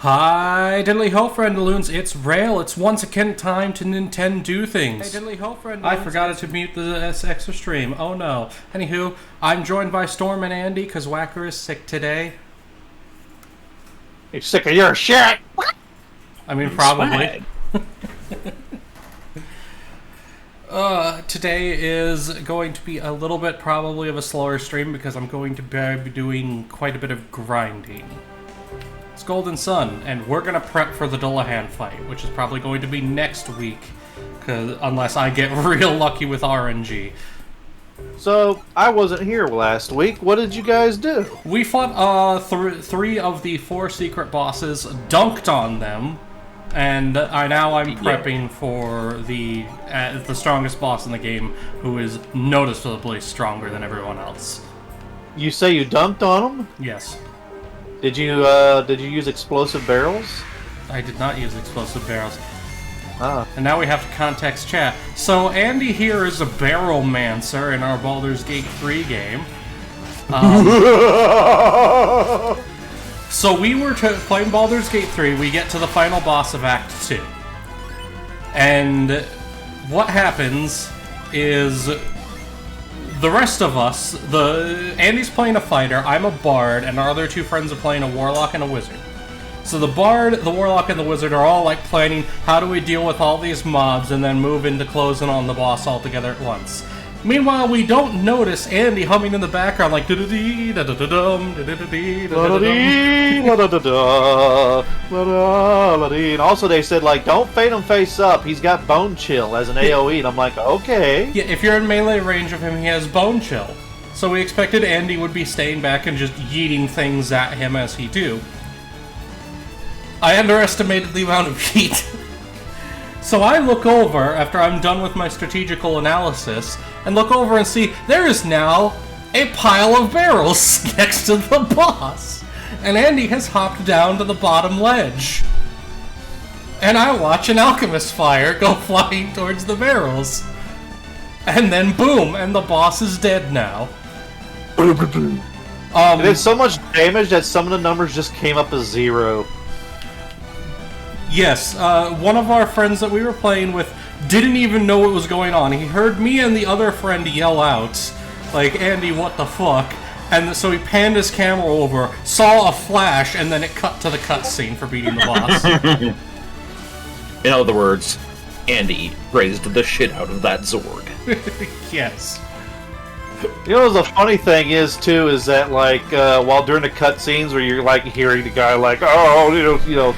Hi, diddly ho, friendaloons. It's Rale. It's once again time to Nintendo things. Hey, diddly ho, friendaloons. I forgot to mute the extra stream. Oh no. Anywho, I'm joined by Storm and Andy because Whacker is sick today. You're sick of your shit. I mean, probably. Today is going to be a little bit probably of a slower stream because I'm going to be doing quite a bit of grinding. It's Golden Sun, and we're going to prep for the Dullahan fight, which is probably going to be next week, unless I get real lucky with RNG. So, I wasn't here last week. What did you guys do? We fought three of the 4 secret bosses, dunked on them, and now I'm prepping for the strongest boss in the game, who is noticeably stronger than everyone else. You say you dunked on them? Yes. Did you use explosive barrels? I did not use explosive barrels. Ah. And now we have to context chat. So Andy here is a barrelmancer in our Baldur's Gate 3 game. So we were playing Baldur's Gate 3, we get to the final boss of Act 2. And what happens is the rest of us, Andy's playing a fighter, I'm a bard, and our other 2 friends are playing a warlock and a wizard. So the bard, the warlock, and the wizard are all like planning how do we deal with all these mobs and then move into closing on the boss all together at once. Meanwhile, we don't notice Andy humming in the background like da-da-dee, da-da-da-dum, da-da-da-dee, da-da-dee. And also they said, like, don't fade him face up. He's got bone chill as an AoE. And I'm like, okay. Yeah, if you're in melee range of him, he has bone chill. So we expected Andy would be staying back and just yeeting things at him as he do. I underestimated the amount of heat. So I look over, after I'm done with my strategical analysis, and look over and see there is now a pile of barrels next to the boss. And Andy has hopped down to the bottom ledge. And I watch an alchemist fire go flying towards the barrels. And then boom, and the boss is dead now. It did so much damage that some of the numbers just came up as 0. Yes, one of our friends that we were playing with didn't even know what was going on. He heard me and the other friend yell out, like, Andy, what the fuck? And so he panned his camera over, saw a flash, and then it cut to the cutscene for beating the boss. In other words, Andy raised the shit out of that Zorg. Yes. You know, the funny thing is, too, is that, like, while during the cutscenes where you're, like, hearing the guy, like, oh, you know,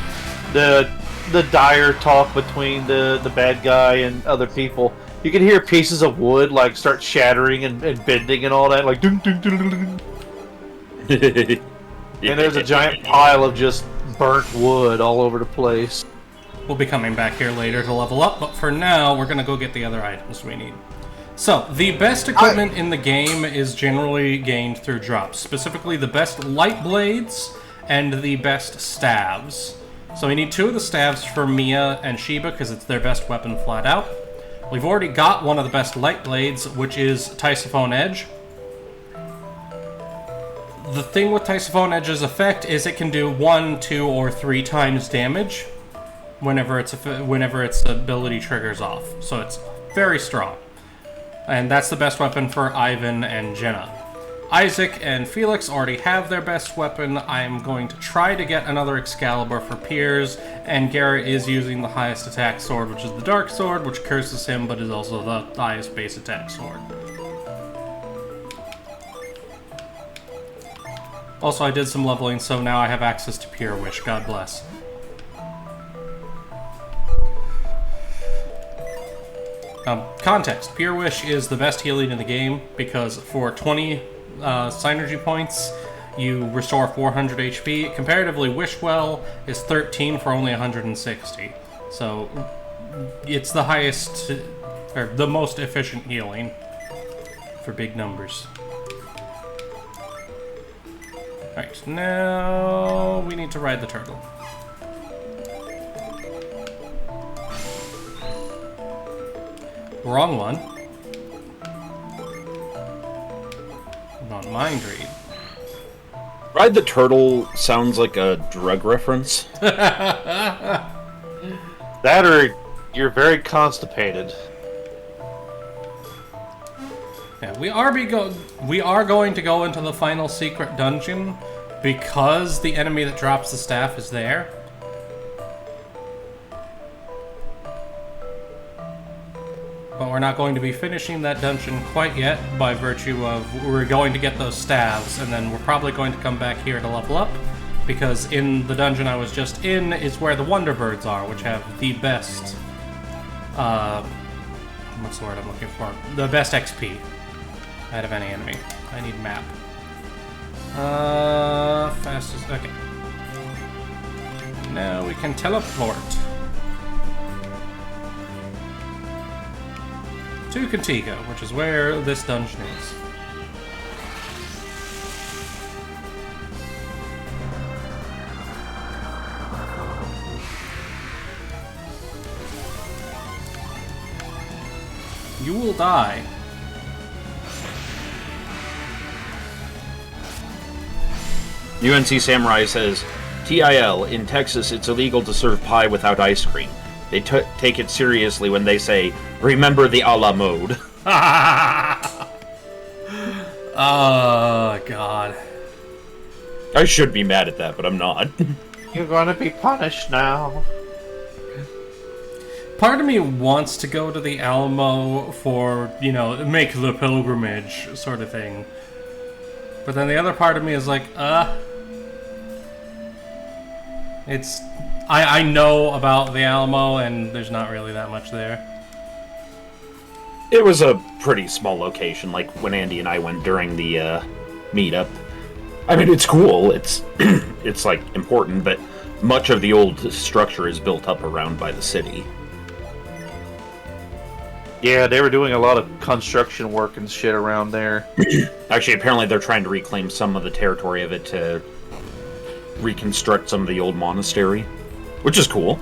the dire talk between the bad guy and other people, you can hear pieces of wood like start shattering and bending and all that, like dun, dun, dun, dun, dun. And there's a giant pile of just burnt wood all over the place. We'll be coming back here later to level up, but for now, we're gonna go get the other items we need. So, the best equipment in the game is generally gained through drops, specifically the best light blades and the best staves. So we need 2 of the staves for Mia and Sheba because it's their best weapon flat out. We've already got one of the best light blades, which is Tysophone Edge. The thing with Tysophone Edge's effect is it can do 1, 2, or 3 times damage whenever its ability triggers off. So it's very strong. And that's the best weapon for Ivan and Jenna. Isaac and Felix already have their best weapon. I'm going to try to get another Excalibur for Piers, and Garrett is using the highest attack sword, which is the Dark Sword, which curses him, but is also the highest base attack sword. Also, I did some leveling, so now I have access to Pure Wish. God bless. Context. Pure Wish is the best healing in the game, because for 20 synergy points, you restore 400 HP. Comparatively, Wishwell is 13 for only 160. So, it's the highest, or the most efficient healing for big numbers. Alright, now we need to ride the turtle. Wrong one. Not mind read. Ride the Turtle sounds like a drug reference. That or you're very constipated. Yeah, we are going to go into the final secret dungeon because the enemy that drops the staff is there. But we're not going to be finishing that dungeon quite yet by virtue of we're going to get those staves, and then we're probably going to come back here to level up, because in the dungeon I was just in is where the Wonder Birds are, which have the best, what's the word I'm looking for? The best XP out of any enemy. I need map. Fastest, okay. Now we can teleport to Contigo, which is where this dungeon is. You will die. UNC Samurai says, TIL, in Texas it's illegal to serve pie without ice cream. They take it seriously when they say, remember the a la mode. Oh, God. I should be mad at that, but I'm not. You're gonna be punished now. Part of me wants to go to the Alamo for, you know, make the pilgrimage sort of thing. But then the other part of me is like, it's... I know about the Alamo, and there's not really that much there. It was a pretty small location, like when Andy and I went during the meetup. I mean, it's cool. It's it's like important, but much of the old structure is built up around by the city. Yeah, they were doing a lot of construction work and shit around there. Actually, apparently they're trying to reclaim some of the territory of it to reconstruct some of the old monastery, which is cool.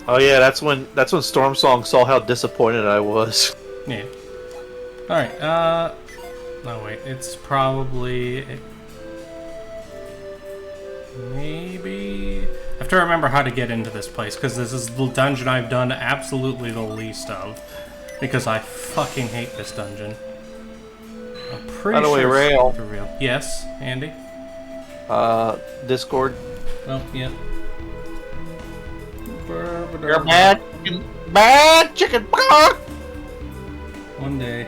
Oh yeah, that's when Storm Song saw how disappointed I was. Yeah. Alright, no wait, it's probably... Maybe... I have to remember how to get into this place, because this is the dungeon I've done absolutely the least of. Because I fucking hate this dungeon. I'm pretty By the way, sure Rale. it's real. Yes, Andy? Discord. Oh, yeah. You're bad chicken plucker! One day.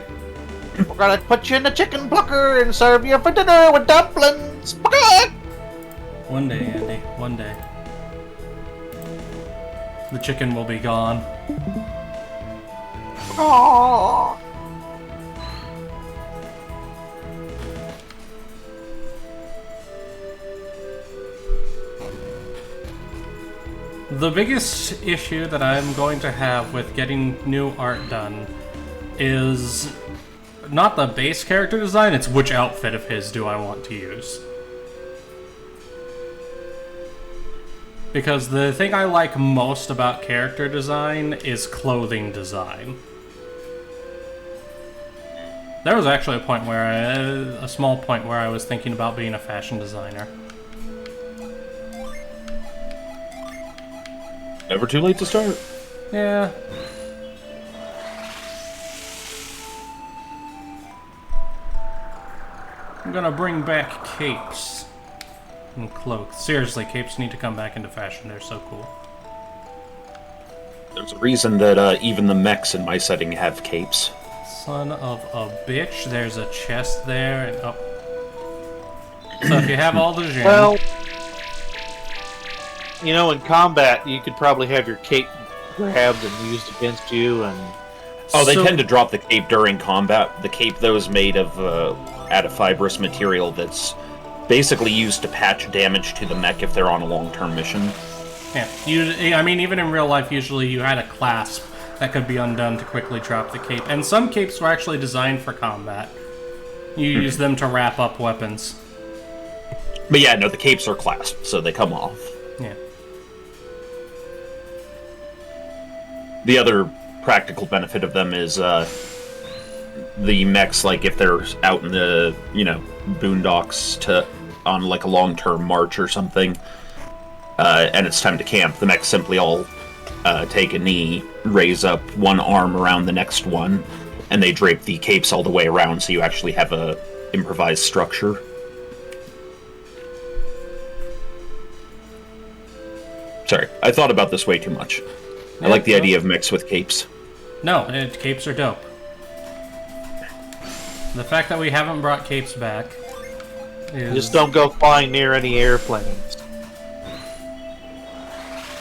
We're gonna put you in the chicken plucker and serve you for dinner with dumplings! One day, Andy. One day. The chicken will be gone. Aww. The biggest issue that I'm going to have with getting new art done is not the base character design, it's which outfit of his do I want to use. Because the thing I like most about character design is clothing design. There was actually a point where a small point where I was thinking about being a fashion designer. Never too late to start. Yeah. I'm gonna bring back capes and cloaks. Seriously, capes need to come back into fashion. They're so cool. There's a reason that even the mechs in my setting have capes. Son of a bitch. There's a chest there. And, oh. So if you have all the gems... Well, you know, in combat, you could probably have your cape grabbed and used against you, and... Oh, they tend to drop the cape during combat. The cape, though, is made of fibrous material that's basically used to patch damage to the mech if they're on a long-term mission. Yeah, I mean, even in real life, usually you had a clasp that could be undone to quickly drop the cape. And some capes were actually designed for combat. You use them to wrap up weapons. But yeah, no, the capes are clasped, so they come off. Yeah. The other practical benefit of them is the mechs, like if they're out in the boondocks on like a long-term march or something, and it's time to camp, the mechs simply all take a knee, raise up one arm around the next one, and they drape the capes all the way around, so you actually have a improvised structure. Sorry, I thought about this way too much. I like the idea of mechs with capes. No, capes are dope. The fact that we haven't brought capes back is... Just don't go flying near any airplanes.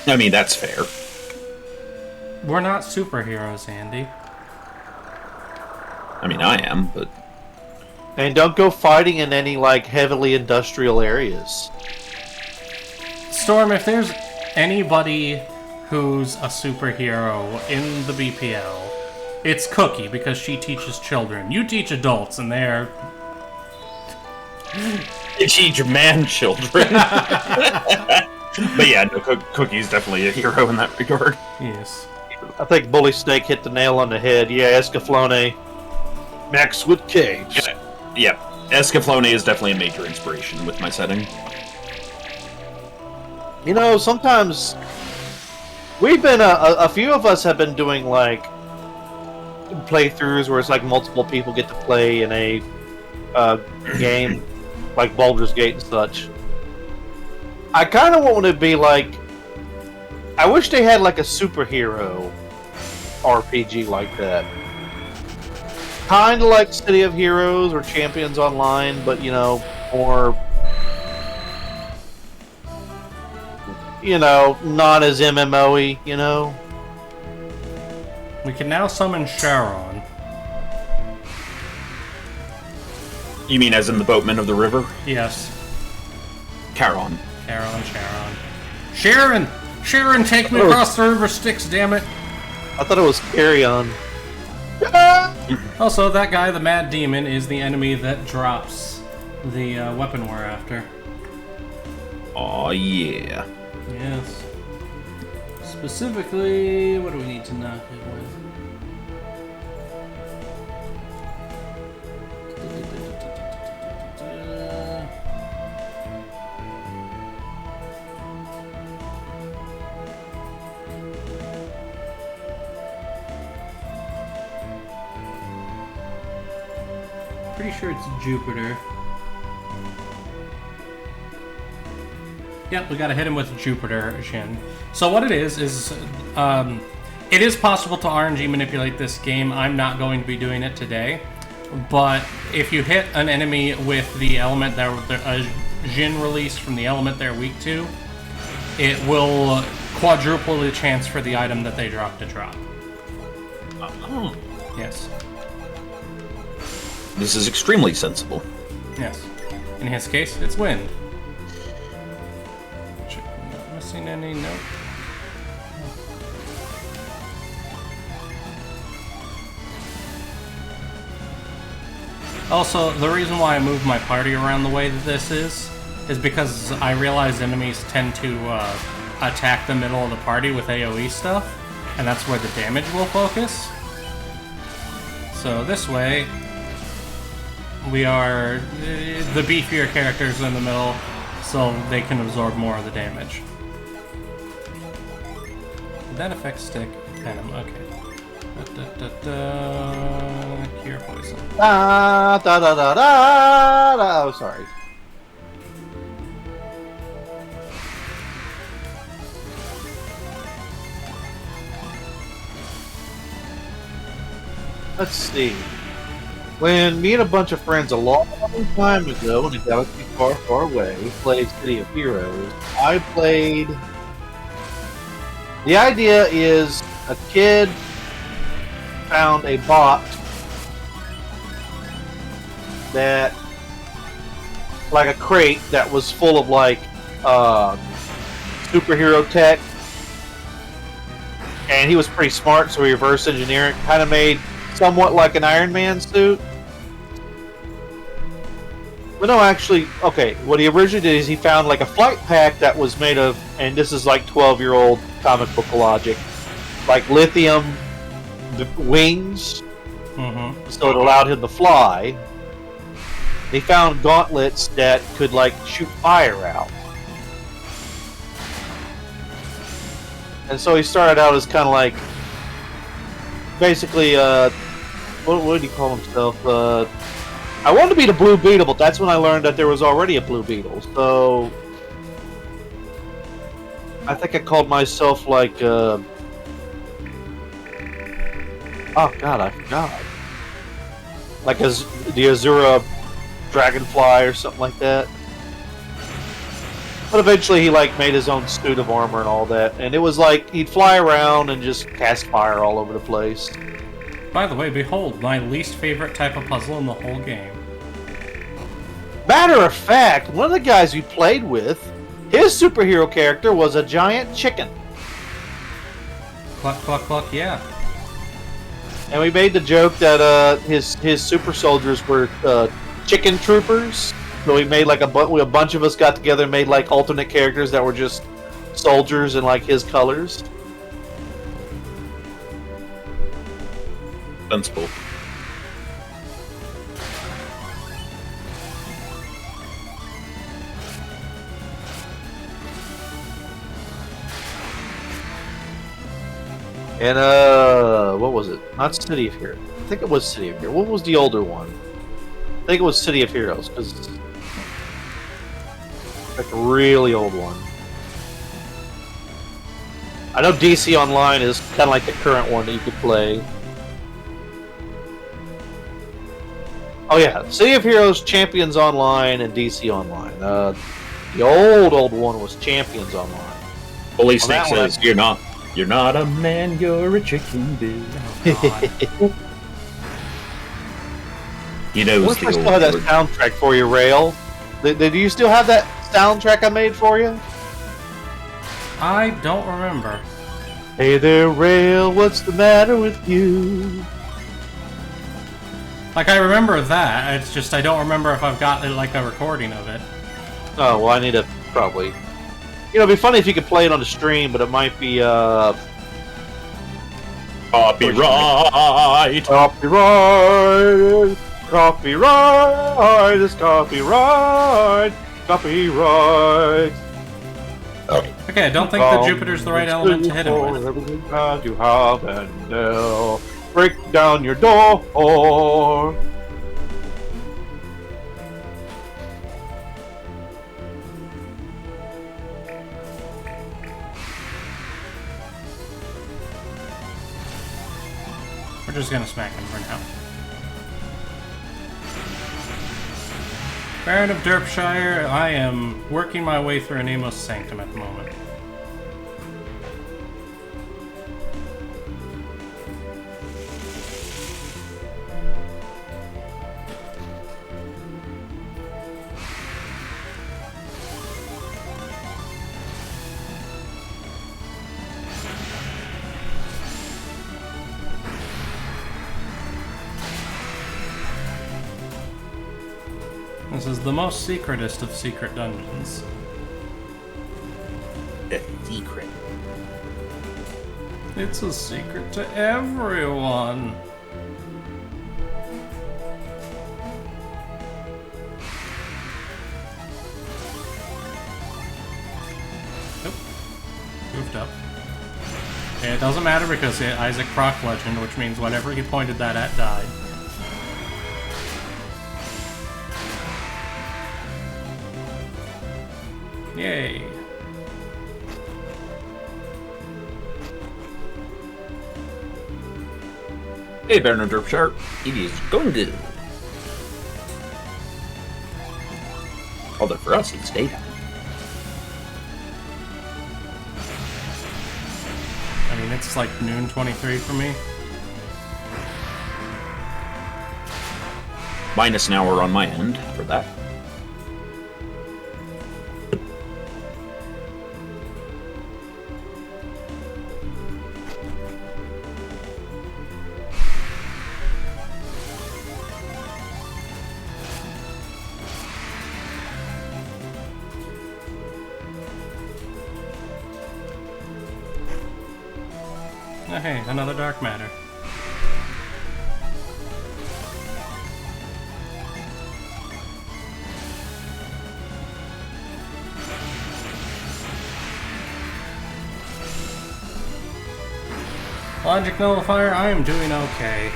I mean, that's fair. We're not superheroes, Andy. I mean, I am, but... And don't go fighting in any, like, heavily industrial areas. Storm, if there's anybody who's a superhero in the BPL, it's Cookie, because she teaches children. You teach adults, and they're... You teach man-children. But yeah, no, Cookie's definitely a hero in that regard. Yes. I think Bully Snake hit the nail on the head. Yeah, Escaflowne. Max with capes. Yeah, Escaflowne is definitely a major inspiration with my setting. You know, sometimes we've been a few of us have been doing like playthroughs where it's like multiple people get to play in a game, like Baldur's Gate and such. I kind of want it to be like, I wish they had like a superhero RPG like that. Kind of like City of Heroes or Champions Online, but you know, more, you know, not as MMO-y, you know? We can now summon Sharon. You mean as in the boatman of the river? Yes. Charon. Sharon, take me across the river Styx, damn it! I thought it was Carrion. Also, that guy, the Mad Demon, is the enemy that drops the weapon we're after. Aw, yeah. Yes. Specifically, what do we need to knock it with? Pretty sure it's Jupiter. Yep, we gotta hit him with Jupiter Shin. So what it is it is possible to RNG manipulate this game. I'm not going to be doing it today. But if you hit an enemy with the element that a Jin release from the element they're weak to, it will quadruple the chance for the item that they drop to drop. Oh. Yes. This is extremely sensible. Yes. In his case, it's wind. Not missing any, nope. Also, the reason why I move my party around the way that this is because I realize enemies tend to attack the middle of the party with AoE stuff, and that's where the damage will focus. So this way, we are the beefier characters in the middle, so they can absorb more of the damage. Did that affect stick? Venom, okay. Cure poison. Oh, sorry. Let's see. When me and a bunch of friends a long time ago in a galaxy far, far away played City of Heroes, I played... The idea is a kid found a bot that, like a crate that was full of like superhero tech, and he was pretty smart, so he reverse engineered, kind of made somewhat like an Iron Man suit. But no, actually, okay, what he originally did is he found like a flight pack that was made of, and this is like 12-year-old comic book logic, like lithium wings so it allowed him to fly. He found gauntlets that could like shoot fire out, and so he started out as kind of like basically what did he call himself? I wanted to be the Blue Beetle, but that's when I learned that there was already a Blue Beetle. So I think I called myself like oh god, I forgot. Like the Azura Dragonfly or something like that. But eventually he like made his own suit of armor and all that, and it was like he'd fly around and just cast fire all over the place. By the way, behold, my least favorite type of puzzle in the whole game. Matter of fact, one of the guys we played with, his superhero character was a giant chicken. Cluck, cluck, cluck, yeah. And we made the joke that his super soldiers were chicken troopers. So we made like a bunch of us got together and made like alternate characters that were just soldiers in like his colors. That's cool. And what was it? Not City of Heroes. I think it was City of Heroes. What was the older one? I think it was City of Heroes, because it's like a really old one. I know DC Online is kind of like the current one that you could play. Oh yeah, City of Heroes, Champions Online, and DC Online. The old one was Champions Online. Bully Snake says, "You're not a man, you're a chicken, dude." Oh, He knows I wish the I still had that old word. soundtrack for you, Rale. Do you still have that soundtrack I made for you? I don't remember. Hey there, Rale, what's the matter with you? Like, I remember that, it's just I don't remember if I've got, like, a recording of it. Oh, well, I need to probably... You know, it'd be funny if you could play it on the stream, but it might be, Copyright! Copyright! Copyright! It's copyright! Copyright! Okay, I don't think that Jupiter's the right element to hit him with. Everything that you have and now break down your door. We're just gonna smack him for now. Baron of Derpshire, I am working my way through an Amos Sanctum at the moment. This is the most secretest of secret dungeons. Secret. It's a secret to everyone. Nope. Goofed up. Okay, it doesn't matter because Isaac proc legend, which means whatever he pointed that at died. Yay. Hey, Baron Derpshire. It is going good. Although for us, it's daytime. I mean, it's like noon 23 for me. Minus an hour on my end for that. Oh, hey, another dark matter. Logic Nullifier, I am doing okay.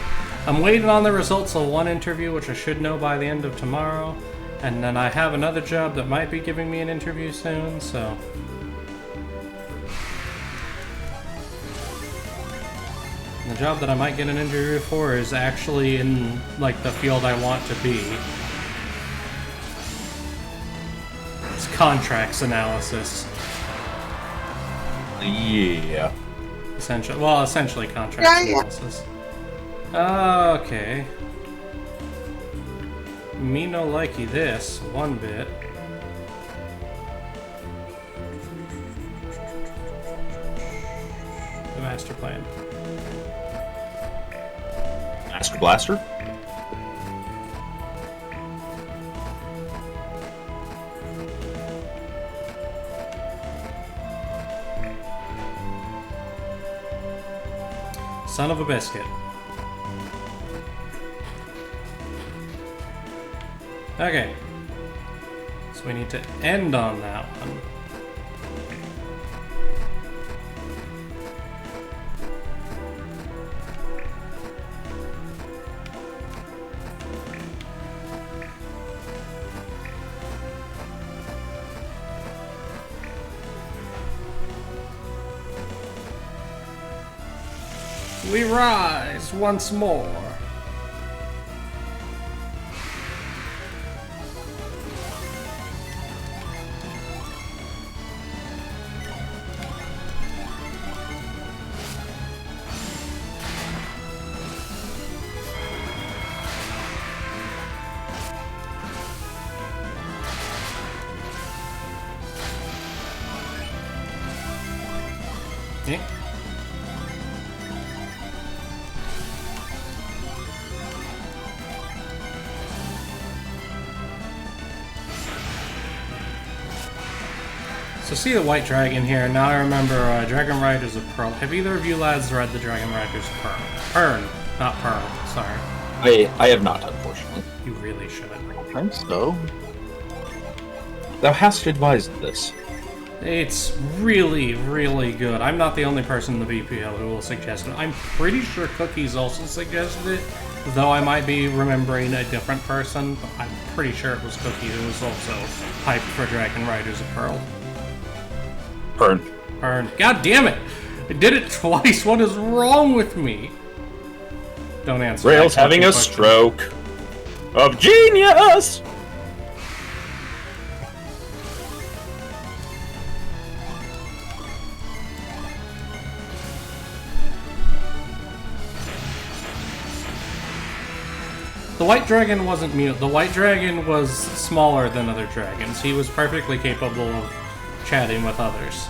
I'm waiting on the results of one interview, which I should know by the end of tomorrow. And then I have another job that might be giving me an interview soon, so... And the job that I might get an interview for is actually in, like, the field I want to be. It's contracts analysis. Yeah. Essentially contracts analysis. Okay. Me no likey this, one bit. The master plan. Master Blaster? Son of a biscuit. Okay. So we need to end on that one. We rise once more. Yeah. So see the white dragon here. Now I remember Dragon Riders of Pearl. Have either of you lads read the Dragon Riders of Pearl? Pern, not Pearl. Sorry. I have not, unfortunately. You really should. I think so. Thou hast advised this. It's really, really good. I'm not the only person in the BPL who will suggest it. I'm pretty sure Cookies also suggested it, though I might be remembering a different person. But I'm pretty sure it was Cookie who was also hyped for Dragon Riders of Pearl. Pern. God damn it! I did it twice. What is wrong with me? Don't answer. Rale's having a stroke of genius! The White Dragon wasn't mute. The White Dragon was smaller than other dragons. He was perfectly capable of chatting with others.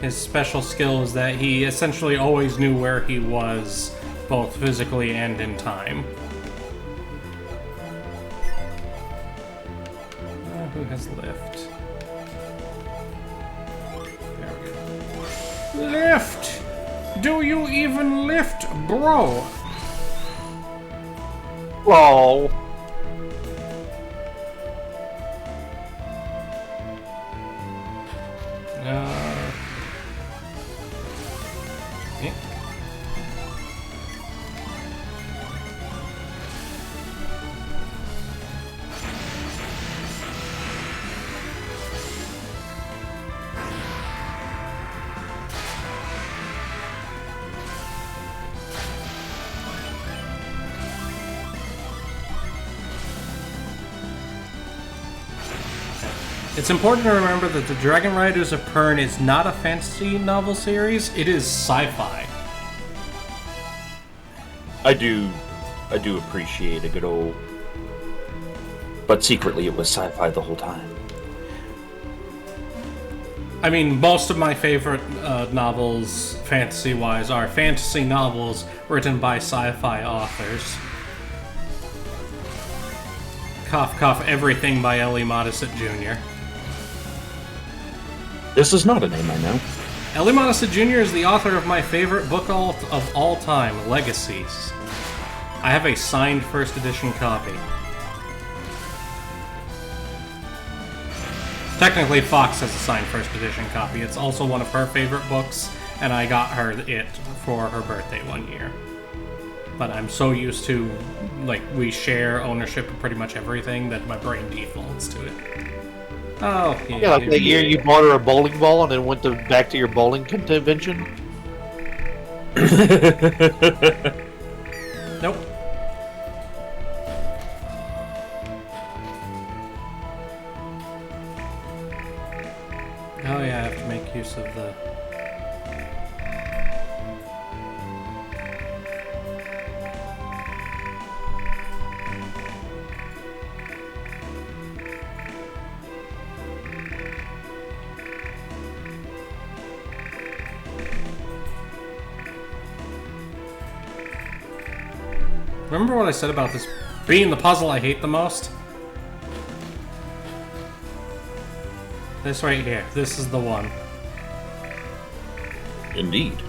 His special skill is that he essentially always knew where he was, both physically and in time. Who has lift? There we go. Lift! Do you even lift, bro? Lol. Yeah. It's important to remember that the Dragon Riders of Pern is not a fantasy novel series, it is sci-fi. I do appreciate a good old... But secretly it was sci-fi the whole time. I mean, most of my favorite novels, fantasy-wise, are fantasy novels written by sci-fi authors. Cough, cough, everything by Ellie Modisett Jr. This is not a name I know. Ellie Modisett Jr. is the author of my favorite book of all time, Legacies. I have a signed first edition copy. Technically, Fox has a signed first edition copy. It's also one of her favorite books, and I got her it for her birthday one year. But I'm so used to, like, we share ownership of pretty much everything that my brain defaults to it. Oh, Yeah, like the year you bought her a bowling ball and then went back to your bowling convention. Nope. Oh yeah, I have to make use of the... Remember what I said about this being the puzzle I hate the most? This right here. This is the one. Indeed.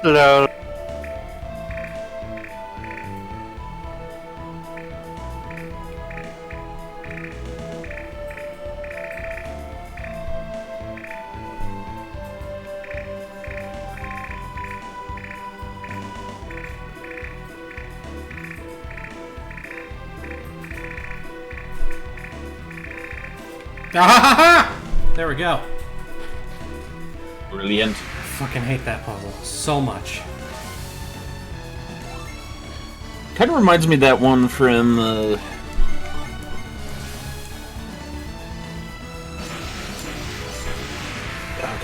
No. There we go. Brilliant. Fucking hate that puzzle so much. Kind of reminds me of that one from. Oh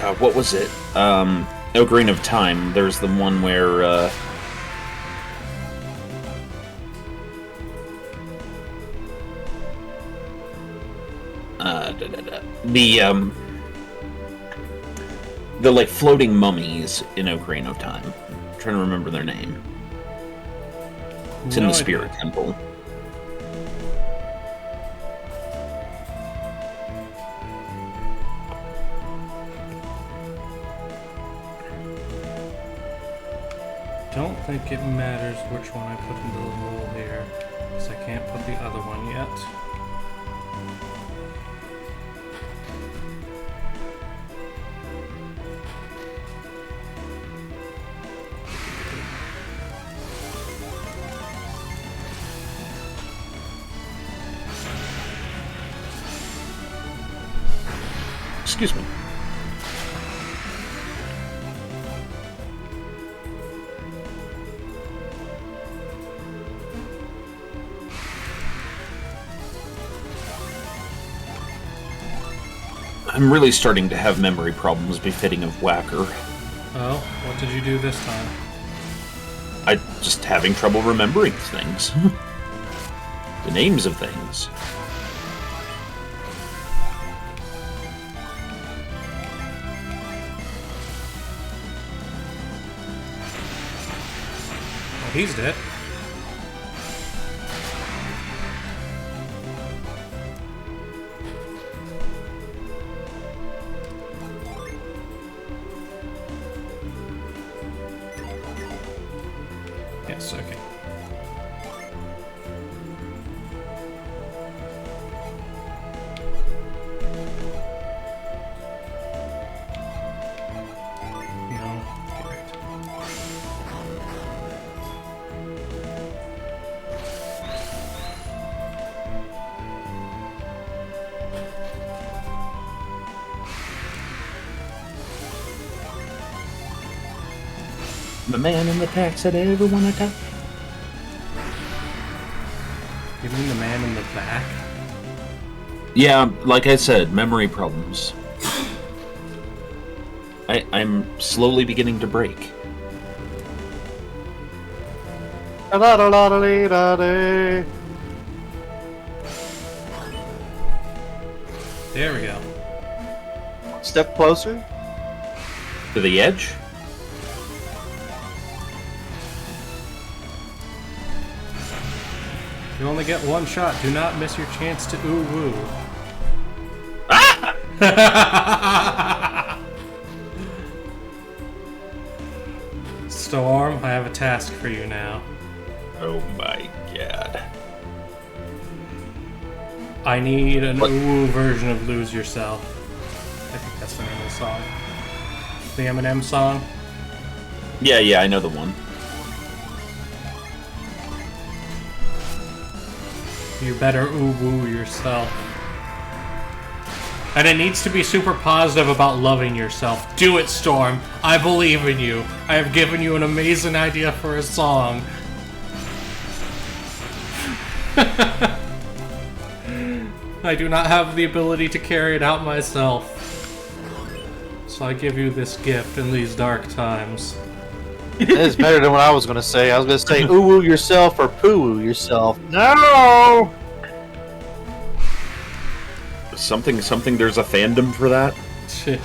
god, what was it? Ocarina of Time. There's the one where. The like floating mummies in Ocarina of Time. I'm trying to remember their name. It's in No the idea. Spirit Temple. Don't think it matters which one I put into the hole here, because I can't put the other one yet. Excuse me. I'm really starting to have memory problems befitting of Whacker. Oh, what did you do this time? I'm just having trouble remembering things. The names of things. Well, he's dead. Yes, okay. No. Okay, The man in the pack said everyone attack. You mean the man in the back? Yeah, like I said, memory problems. I'm slowly beginning to break. Da-da-da-da-da-da-da. There we go. Step closer. To the edge? You only get one shot. Do not miss your chance to ooh woo. Ah! Storm, I have a task for you now. Oh my god. I need an What? ooh version of Lose Yourself. I think that's the name of the song. The Eminem song. Yeah, I know the one. You better ooh woo yourself. And it needs to be super positive about loving yourself. Do it, Storm. I believe in you. I have given you an amazing idea for a song. I do not have the ability to carry it out myself. So I give you this gift in these dark times. That is better than what I was going to say. I was going to say ooh woo yourself or poo woo yourself. No! Something, there's a fandom for that? Shit.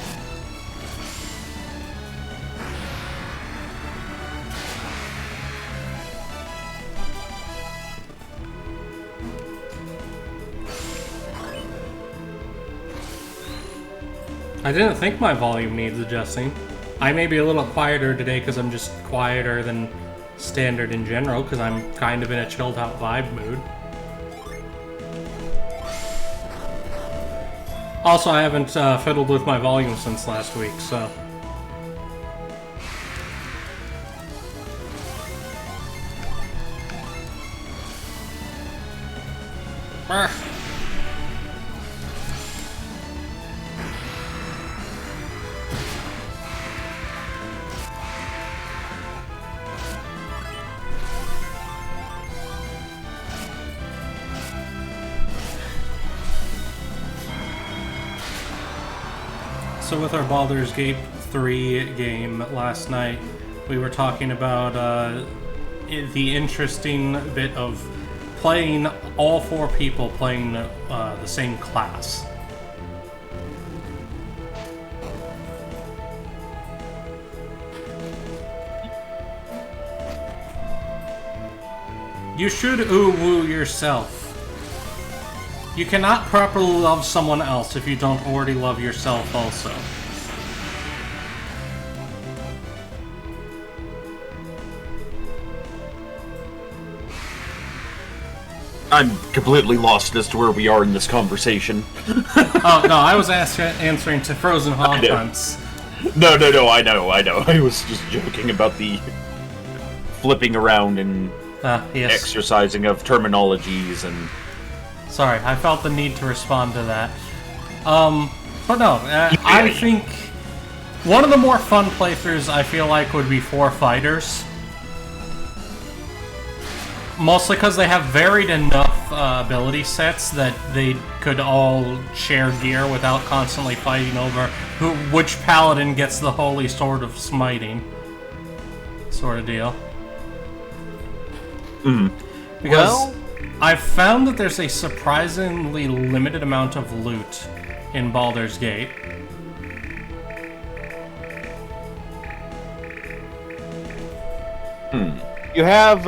I didn't think my volume needs adjusting. I may be a little quieter today because I'm just quieter than standard in general because I'm kind of in a chilled out vibe mood. Also, I haven't fiddled with my volume since last week, so... Brr. So with our Baldur's Gate 3 game last night, we were talking about the interesting bit of playing all four people playing the same class. You should ooh-woo yourself. You cannot properly love someone else if you don't already love yourself also. I'm completely lost as to where we are in this conversation. Oh, no, I was answering to Frozen Hog Hunts. No, I know. I was just joking about the flipping around and Yes. exercising of terminologies and... Sorry, I felt the need to respond to that. But no, I think one of the more fun playthroughs I feel like would be 4 fighters. Mostly because they have varied enough ability sets that they could all share gear without constantly fighting over which paladin gets the holy sword of smiting. Sort of deal. Because... Well... I've found that there's a surprisingly limited amount of loot in Baldur's Gate. You have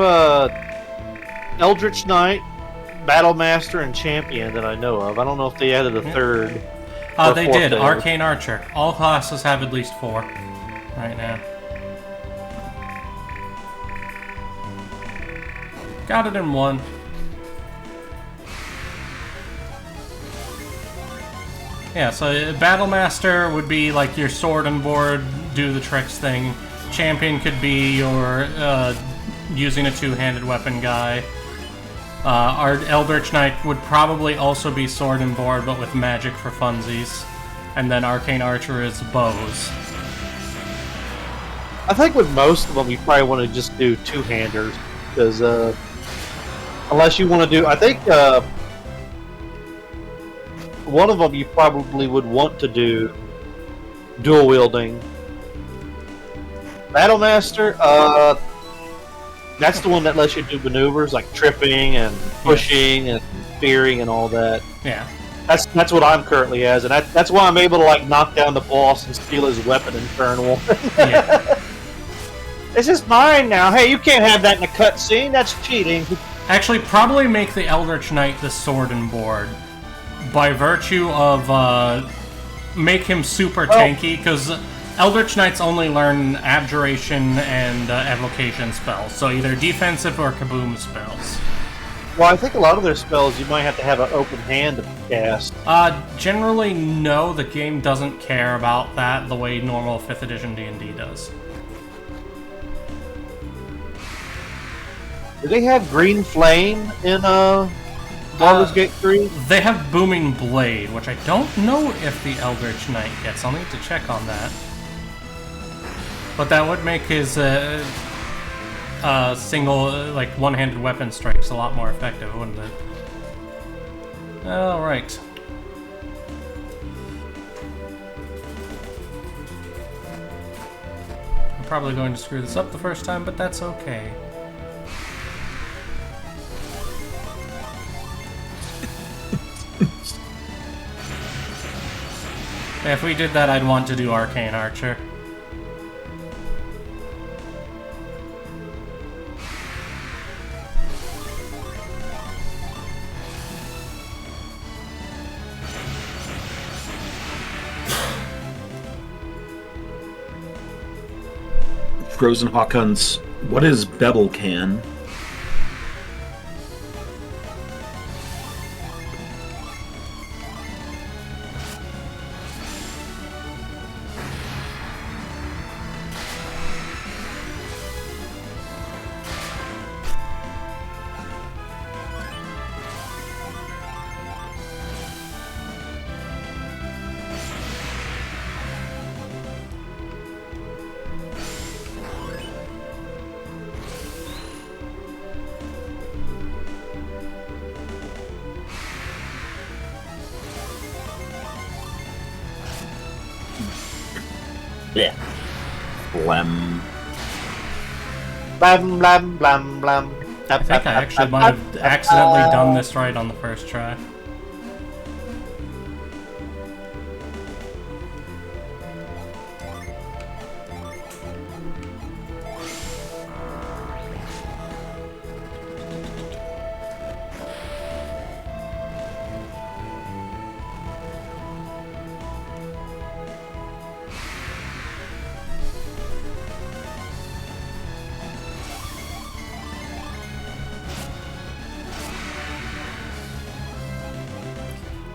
Eldritch Knight, Battle Master, and Champion that I know of. I don't know if they added a third. They did. there. Arcane Archer. All classes have at least 4 right now. Got it in one. Yeah, so Battle Master would be like your sword and board, do the tricks thing. Champion could be your using a two-handed weapon guy. Our Eldritch Knight would probably also be sword and board, but with magic for funsies. And then Arcane Archer is bows. I think with most of them, you probably want to just do two-handers, because unless you want to do, I think one of them you probably would want to do dual wielding. Battle Master, that's the one that lets you do maneuvers like tripping and pushing and fearing and all that. Yeah. That's what I'm currently as, and that's why I'm able to like knock down the boss and steal his weapon in turn one. Yeah. This is mine now. Hey, you can't have that in a cutscene. That's cheating. Actually, probably make the Eldritch Knight the sword and board. By virtue of, make him super tanky, because Eldritch Knights only learn Abjuration and Evocation spells, so either defensive or kaboom spells. Well, I think a lot of their spells you might have to have an open hand to cast. Generally, no, the game doesn't care about that the way normal 5th edition D&D does. Do they have Green Flame in Baldur's Gate 3? They have Booming Blade, which I don't know if the Eldritch Knight gets. I'll need to check on that. But that would make his single, like, one-handed weapon strikes a lot more effective, wouldn't it? Alright. I'm probably going to screw this up the first time, but that's okay. If we did that, I'd want to do Arcane Archer. Frozen Hawkins, what is Bevel Can? Yeah. Blam. Blam, blam, blam, blam. I think I actually might have accidentally done this right on the first try.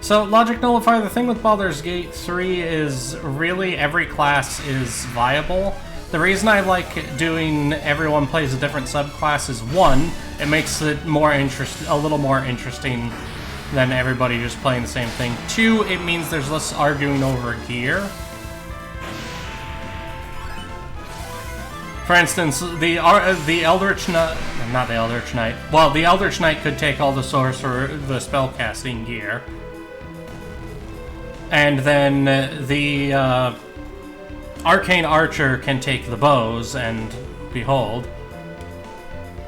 So, Logic Nullifier, the thing with Baldur's Gate 3 is really every class is viable. The reason I like doing everyone plays a different subclass is, one, it makes it a little more interesting than everybody just playing the same thing. Two, it means there's less arguing over gear. For instance, the Eldritch Knight, not the Eldritch Knight, well, the Eldritch Knight could take all the spellcasting gear. And then the Arcane Archer can take the bows, and behold.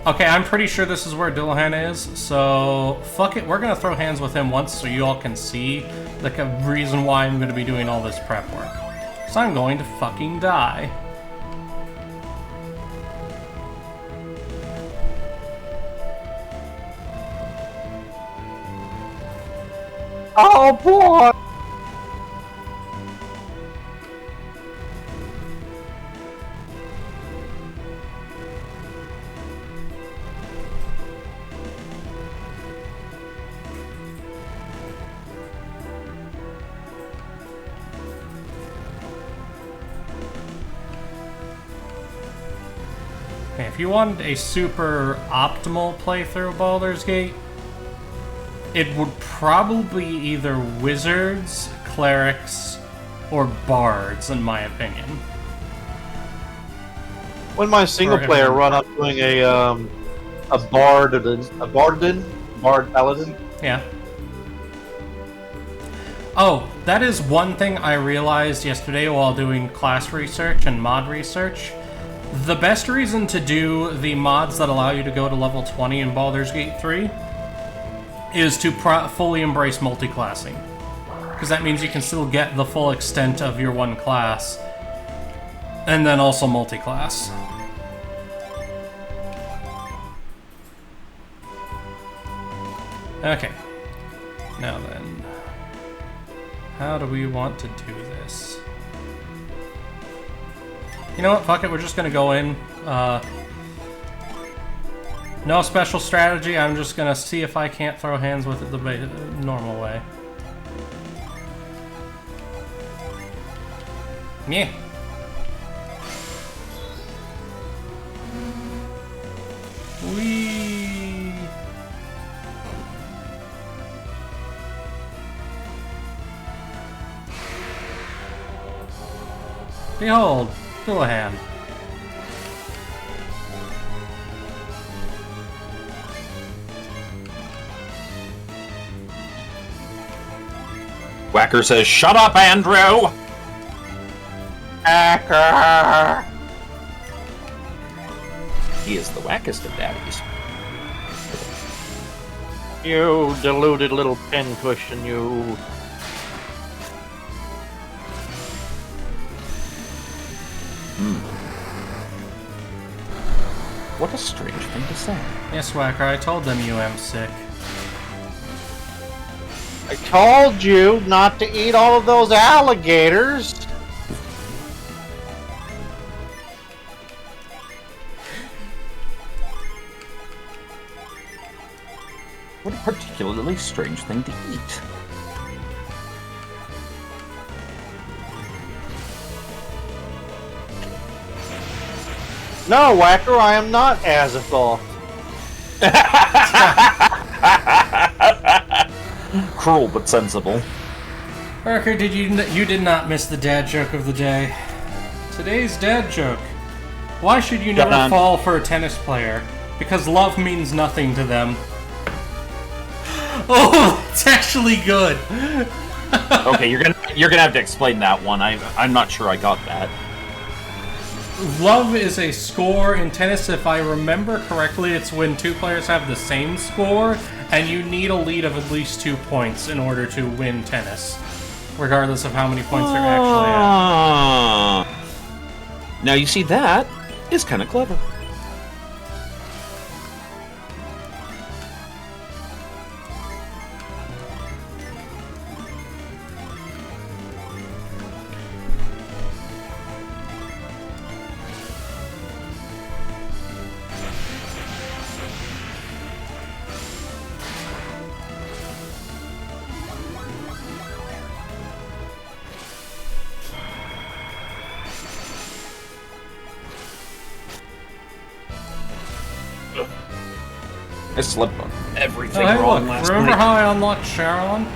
Okay, I'm pretty sure this is where Dullahan is, so fuck it, we're gonna throw hands with him once so you all can see the reason why I'm gonna be doing all this prep work. So I'm going to fucking die. Oh boy! if you wanted a super optimal playthrough of Baldur's Gate, it would probably be either wizards, clerics, or bards, in my opinion. When my single player run, I'm doing a bard paladin. Yeah. Oh, that is one thing I realized yesterday while doing class research and mod research. The best reason to do the mods that allow you to go to level 20 in Baldur's Gate 3 is to fully embrace multi-classing. Because that means you can still get the full extent of your one class, and then also multi-class. Okay. Now then, how do we want to do this? You know what? Fuck it. We're just gonna go in. No special strategy. I'm just gonna see if I can't throw hands with it the normal way. Yeah. Whee. Behold, Dullahan. Whacker says, "Shut up, Andrew!" Hacker! He is the wackest of daddies. You deluded little pincushion, you. What a strange thing to say. Yes, Whacker, I told them you am sick. I told you not to eat all of those alligators. What a particularly strange thing to eat. No, Whacker, I am not Azathoth. Cruel but sensible. Parker, you did not miss the dad joke of the day. Today's dad joke. Why should you never fall for a tennis player? Because love means nothing to them. Oh, it's actually good. Okay, you're gonna have to explain that one. I'm not sure I got that. Love is a score in tennis. If I remember correctly, it's when two players have the same score, and you need a lead of at least 2 points in order to win tennis, regardless of how many points they're actually at. Now you see, that is kind of clever. I slept on everything wrong last night. Remember how I unlocked Sharon?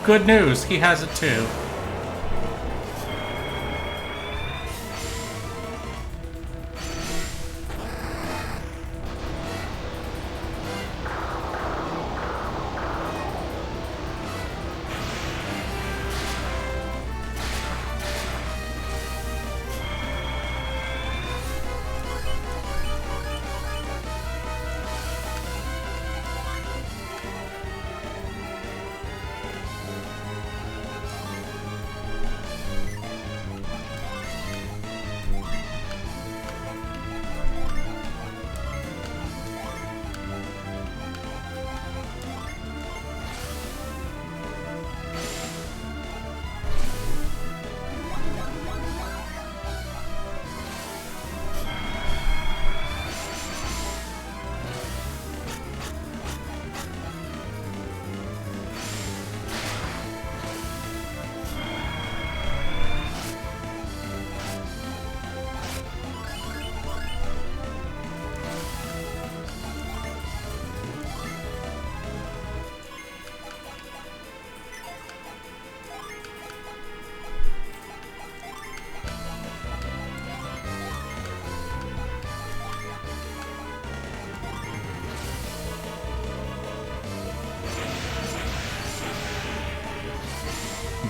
Good news, he has it too.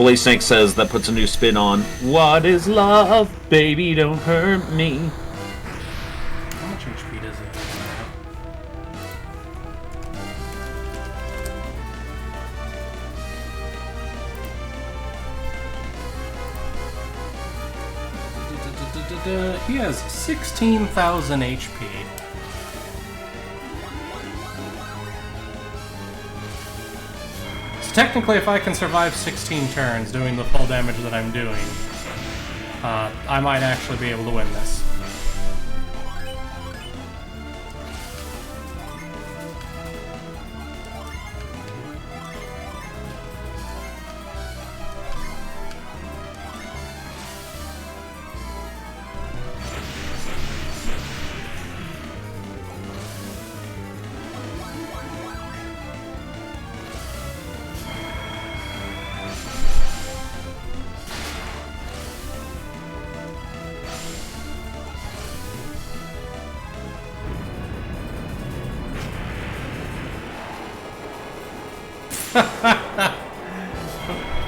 Bully Snake says that puts a new spin on "What is love, baby? Don't hurt me." How much HP does it have? He has 16,000 HP. So technically, if I can survive 16 turns doing the full damage that I'm doing, I might actually be able to win this.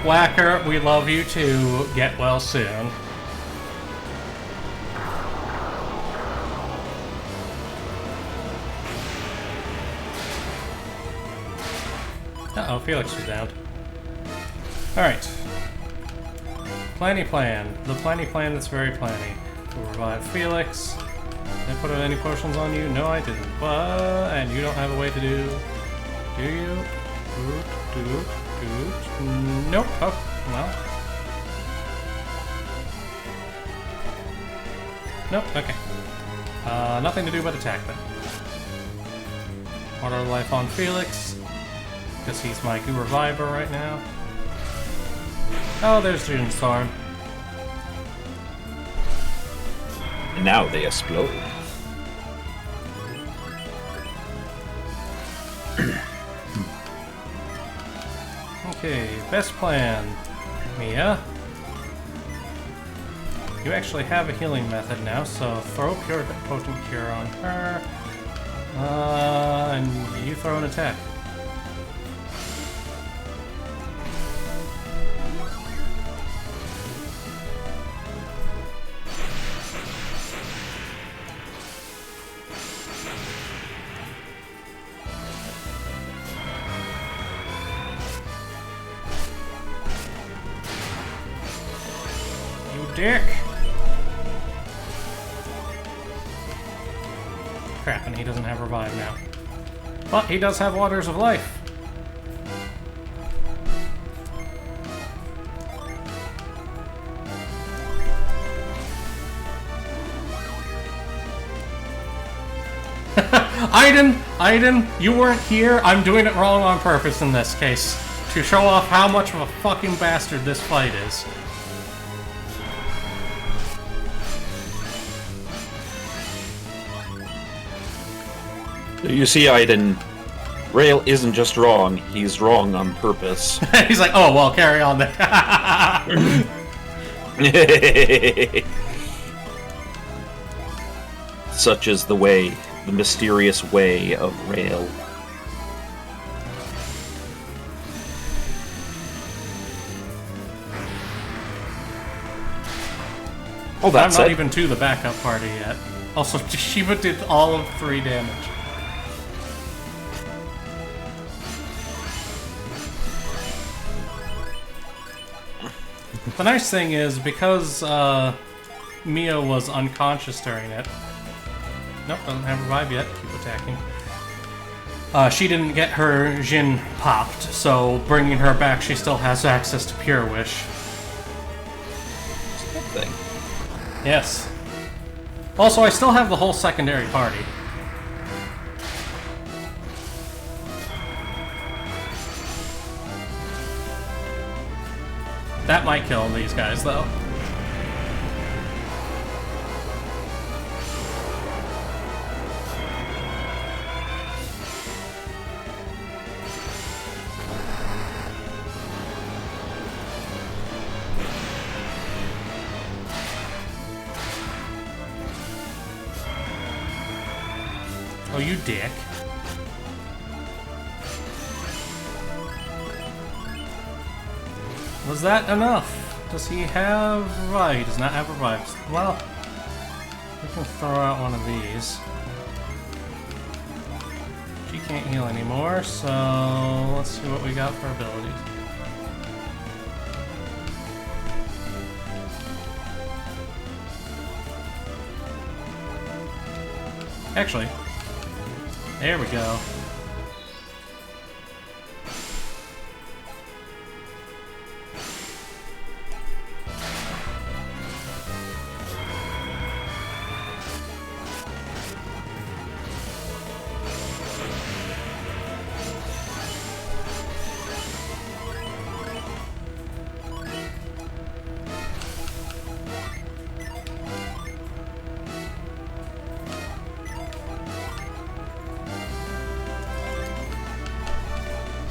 Whacker, we love you too. Get well soon. Uh-oh, Felix is down. Alright. Planny plan. The planny plan that's very planny. We'll revive Felix. Did I put any potions on you? No, I didn't. But... and you don't have a way to do you? Doot. Nope. Oh, well. Nope, okay. Nothing to do but attack then. Water life on Felix. Because he's my goo reviver right now. Oh, there's Junestorm. And now they explode. Okay, best plan. Mia. You actually have a healing method now, so throw Pure Potent Cure on her. And you throw an attack. Dick! Crap, and he doesn't have Revive now. But he does have Waters of Life. Aiden, you weren't here. I'm doing it wrong on purpose in this case. To show off how much of a fucking bastard this fight is. You see, Aiden, Rale isn't just wrong, he's wrong on purpose. He's like, oh, well, carry on then. Such is the way, the mysterious way of Rale. Oh, that's I'm not it. even to the backup party yet. Also, Shiva did all of 3 damage. The nice thing is, because Mia was unconscious during it... Nope, doesn't have Revive yet. Keep attacking. She didn't get her Jin popped, so bringing her back, she still has access to Pure Wish. It's a good thing. Yes. Also, I still have the whole secondary party. That might kill these guys, though. Oh, you dick. Was that enough? Does he have revive? He does not have revives. Well, we can throw out one of these. She can't heal anymore, so let's see what we got for abilities. Actually, there we go.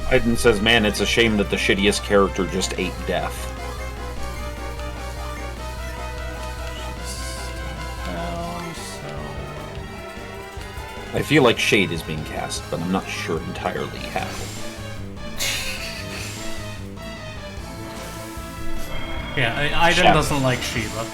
Aiden says, man, it's a shame that the shittiest character just ate death. I feel like Shade is being cast, but I'm not sure entirely how. Yeah, Aiden doesn't like Shiva.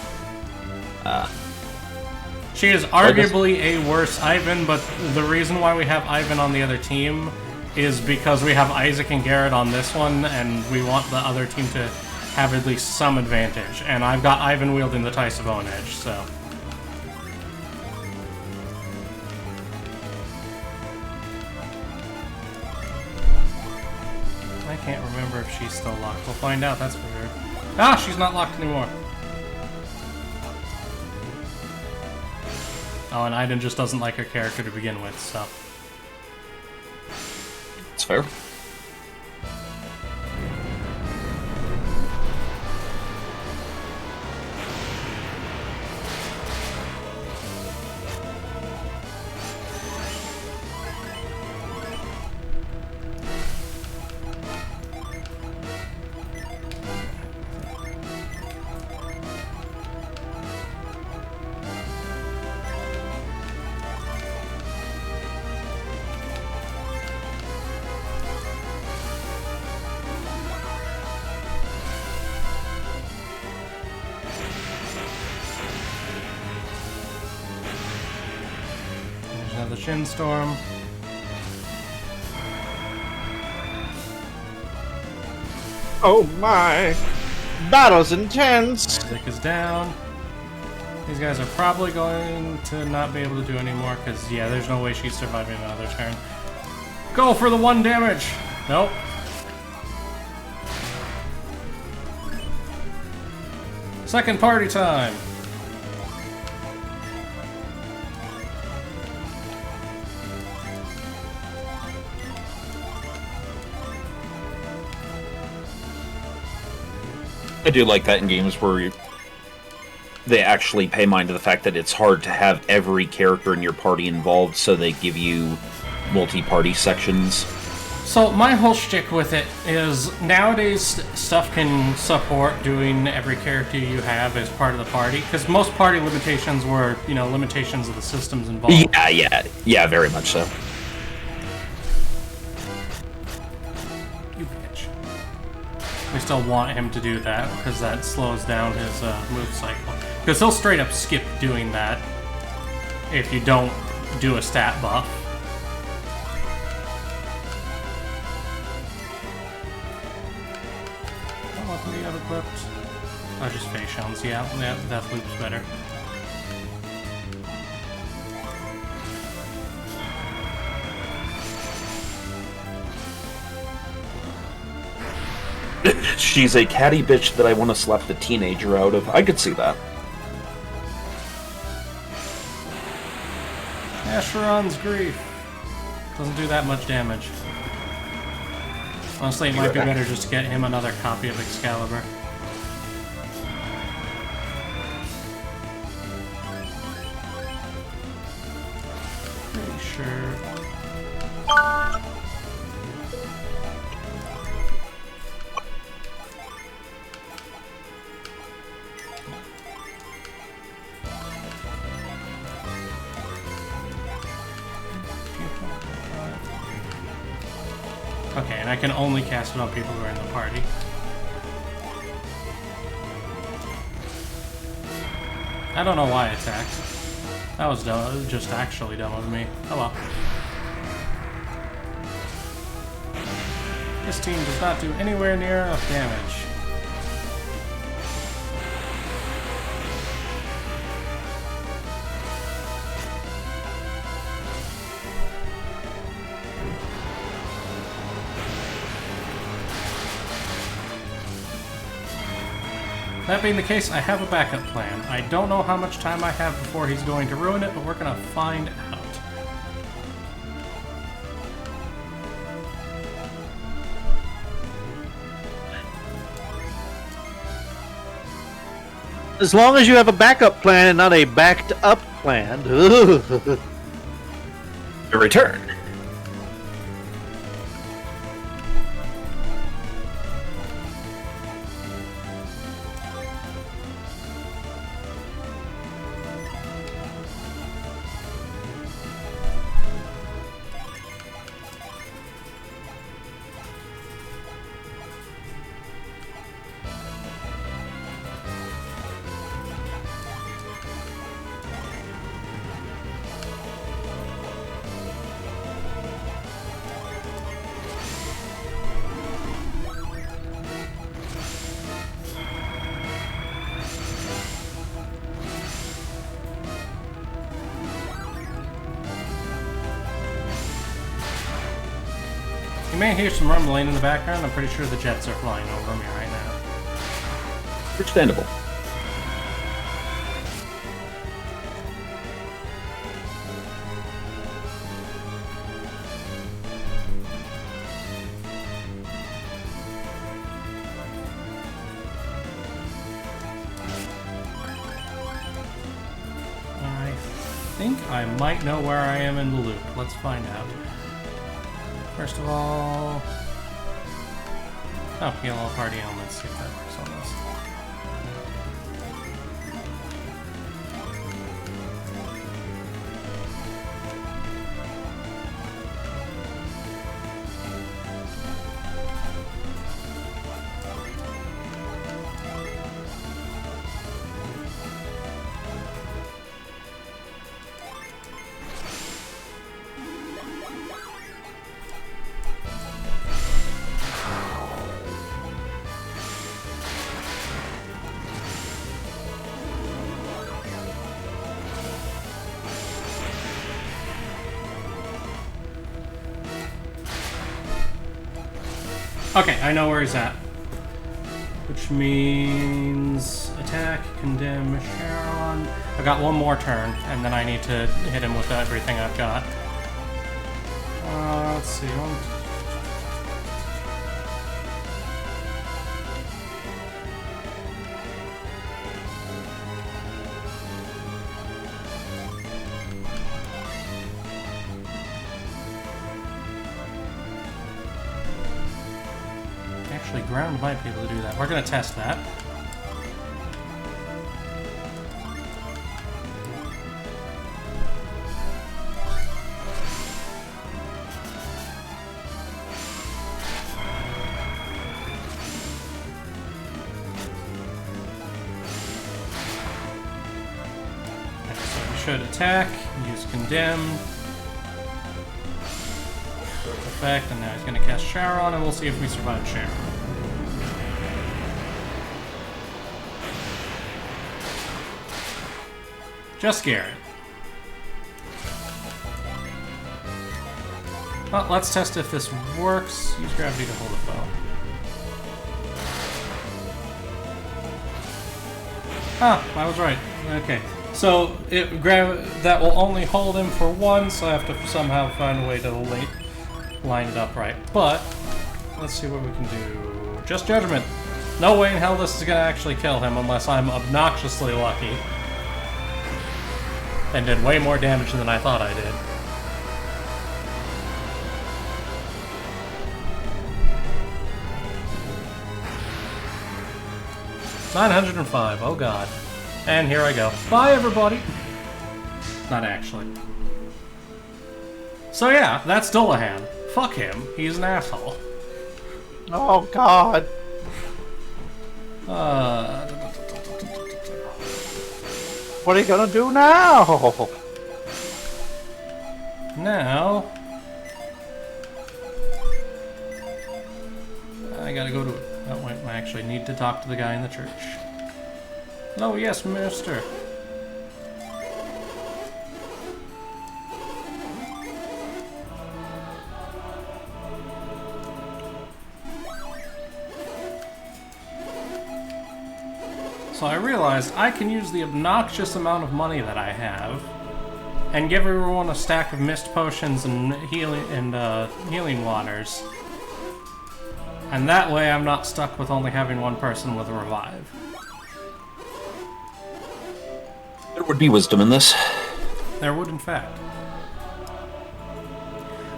She is arguably a worse Ivan, but the reason why we have Ivan on the other team is because we have Isaac and Garrett on this one, and we want the other team to have at least some advantage. And I've got Ivan wielding the Tice of Own Edge, so... I can't remember if she's still locked. We'll find out, that's weird. Ah, she's not locked anymore. Oh, and Aiden just doesn't like her character to begin with, so... It's fair. The Shin Storm. Oh my! Battle's intense! Isaac is down. These guys are probably going to not be able to do anymore because, yeah, there's no way she's surviving another turn. Go for the 1 damage! Nope. Second party time! I do like that in games where they actually pay mind to the fact that it's hard to have every character in your party involved, so they give you multi-party sections. So my whole shtick with it is nowadays stuff can support doing every character you have as part of the party, because most party limitations were, you know, limitations of the systems involved. Yeah, very much so. You bitch. We still want him to do that, because that slows down his move cycle. Because he'll straight up skip doing that if you don't do a stat buff. What do we have equipped? Oh, just face shells. Yeah, that loop's better. She's a catty bitch that I want to slap the teenager out of. I could see that. Asheron's Grief. Doesn't do that much damage. Honestly, it might be better just to get him another copy of Excalibur. Pretty sure. Okay, and I can only cast it on people who are in the party. I don't know why I attacked. That was dumb, just actually dumb of me. Oh well. This team does not do anywhere near enough damage. That being the case, I have a backup plan. I don't know how much time I have before he's going to ruin it, but we're gonna find out. As long as you have a backup plan and not a backed up plan. The return. You may hear some rumbling in the background. I'm pretty sure the jets are flying over me right now. Understandable. I think I might know where I am in the loop. Let's find out. First of all... Oh, yellow party elements. See if that works on this. Okay, I know where he's at. Which means attack, condemn, Sharon. I got one more turn, and then I need to hit him with everything I've got. Let's see. Actually, ground might be able to do that. We're going to test that. Okay, so we should attack, use condemn. Effect, and now he's going to cast Sharon, and we'll see if we survive Sharon. Just Garrett. Well, let's test if this works. Use gravity to hold a foe. Ah, I was right. Okay. So that will only hold him for one, so I have to somehow find a way to line it up right. But let's see what we can do. Just judgment. No way in hell this is gonna actually kill him unless I'm obnoxiously lucky. And did way more damage than I thought I did. $905, oh god. And here I go. Bye everybody! Not actually. So yeah, that's Dullahan. Fuck him, he's an asshole. Oh god. What are you gonna do now? Now... I gotta go to... Oh, wait, I actually need to talk to the guy in the church. Oh, yes, mister. So I realized I can use the obnoxious amount of money that I have and give everyone a stack of mist potions and healing waters. And that way I'm not stuck with only having one person with a revive. There would be wisdom in this. There would, in fact.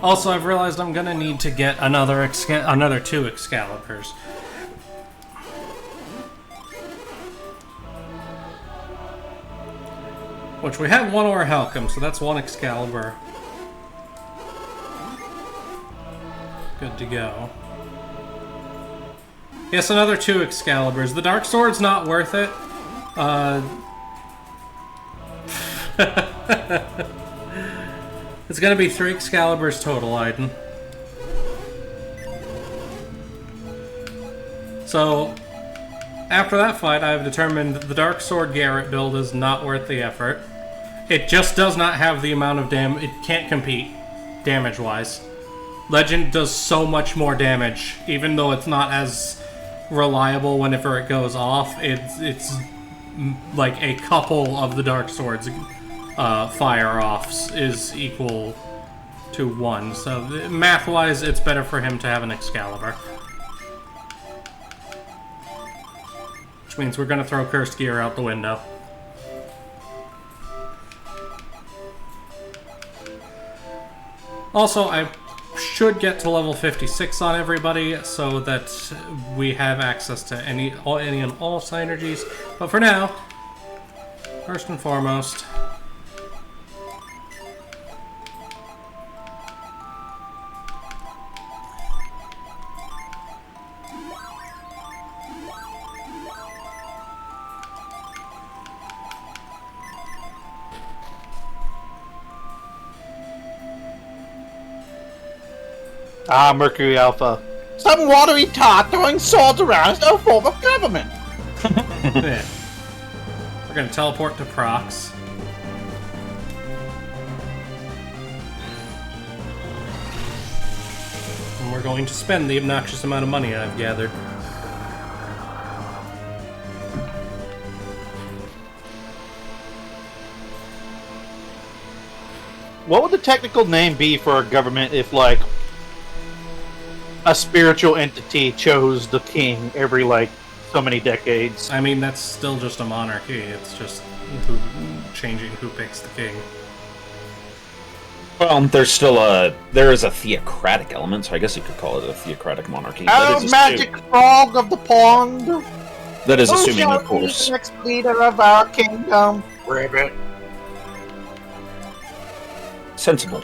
Also, I've realized I'm gonna need to get another 2 Excaliburs. Which we have 1 Orhelcum, so that's 1 Excalibur. Good to go. Yes, another 2 Excaliburs. The Dark Sword's not worth it. It's gonna be 3 Excaliburs total, Aiden. So, after that fight, I've determined the Dark Sword Garrett build is not worth the effort. It just does not have the amount of damage. It can't compete, damage-wise. Legend does so much more damage, even though it's not as reliable whenever it goes off. It's like a couple of the Dark Sword's fire-offs is equal to 1. So, math-wise, it's better for him to have an Excalibur. Which means we're gonna throw Cursed Gear out the window. Also, I should get to level 56 on everybody so that we have access to any and all synergies. But for now, first and foremost, Mercury Alpha. Some watery tart throwing swords around is no form of government. yeah. We're gonna teleport to Prox. And we're going to spend the obnoxious amount of money I've gathered. What would the technical name be for a government if, like, a spiritual entity chose the king every, like, so many decades? I mean, that's still just a monarchy. It's just changing who picks the king. Well, there is a theocratic element, so I guess you could call it a theocratic monarchy. Oh, magic frog of the pond! That is Who assuming, shall of course. be the next leader of our kingdom? Ribbit. Sensible.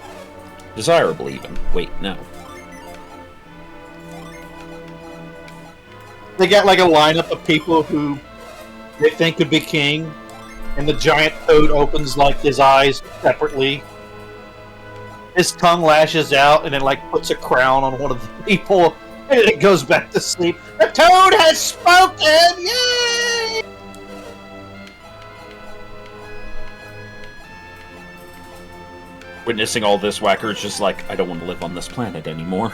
Desirable, even. Wait, no. They got, like, a lineup of people who they think could be king, and the giant toad opens, like, his eyes separately. His tongue lashes out, and then, like, puts a crown on one of the people, and then it goes back to sleep. The toad has spoken! Yay! Witnessing all this, Whacker's just like, I don't want to live on this planet anymore.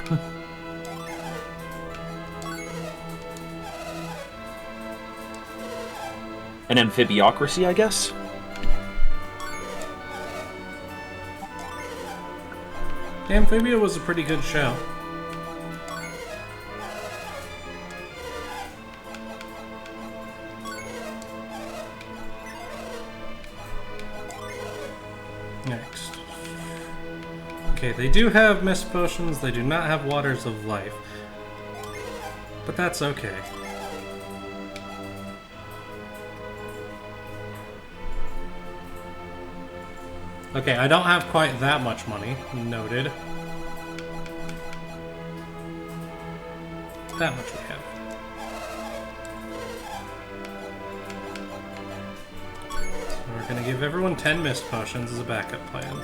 An amphibiocracy, I guess? Amphibia was a pretty good show. Next. Okay, they do have mist potions, they do not have waters of life. But that's okay. Okay, I don't have quite that much money. Noted. That much we have. So we're We're gonna give everyone 10 mist potions as a backup plan.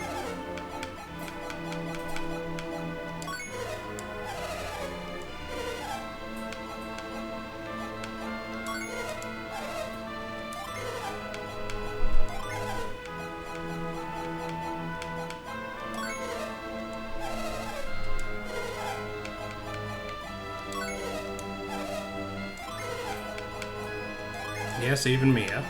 Yes, even Mia.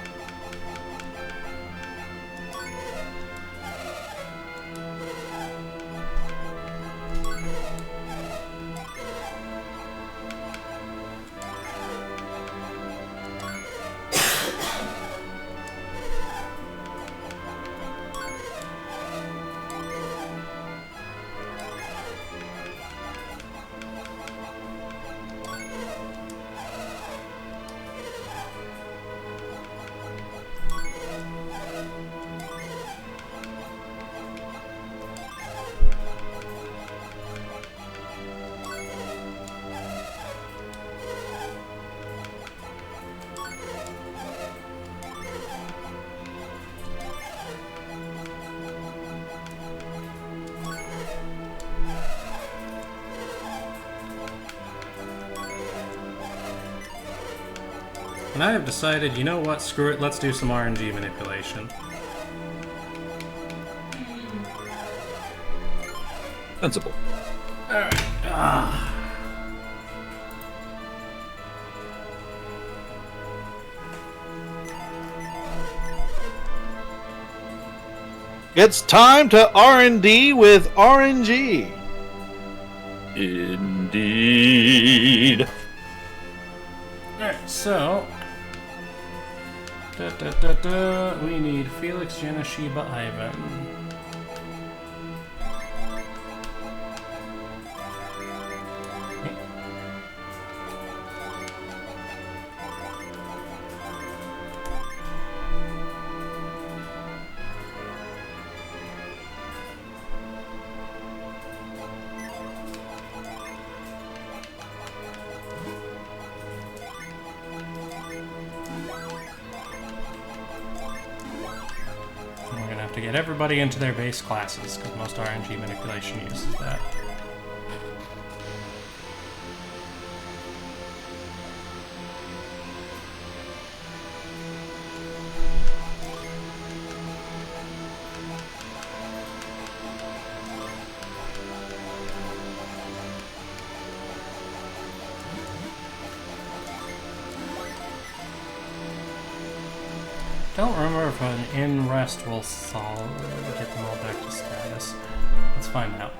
And I have decided, you know what, screw it, let's do some RNG manipulation. Sensible. Alright. It's time to R&D with RNG. Indeed. Alright, so... we need Felix, Jenna, Sheba, Ivan. To get everybody into their base classes, because most RNG manipulation uses that. Don't remember if an in rest will solve get them all back to status. Let's find out.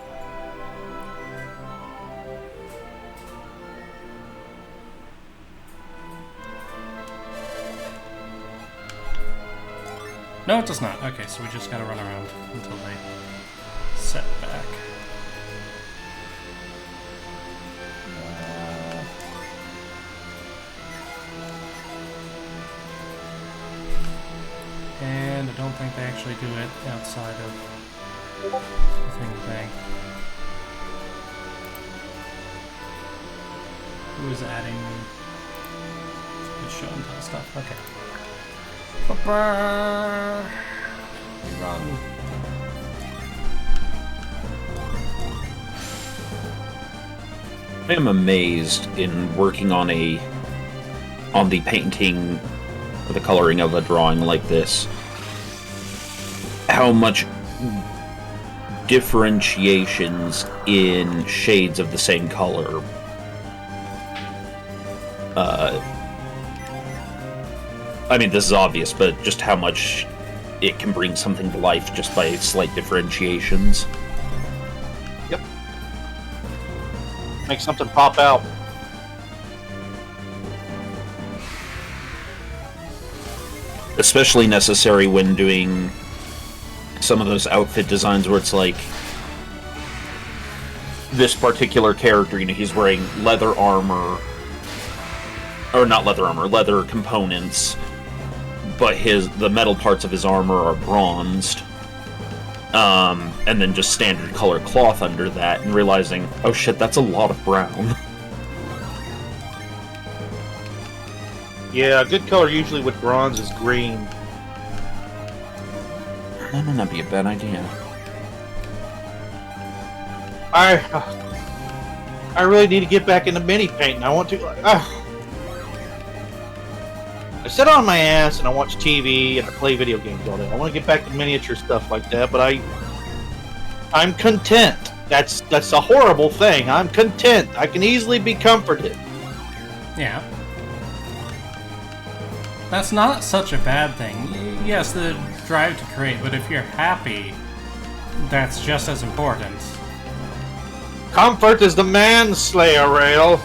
No, it does not. Okay, so we just gotta run around until they set back. And I don't think they actually do it outside of the thing. Who is adding show and tell stuff? Okay. Run. I am amazed in working on the painting or the coloring of a drawing like this, how much differentiations in shades of the same color I mean, this is obvious, but just how much it can bring something to life just by slight differentiations. Yep. Make something pop out. Especially necessary when doing some of those outfit designs where it's like this particular character, you know, he's wearing leather armor, or not leather armor, leather components, but the metal parts of his armor are bronzed, and then just standard color cloth under that, and realizing, oh shit, that's a lot of brown. Yeah, a good color usually with bronze is green. That might not be a bad idea. I really need to get back into mini painting. I want to. I sit on my ass and I watch TV and I play video games all day. I want to get back to miniature stuff like that, but I'm content. That's a horrible thing. I'm content. I can easily be comforted. Yeah. That's not such a bad thing. Yes, the drive to create, but if you're happy, that's just as important. Comfort is the manslayer, Rale.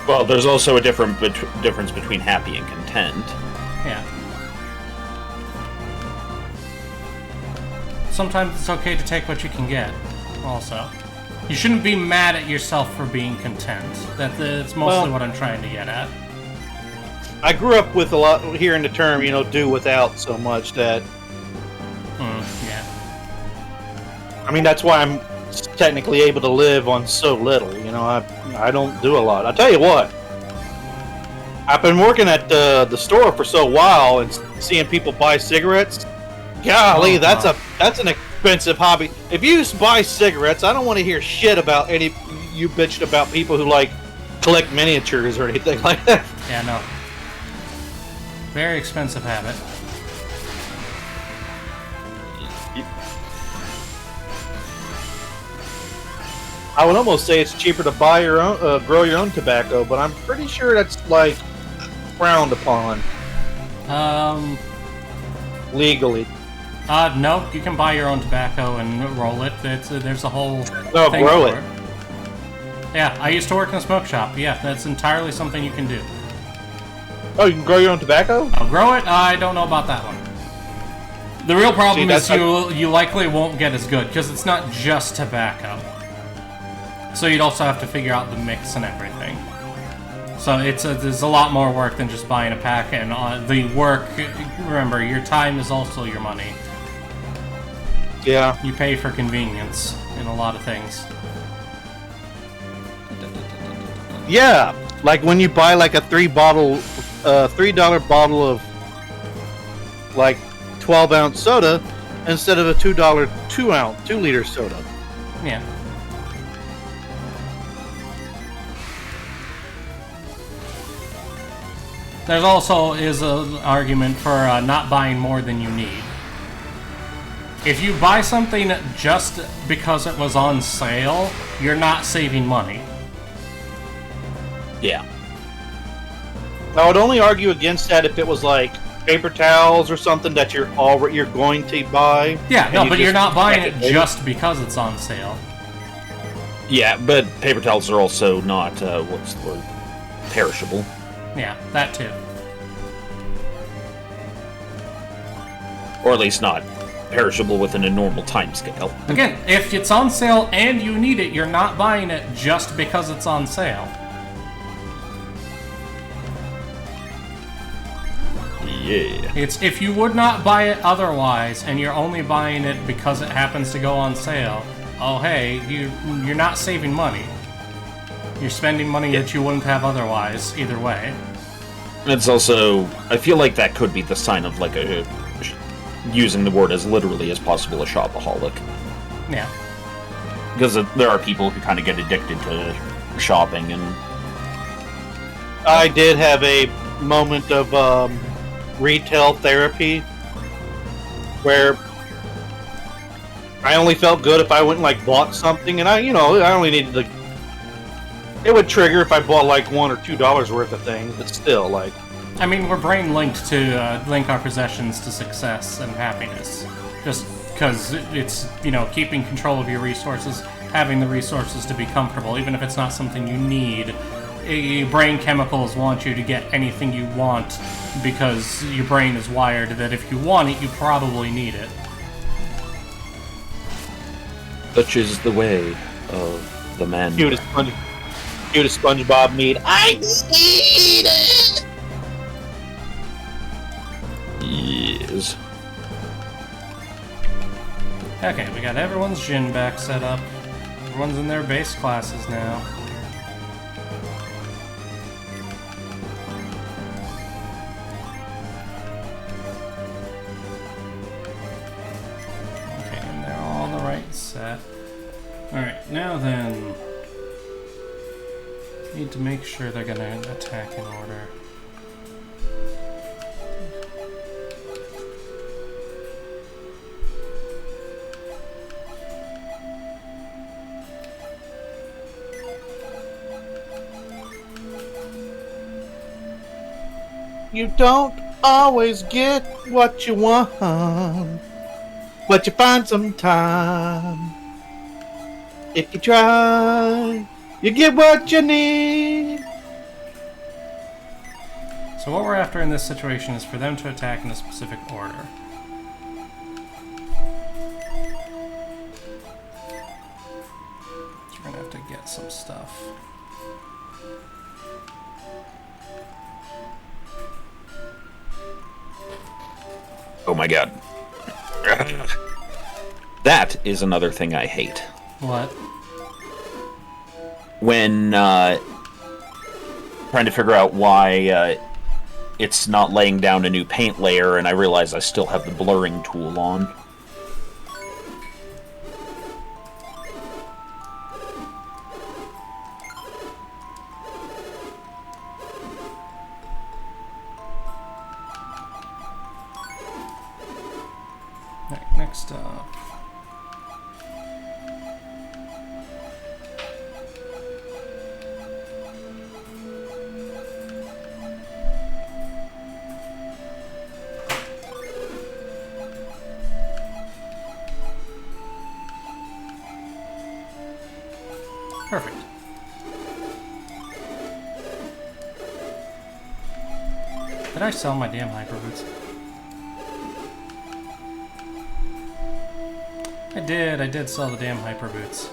Well, there's also a difference between happy and content. Yeah. Sometimes it's okay to take what you can get, also. You shouldn't be mad at yourself for being content. That's mostly what I'm trying to get at. I grew up with a lot, hearing the term, do without so much that... Yeah. I mean, that's why I'm technically able to live on so little. I don't do a lot. I'll tell you what. I've been working at the store for so while and seeing people buy cigarettes. Golly, that's an expensive hobby. If you buy cigarettes, I don't want to hear shit about you bitched about people who collect miniatures or anything like that. Yeah, no. Very expensive habit. I would almost say it's cheaper to buy your own, grow your own tobacco, but I'm pretty sure that's frowned upon legally. No, you can buy your own tobacco and roll it. There's a whole No, thing grow for it. Yeah, I used to work in a smoke shop. Yeah, that's entirely something you can do. Oh, you can grow your own tobacco? I'll grow it? I don't know about that one. The real problem is you likely won't get as good, because it's not just tobacco. So you'd also have to figure out the mix and everything. So there's a lot more work than just buying a pack, and the work, remember, your time is also your money. Yeah. You pay for convenience in a lot of things. Yeah, like when you buy a $3 bottle of 12-ounce soda instead of a $2 2-liter soda. Yeah. There's also an argument for not buying more than you need. If you buy something just because it was on sale, you're not saving money. Yeah. I would only argue against that if it was paper towels or something that you're going to buy. Yeah, no, but you're not buying it just because it's on sale. Yeah, but paper towels are also not perishable. Yeah, that too. Or at least not perishable within a normal time scale. Again, if it's on sale and you need it, you're not buying it just because it's on sale. Yeah. It's if you would not buy it otherwise, and you're only buying it because it happens to go on sale, oh hey, you're not saving money. You're spending money that you wouldn't have otherwise, either way. It's also, I feel like that could be the sign of using the word as literally as possible, a shopaholic. Yeah. Because there are people who kind of get addicted to shopping, and I did have a moment of retail therapy where I only felt good if I went and bought something, and I only needed it would trigger if I bought $1 or $2 worth of things, but still I mean, we're brain linked to link our possessions to success and happiness. Just because it's, keeping control of your resources, having the resources to be comfortable, even if it's not something you need. Your brain chemicals want you to get anything you want because your brain is wired that if you want it, you probably need it. such is the way of the man. Cute as SpongeBob meat. I need it! Yes. Okay, we got everyone's Jin back set up. Everyone's in their base classes now. Alright, now then. Need to make sure they're gonna attack in order. You don't always get what you want, but you find some time. If you try, you get what you need. So what we're after in this situation is for them to attack in a specific order. So we're gonna have to get some stuff. Oh my god. That is another thing I hate. What? When trying to figure out why it's not laying down a new paint layer and I realize I still have the blurring tool on. Right, next up. Perfect. Did I sell my damn hyper boots? I did sell the damn hyper boots.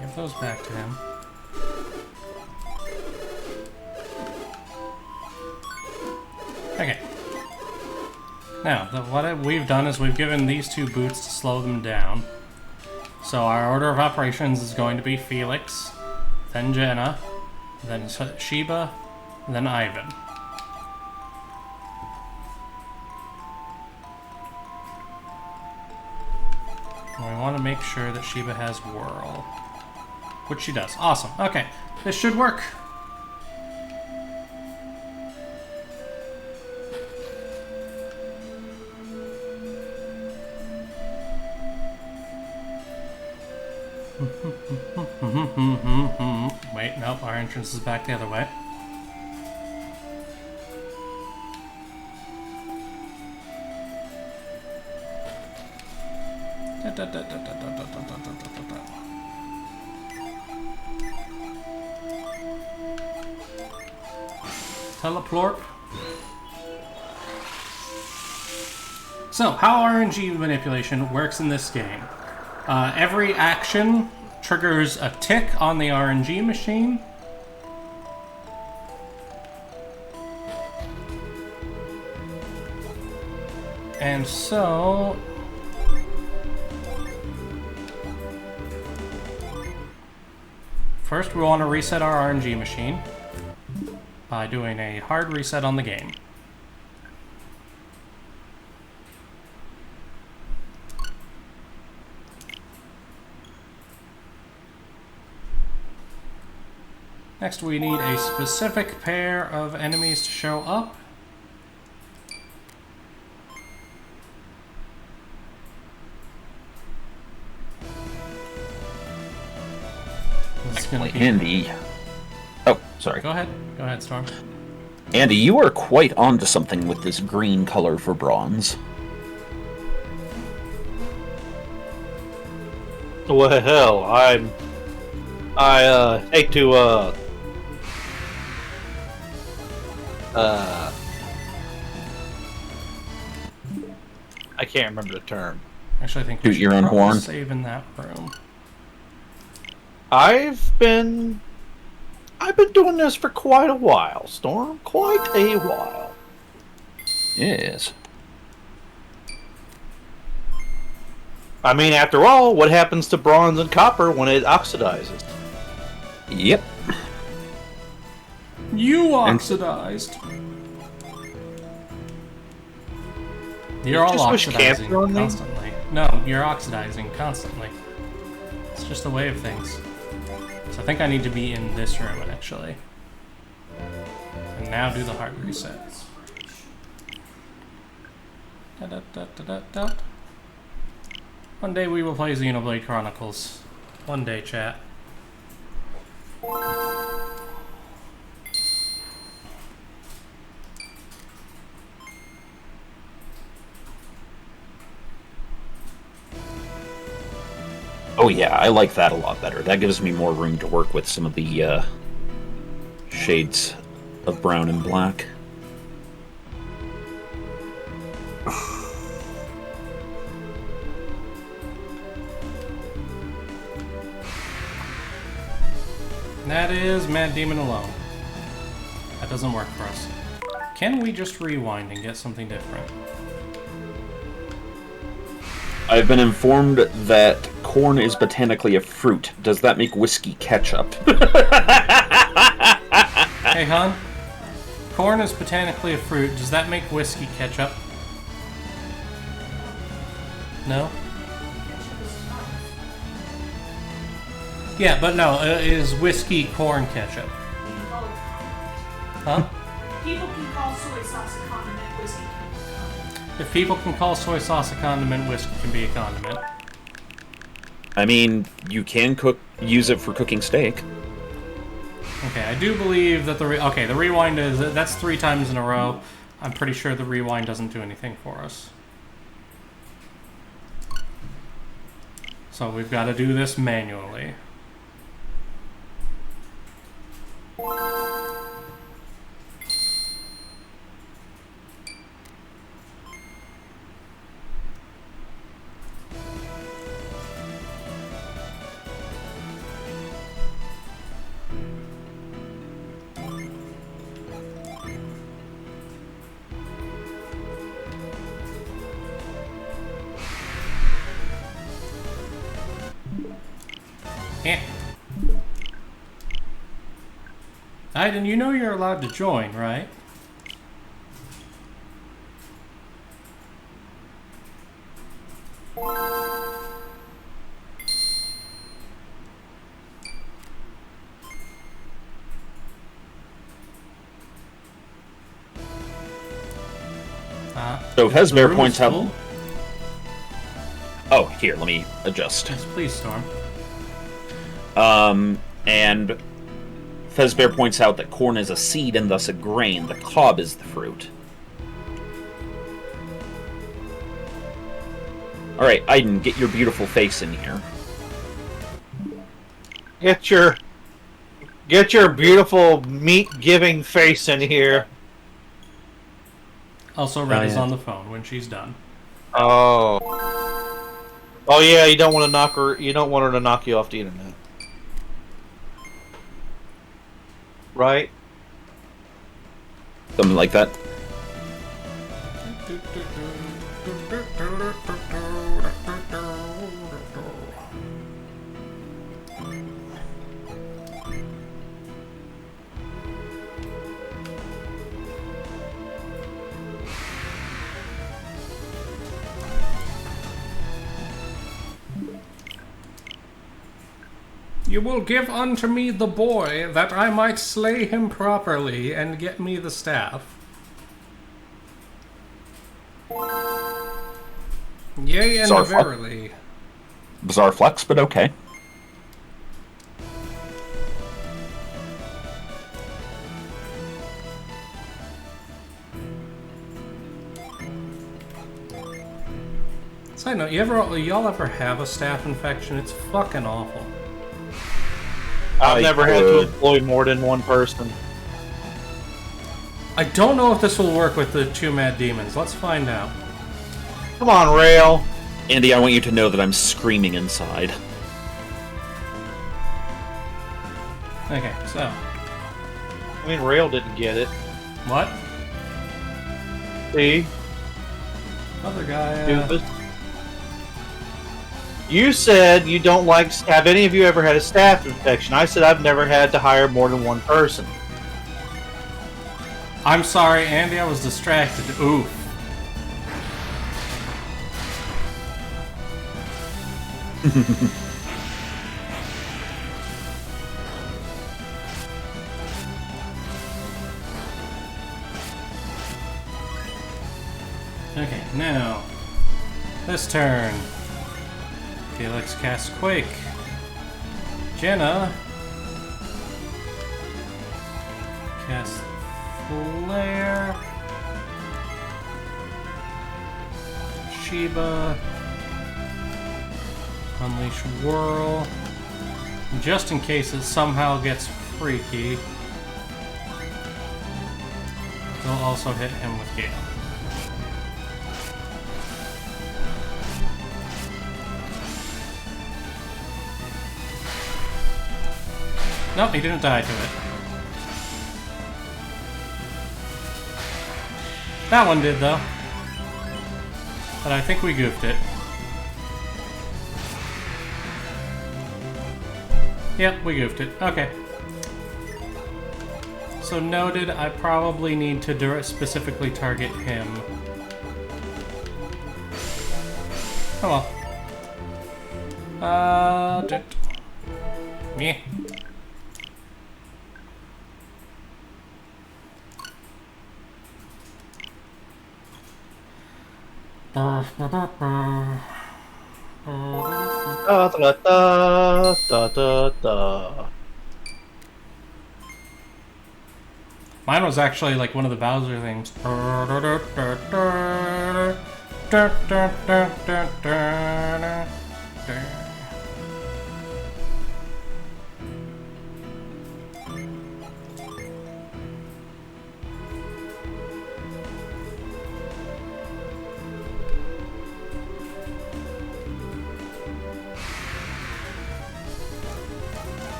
Give those back to him. Okay. Now, what we've done is we've given these two boots to slow them down. So our order of operations is going to be Felix, then Jenna, then Sheba, then Ivan. And we want to make sure that Sheba has Whirl. Which she does. Awesome. Okay. This should work. Wait, nope, our entrance is back the other way. Teleplorp. So, how RNG manipulation works in this game. Every action triggers a tick on the RNG machine. And so... first we want to reset our RNG machine by doing a hard reset on the game. Next, we need a specific pair of enemies to show up. This is gonna be... Andy. Oh, sorry. Go ahead, Storm. Andy, you are quite onto something with this green color for bronze. Well, I hate to I can't remember the term. Actually, I think Toot your own horn. Save in that room. I've been doing this for quite a while, Storm. Quite a while. Yes. I mean, after all, what happens to bronze and copper when it oxidizes? Yep. You oxidized. You're all just wish oxidizing camp on me? constantly. No, you're oxidizing constantly. It's just a way of things. So I think I need to be in this room, actually. And now do the heart reset. Da-da-da-da-da-da. One day we will play Xenoblade Chronicles. One day, chat. Oh yeah, I like that a lot better. That gives me more room to work with some of the shades of brown and black. That is Mad Demon alone. That doesn't work for us. Can we just rewind and get something different? I've been informed that corn is botanically a fruit. Does that make whiskey ketchup? Hey, hon. Corn is botanically a fruit. Does that make whiskey ketchup? No? Yeah, but no, is whiskey corn ketchup? Huh? People can call soy sauce a condiment, whiskey can be a condiment. If people can call soy sauce a condiment, whiskey can be a condiment. I mean, you can use it for cooking steak. Okay, I do believe that the rewind is... That's 3 times in a row. I'm pretty sure the rewind doesn't do anything for us. So we've got to do this manually. Yeah. Aiden, you know you're allowed to join, right? So Hesbear room points is out... full? Oh, here, let me adjust. Yes, please, Storm. And Fezbear points out that corn is a seed and thus a grain. The cob is the fruit. Alright, Aiden, get your beautiful face in here. Get your beautiful meat-giving face in here. Also, Red is on the phone when she's done. Oh. Oh yeah, you don't want to knock her. You don't want her to knock you off the internet, right? Something like that. You will give unto me the boy, that I might slay him properly, and get me the staff. Yea, and Bizarre verily. Bizarre flex, but okay. Side note, y'all ever have a staph infection? It's fucking awful. I've never had to employ more than one person. I don't know if this will work with the 2 mad demons. Let's find out. Come on, Rale. Andy, I want you to know that I'm screaming inside. Okay, so. I mean, Rale didn't get it. What? See? Other guy. Doofus. You said you don't like... Have any of you ever had a staph infection? I said I've never had to hire more than one person. I'm sorry, Andy, I was distracted. Oof. Okay, now, this turn. Felix casts Quake. Jenna casts Flare. Sheba. Unleash Whirl. Just in case it somehow gets freaky, they'll also hit him with Gale. Nope, he didn't die to it. That one did, though. But I think we goofed it. Yep, we goofed it. Okay. So noted, I probably need to specifically target him. Oh well. Meh. Da da da da da da. Mine was actually like one of the Bowser things.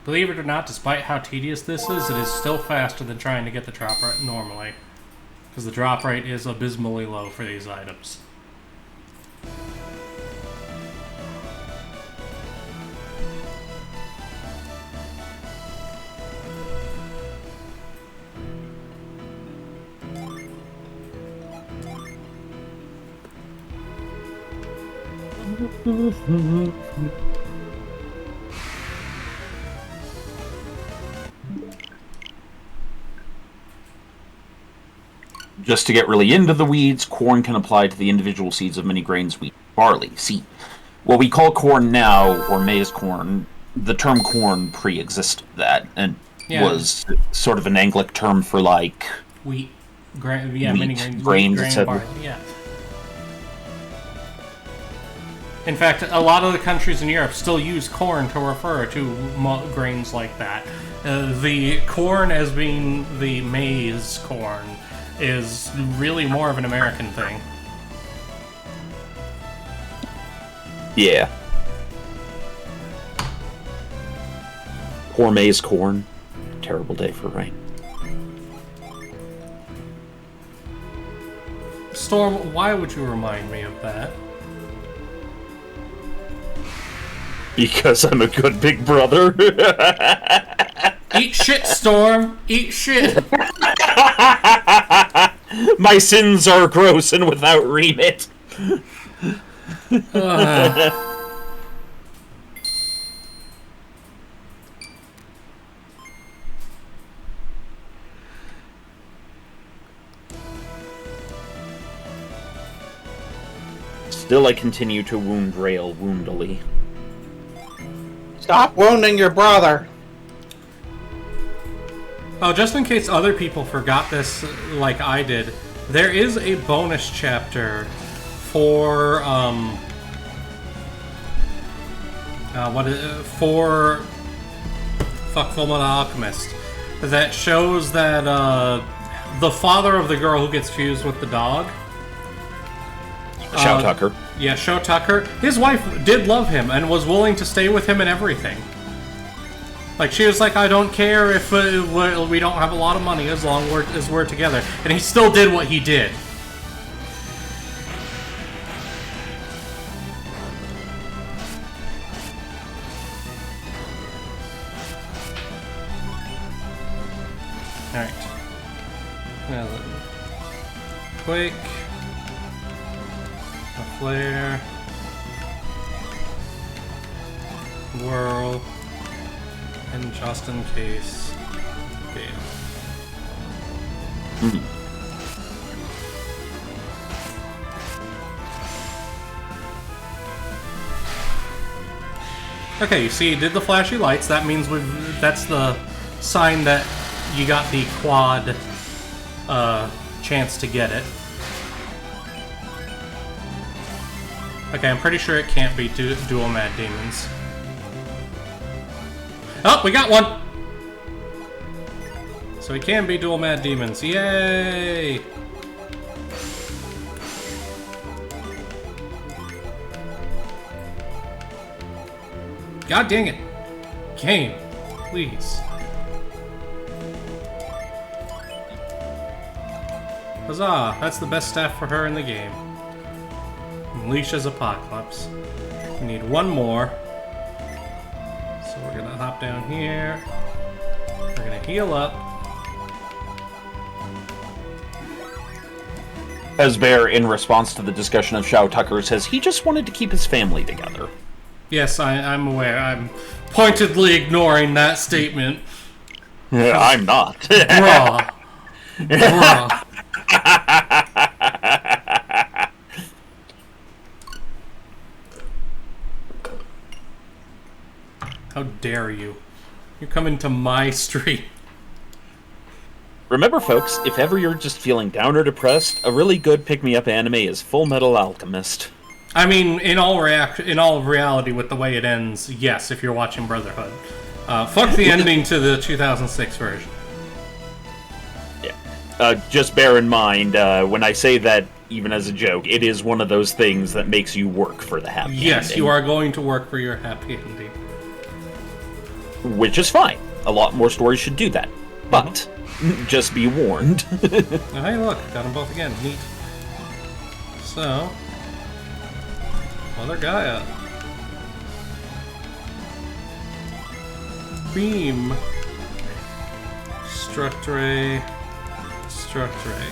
Believe it or not, despite how tedious this is, it is still faster than trying to get the drop rate normally. Because the drop rate is abysmally low for these items. Just to get really into the weeds, corn can apply to the individual seeds of many grains, wheat, barley. See, what we call corn now, or maize corn, the term corn pre-existed that, and was sort of an Anglic term for, like... Wheat. Wheat, Many grains, grain, etc. barley, yeah. In fact, a lot of the countries in Europe still use corn to refer to grains like that. The corn as being the maize corn is really more of an American thing. Yeah. Poor maize corn. Terrible day for rain. Storm, why would you remind me of that? Because I'm a good big brother. Eat shit, Storm! Eat shit! My sins are gross and without remit. Still, I continue to wound Rale woundily. Stop wounding your brother. Oh, just in case other people forgot this like I did, there is a bonus chapter for, for Fullmetal Alchemist that shows that, the father of the girl who gets fused with the dog... Shao Tucker. Yeah, Shao Tucker. His wife did love him and was willing to stay with him and everything. Like, she was like, I don't care if we don't have a lot of money as long as we're together. And he still did what he did. Now then. Quake. A flare. Whirl. And just in case. Gale. Okay, you see, did the flashy lights. That means that's the sign that you got the quad chance to get it. Okay, I'm pretty sure it can't be dual Mad Demons. Oh, we got one! So it can be dual Mad Demons. Yay! God dang it. Game, please. Huzzah! That's the best staff for her in the game. Alicia's Apocalypse. We need one more. So we're gonna hop down here. We're gonna heal up. Bear, in response to the discussion of Shao Tucker, says he just wanted to keep his family together. Yes, I'm aware. I'm pointedly ignoring that statement. Yeah, I'm not. Bruh. Bruh. How dare you? You're coming to my street. Remember, folks, if ever you're just feeling down or depressed, a really good pick-me-up anime is Full Metal Alchemist. I mean, in all reality, with the way it ends, yes, if you're watching Brotherhood. Fuck the ending to the 2006 version. Yeah. Just bear in mind, when I say that, even as a joke, it is one of those things that makes you work for the happy ending. Yes, you are going to work for your happy ending. Which is fine. A lot more stories should do that. But, just be warned. Oh, hey, look, got them both again. Neat. So, Mother Gaia. Beam. Struct Ray. Struct Ray.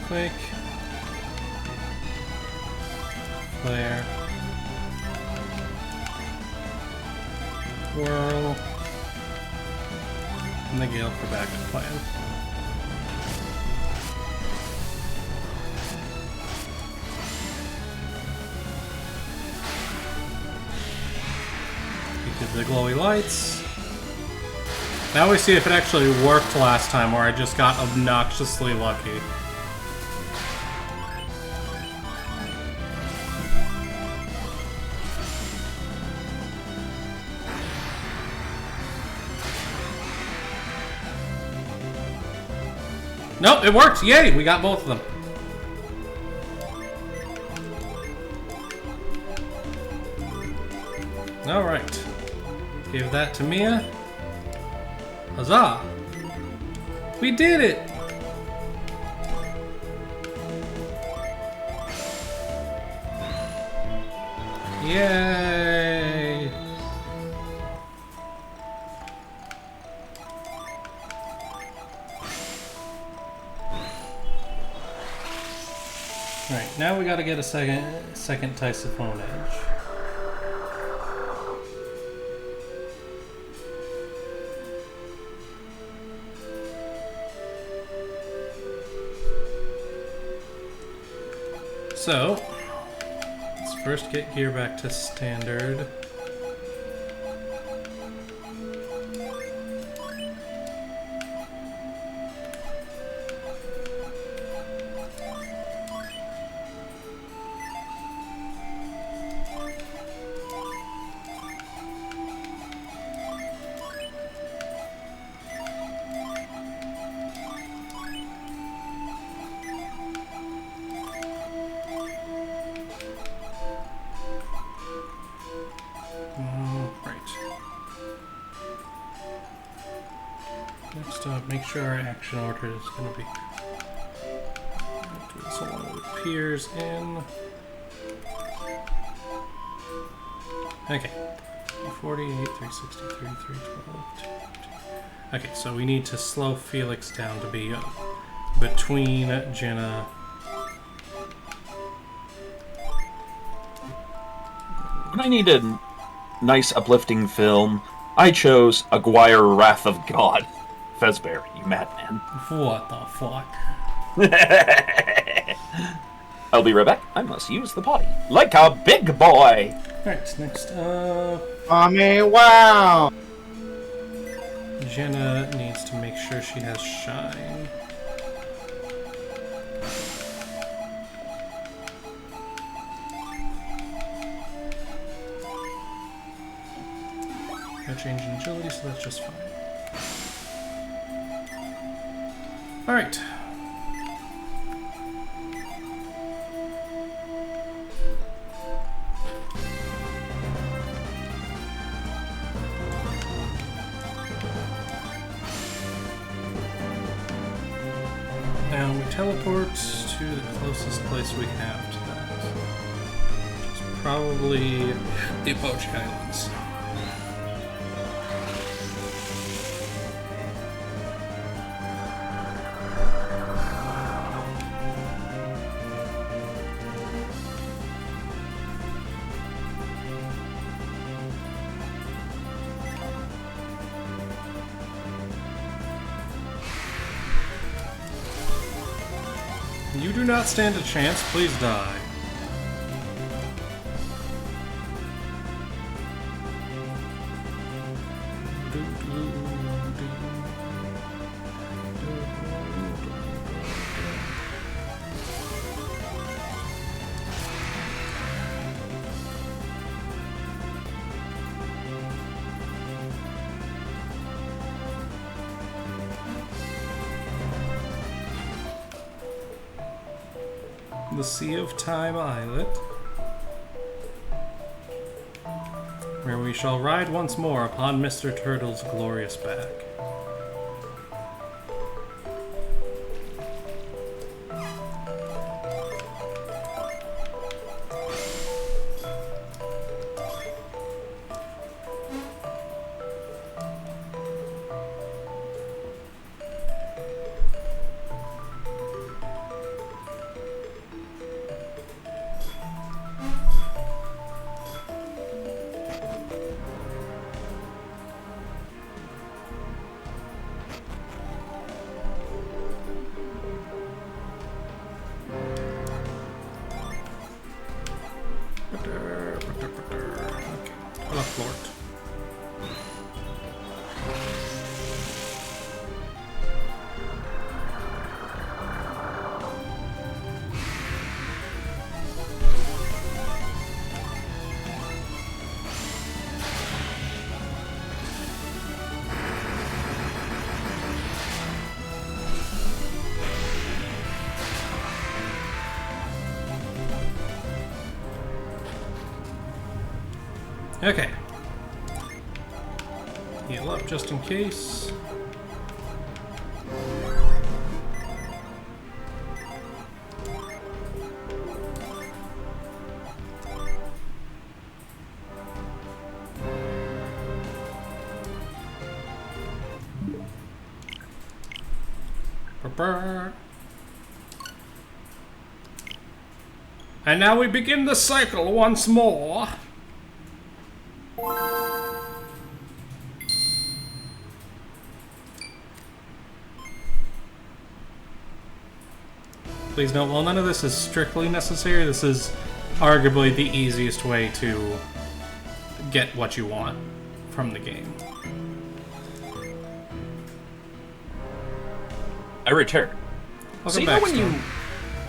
Quake. Flare. Whirl. And the Gale for backup plan. We did the glowy lights. Now we see if it actually worked last time, or I just got obnoxiously lucky. Nope, it worked! Yay! We got both of them. Alright. Give that to Mia. Huzzah! We did it! Yay! Alright, now we gotta get a second Tysophone Edge. So, let's first get gear back to standard. Next up, make sure our action order is going to be... do this along with peers in... Okay. 48, 363, 312. Okay, so we need to slow Felix down to be between Jenna. When I need a nice uplifting film, I chose Aguirre Wrath of God. Fezbear, you madman. What the fuck? I'll be right back. I must use the potty. Like a big boy! Alright, next I mean, wow. Jenna needs to make sure she has shine. No change in agility, so that's just fine. Alright. Now we teleport to the closest place we have to that. Which is probably the Apoche Islands. You do not stand a chance, please die. The Sea of Time Islet, where we shall ride once more upon Mr. Turtle's glorious back. Okay. Heal up just in case. And now we begin the cycle once more. Please note, while none of this is strictly necessary, this is arguably the easiest way to get what you want from the game. I return. Welcome So back,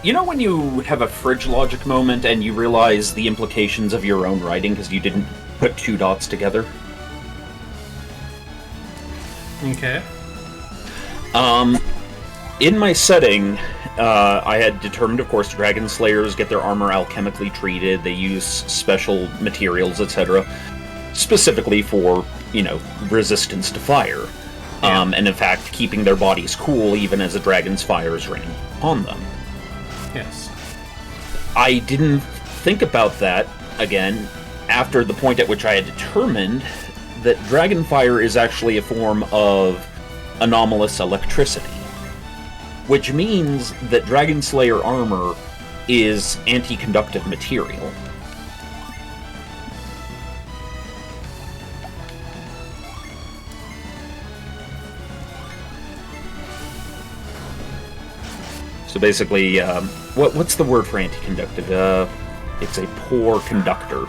you know when you have a fridge logic moment and you realize the implications of your own writing because you didn't put two dots together? Okay. In my setting, I had determined, of course, Dragon Slayers get their armor alchemically treated, they use special materials, etc., specifically for, resistance to fire. And in fact, keeping their bodies cool even as a dragon's fire is raining on them. Yes. I didn't think about that, again, after the point at which I had determined that dragon fire is actually a form of anomalous electricity. Which means that Dragon Slayer armor is anti-conductive material. So basically, what's the word for anti-conductive? It's a poor conductor.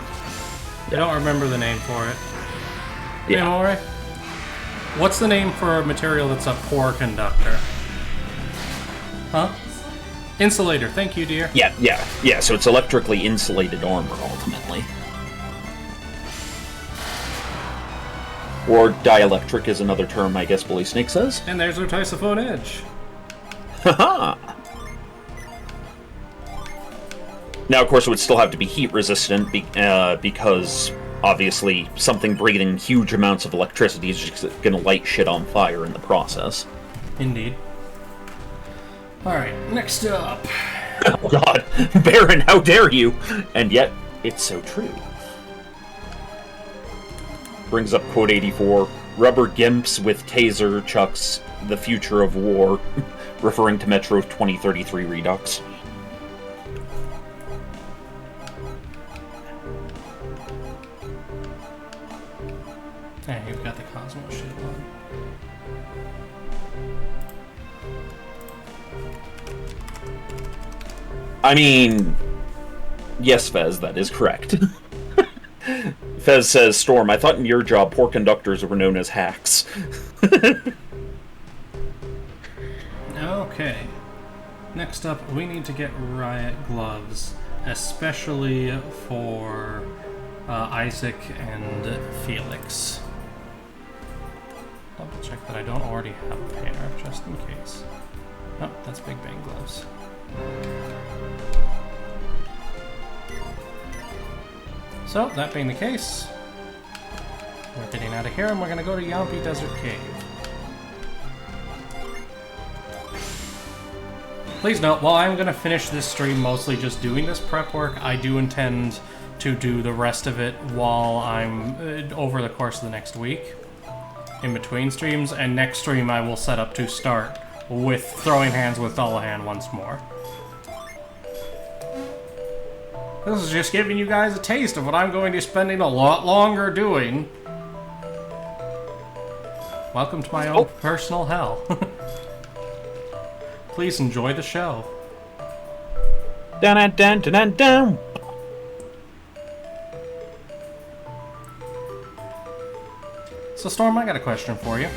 I don't remember the name for it. Yeah. Amore? What's the name for a material that's a poor conductor? Huh? Insulator. Thank you, dear. Yeah, so it's electrically insulated armor, ultimately. Or dielectric is another term, I guess Bully Snake says. And there's our Tysophone Edge. Haha! Now, of course, it would still have to be heat-resistant, because, obviously, something breathing huge amounts of electricity is just gonna light shit on fire in the process. Indeed. Alright, next up. Oh god, Baron, how dare you! And yet, it's so true. Brings up quote 84, rubber gimps with taser chucks, the future of war, referring to Metro 2033 Redux. Hey, you've got the Cosmo shit on. I mean, yes, Fez, that is correct. Fez says, Storm, I thought in your job poor conductors were known as hacks. Okay. Next up, we need to get riot gloves, especially for Isaac and Felix. Double check that I don't already have a pair, just in case. Oh, that's Big Bang gloves. So, that being the case, we're getting out of here and we're gonna go to Yampi Desert Cave. Please note, while I'm gonna finish this stream mostly just doing this prep work, I do intend to do the rest of it while I'm over the course of the next week, in between streams, and next stream I will set up to start with throwing hands with Dullahan once more. This is just giving you guys a taste of what I'm going to be spending a lot longer doing. Welcome to my own personal hell. Please enjoy the show. Dun dun dun dun dun. So Storm, I got a question for you.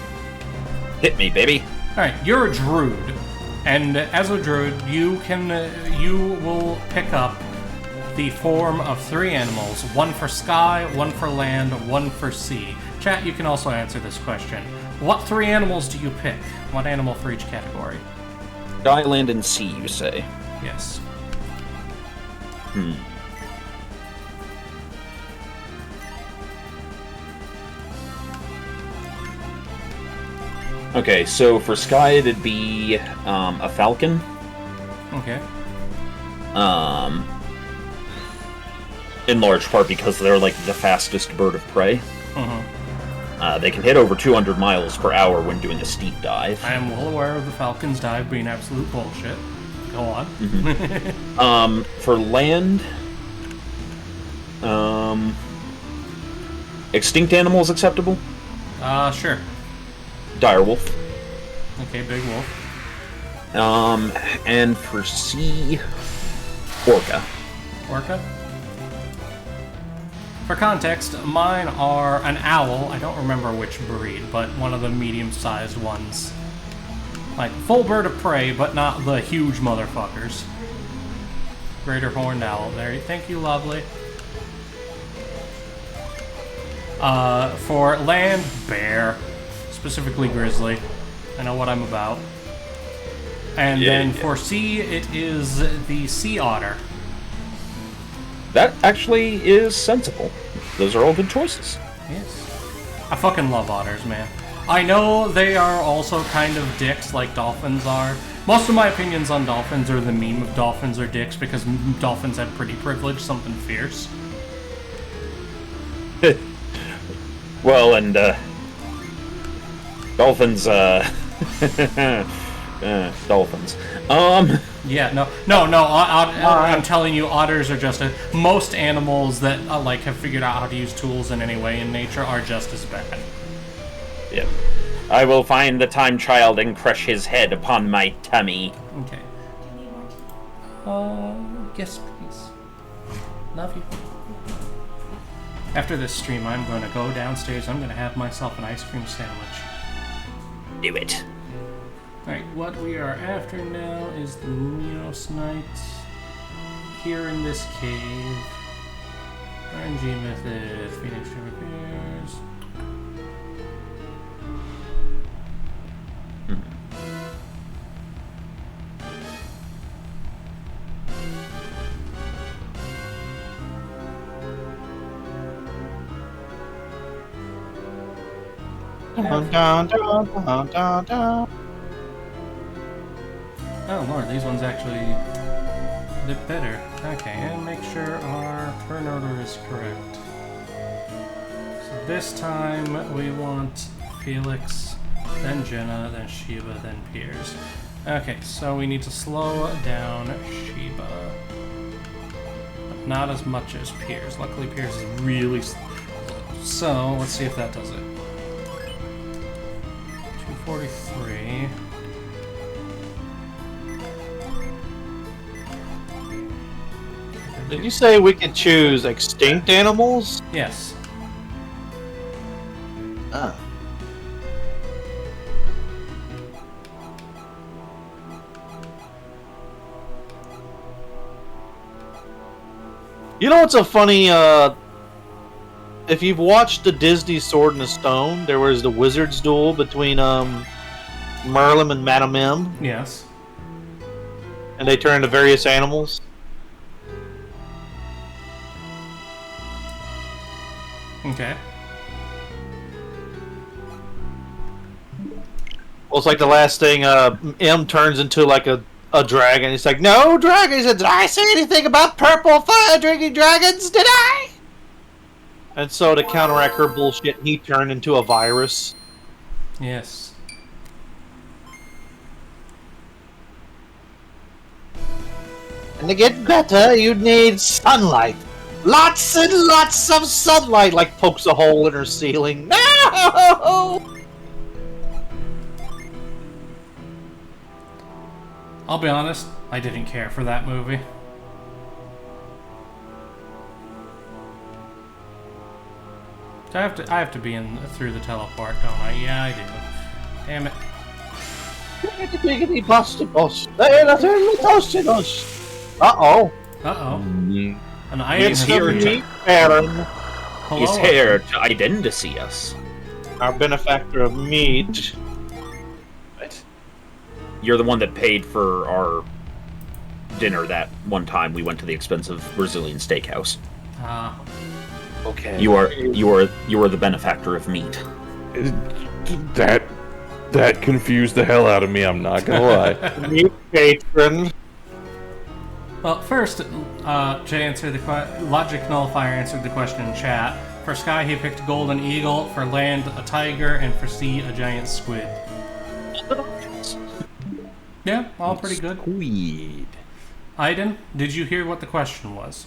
Hit me, baby. Alright, you're a druid. And as a druid, you will pick up the form of 3 animals, one for sky, one for land, one for sea. Chat, you can also answer this question. What 3 animals do you pick? One animal for each category. Sky, land, and sea, you say? Yes. Okay, so for sky it'd be a falcon. Okay. In large part because they're like the fastest bird of prey. They can hit over 200 miles per hour when doing a steep dive. I am well aware of the Falcon's dive being absolute bullshit. Go on. For land, extinct animals acceptable? Sure. Direwolf. Okay, big wolf. And for sea, orca. Orca? For context, mine are an owl. I don't remember which breed, but one of the medium-sized ones. Like, full bird of prey, but not the huge motherfuckers. Greater horned owl. There, thank you, lovely. For land, bear. Specifically grizzly. I know what I'm about. And then for sea, it is the sea otter. That actually is sensible. Those are all good choices. Yes. I fucking love otters, man. I know they are also kind of dicks like dolphins are. Most of my opinions on dolphins are the meme of dolphins are dicks because dolphins have pretty privilege, something fierce. Well, and dolphins. Dolphins. Yeah, no. I'm telling you, otters are just most animals that like have figured out how to use tools in any way in nature are just as bad. Yep. I will find the time child and crush his head upon my tummy. Okay. Yes, please. Love you. After this stream, I'm going to go downstairs. I'm going to have myself an ice cream sandwich. Do it. Alright, what we are after now is the Neos Knight here in this cave. RNG method, Phoenix repairs. Dun, dun, dun, dun, dun, dun. Oh lord, these ones actually a bit better. Okay, and make sure our turn order is correct. So this time we want Felix, then Jenna, then Sheba, then Piers. Okay, so we need to slow down Sheba. But not as much as Piers. Luckily Piers is really slow. So, let's see if that does it. 243. Did you say we can choose extinct animals? Yes. Ah. You know what's a funny, if you've watched the Disney Sword in the Stone, there was the Wizard's Duel between, Merlin and Madame M, Yes. and they turn into various animals. Okay. Well, it's like the last thing, M turns into like a dragon. He's like, no dragon! He said, did I say anything about purple fire-drinking dragons? Did I? And so to counteract her bullshit, he turned into a virus. Yes. And to get better, you need sunlight. Lots and lots of sunlight, like pokes a hole in her ceiling. No! I'll be honest, I didn't care for that movie. Do I have to be in through the teleport, don't I? Yeah, I do. Damn it. Uh-oh. Uh-oh. An item He's has here appeared. to- Aaron, Hello. He's here to identity us. our benefactor of meat. What? You're the one that paid for our dinner that one time we went to the expensive Brazilian steakhouse. Ah. Okay. You are the benefactor of meat. That confused the hell out of me, I'm not gonna lie. meat patron. Well, first, to answer the Logic Nullifier answered the question in chat. For Sky, he picked Golden Eagle. For Land, a tiger. And for Sea, a giant squid. Yeah, all pretty good. Squid. Aiden, did you hear what the question was?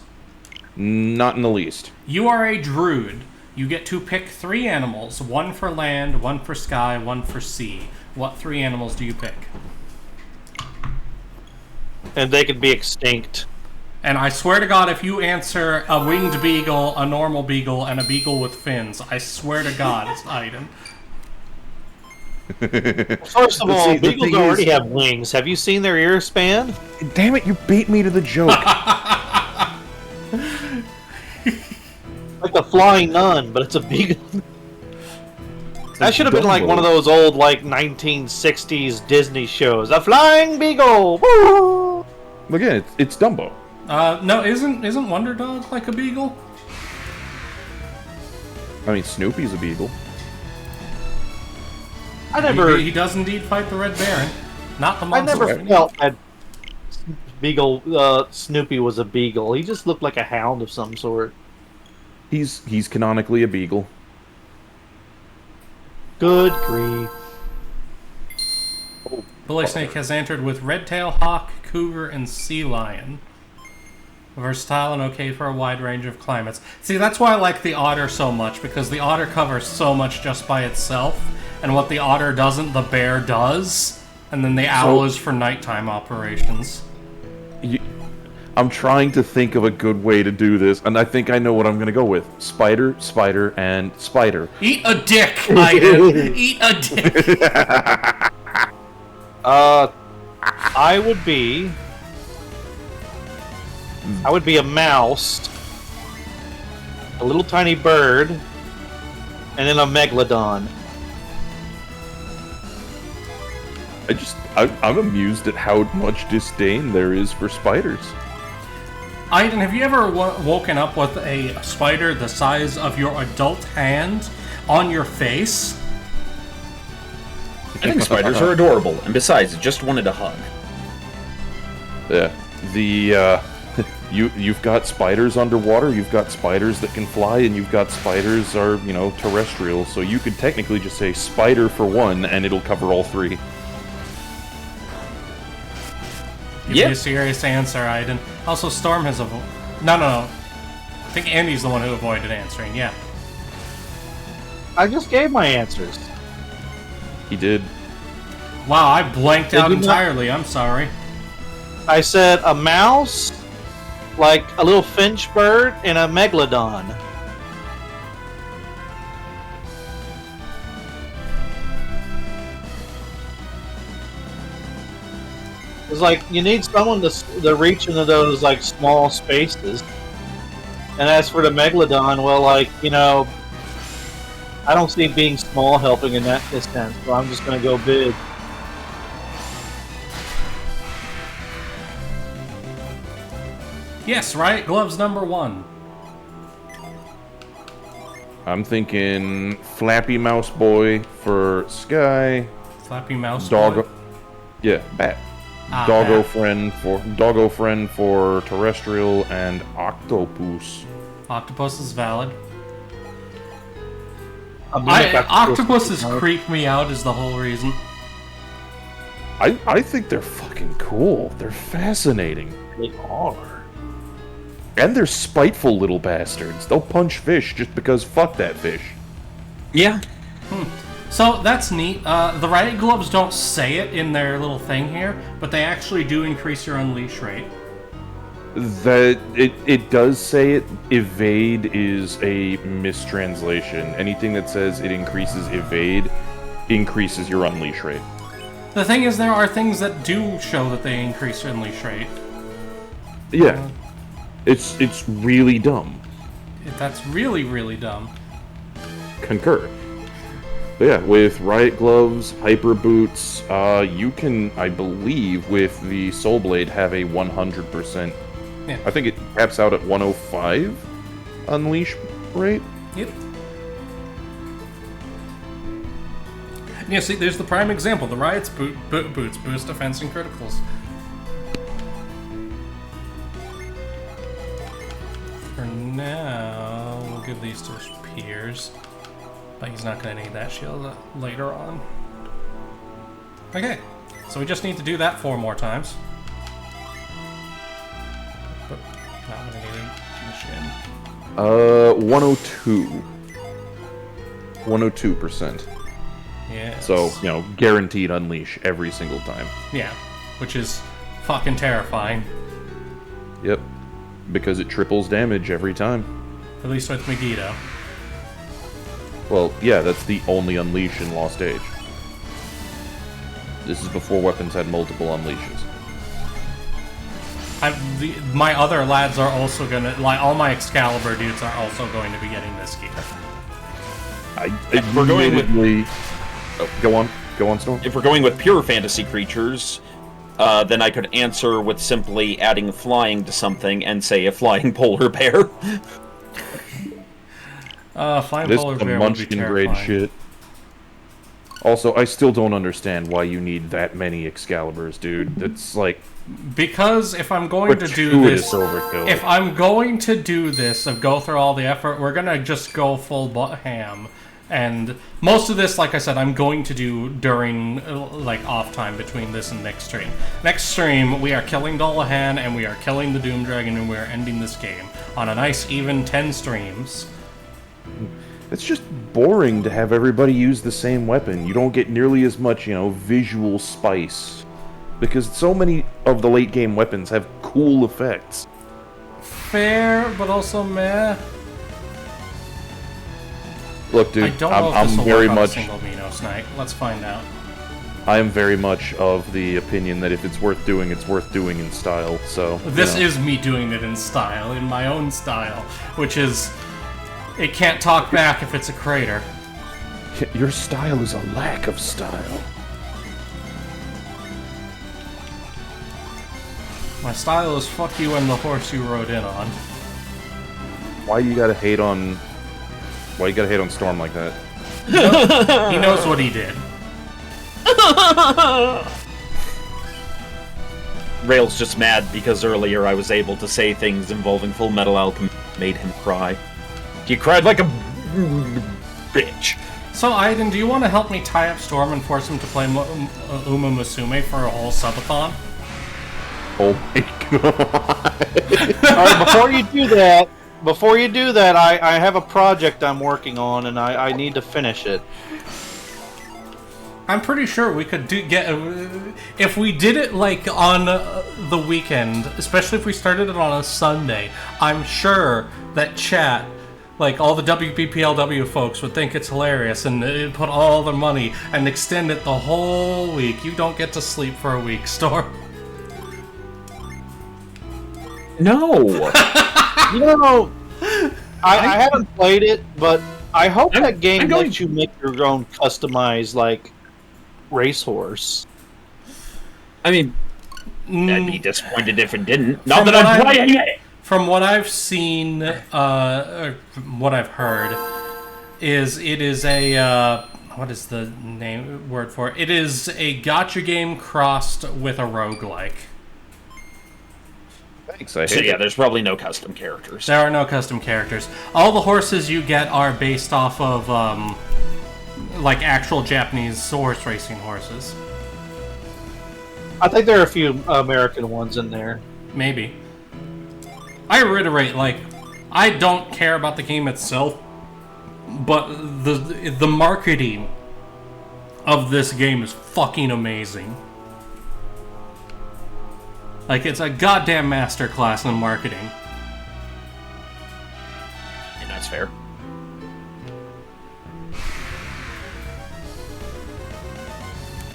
Not in the least. You are a druid. You get to pick 3 animals. 1 for land, 1 for sky, 1 for sea. What 3 animals do you pick? And they could be extinct. And I swear to God, if you answer a winged beagle, a normal beagle, and a beagle with fins, I swear to God, it's Aiden. First of all, See, the beagles thing already is- have wings. Have you seen their ear span? Damn it, you beat me to the joke. Like a flying nun, but it's a beagle. That should have been like Dumbo. one of those old, like, 1960s Disney shows. A flying beagle! Woo! Again, it's Dumbo. No, isn't Wonder Dog like a beagle? I mean, Snoopy's a beagle. I never. He does indeed fight the Red Baron, not the I monster. never felt that Beagle Snoopy was a beagle. He just looked like a hound of some sort. He's canonically a beagle. Good grief. Bully Snake has entered with Red Tail, Hawk, Cougar, and Sea Lion. Versatile and okay for a wide range of climates. See, that's why I like the otter so much, because the otter covers so much just by itself, and what the otter doesn't, the bear does, and then the owl is for nighttime operations. I'm trying to think of a good way to do this, and I think I know what I'm going to go with. Spider, spider, and spider. Eat a dick, Aiden! Eat a dick! I would be a mouse, a little tiny bird, and then a megalodon. I'm amused at how much disdain there is for spiders. Aiden, have you ever woken up with a spider the size of your adult hand on your face? I think spiders are adorable, and besides, I just wanted a hug. Yeah, you've got spiders underwater, you've got spiders that can fly, and you've got spiders are, terrestrial, so you could technically just say spider for one, and it'll cover all three. Give me a serious answer, Aiden. Also, Storm has avoided... No. I think Andy's the one who avoided answering, yeah. I just gave my answers. He did. Wow, I blanked out you not- entirely. I'm sorry. I said a mouse, like a little finch bird, and a megalodon. It's like you need someone to reach into those like small spaces. And as for the megalodon, well, I don't see being small helping in that sense, so I'm just gonna go big. Yes, right? Gloves number 1. I'm thinking Flappy Mouse Boy for Sky. Flappy Mouse Doggo. Boy. Yeah, Bat. Ah, Doggo Bat. Friend for Terrestrial, and Octopus. Octopus is valid. Octopuses Octopuses creep me out is the whole reason. I think they're fucking cool. They're fascinating. They are. And they're spiteful little bastards. They'll punch fish just because fuck that fish. Yeah. So that's neat. The riot gloves don't say it in their little thing here, but they actually do increase your unleash rate. It does say it. Evade is a mistranslation. Anything that says it increases evade increases your unleash rate. The thing is, there are things that do show that they increase your unleash rate. Yeah. It's really dumb. That's really, really dumb. Concur. But yeah, with Riot Gloves, Hyper Boots, you can, I believe, with the Soul Blade, have a 100%. Yeah. I think it caps out at 105 unleash rate. Yep. Yeah, see, there's the prime example. The Riot's boots boost defense and criticals. For now, we'll give these to Piers. But he's not going to need that shield later on. Okay, so we just need to do that 4 more times. But not going to need a machine. 102. 102%. Yeah. So, guaranteed unleash every single time. Yeah, which is fucking terrifying. Yep. Because it triples damage every time. At least with Megiddo. Well, yeah, that's the only unleash in Lost Age. This is before weapons had multiple unleashes. My other lads are also gonna, all my Excalibur dudes are also going to be getting this gear. We're going with... Go on, Storm. If we're going with pure fantasy creatures, then I could answer with simply adding flying to something and say a flying polar bear. Flying This polar is the bear would be Munchkin grade terrifying. shit. Also, I still don't understand why you need that many Excaliburs, dude. It's like Because if I'm going to do gratuitous this, overkill. if I'm going to do this and go through all the effort, we're gonna just go full ham. And most of this, like I said, I'm going to do during like off time between this and next stream. Next stream, we are killing Dullahan and we are killing the Doom Dragon and we are ending this game on a nice even 10 streams. It's just boring to have everybody use the same weapon. You don't get nearly as much, visual spice. Because so many of the late game weapons have cool effects. Fair, but also meh. Look, dude, I don't know if I'm this will very work on a much. single Minos night. Let's find out. I am very much of the opinion that if it's worth doing in style. So This is me doing it in style, in my own style, which is it can't talk back if it's a crater. Your style is a lack of style. My style is fuck you and the horse you rode in on. Why you gotta hate on Storm like that? He knows what he did. Rale's just mad because earlier I was able to say things involving Full Metal Alchemist made him cry. He cried like a bitch. So, Aiden, do you want to help me tie up Storm and force him to play Uma Musume for a whole subathon? Oh my god. Alright, before you do that, I have a project I'm working on, and I need to finish it. I'm pretty sure we could get if we did it like on the weekend, especially if we started it on a Sunday. I'm sure that chat, like all the WBPLW folks, would think it's hilarious and put all their money and extend it the whole week. You don't get to sleep for a week, Storm. No! I haven't played it, but I hope that game lets you make your own customized, like, racehorse. I mean, I'd be disappointed if it didn't. Not From that what I'm playing it! From what I've seen, or what I've heard, is it is a what is the word for it? It is a gacha game crossed with a roguelike. Thanks, I So hate yeah, it. there's probably no custom characters. There are no custom characters. All the horses you get are based off of like actual Japanese horse racing horses. I think there are a few American ones in there. Maybe. I reiterate, like, I don't care about the game itself, but the marketing of this game is fucking amazing. Like, it's a goddamn masterclass in marketing. And that's fair.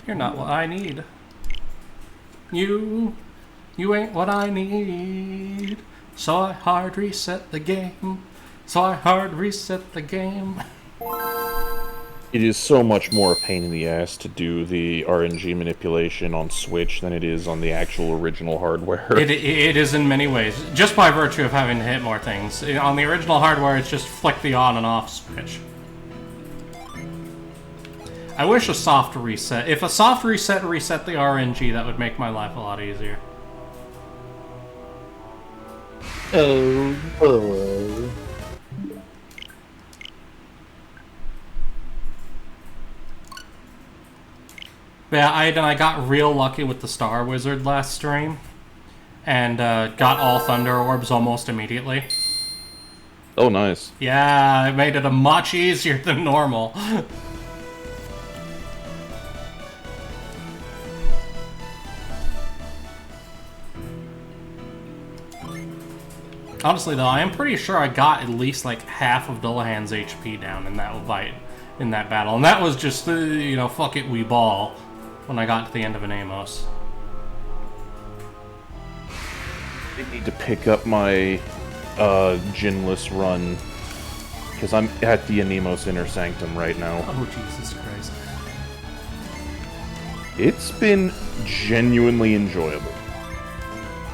You're not what I need. You ain't what I need. So I hard reset the game. It is so much more a pain in the ass to do the RNG manipulation on Switch than it is on the actual original hardware. It is in many ways, just by virtue of having to hit more things. On the original hardware, it's just flick the on and off switch. I wish a soft reset. If a soft reset reset the RNG, that would make my life a lot easier. Oh. Yeah, I got real lucky with the Star Wizard last stream, and got all Thunder Orbs almost immediately. Oh, nice. Yeah, it made it a much easier than normal. Honestly, though, I am pretty sure I got at least like half of Dullahan's HP down in that fight, in that battle, and that was just fuck it, we ball. When I got to the end of an Amos. I need to pick up my Ginless run, because I'm at the Anemos Inner Sanctum right now. Oh, Jesus Christ. It's been genuinely enjoyable.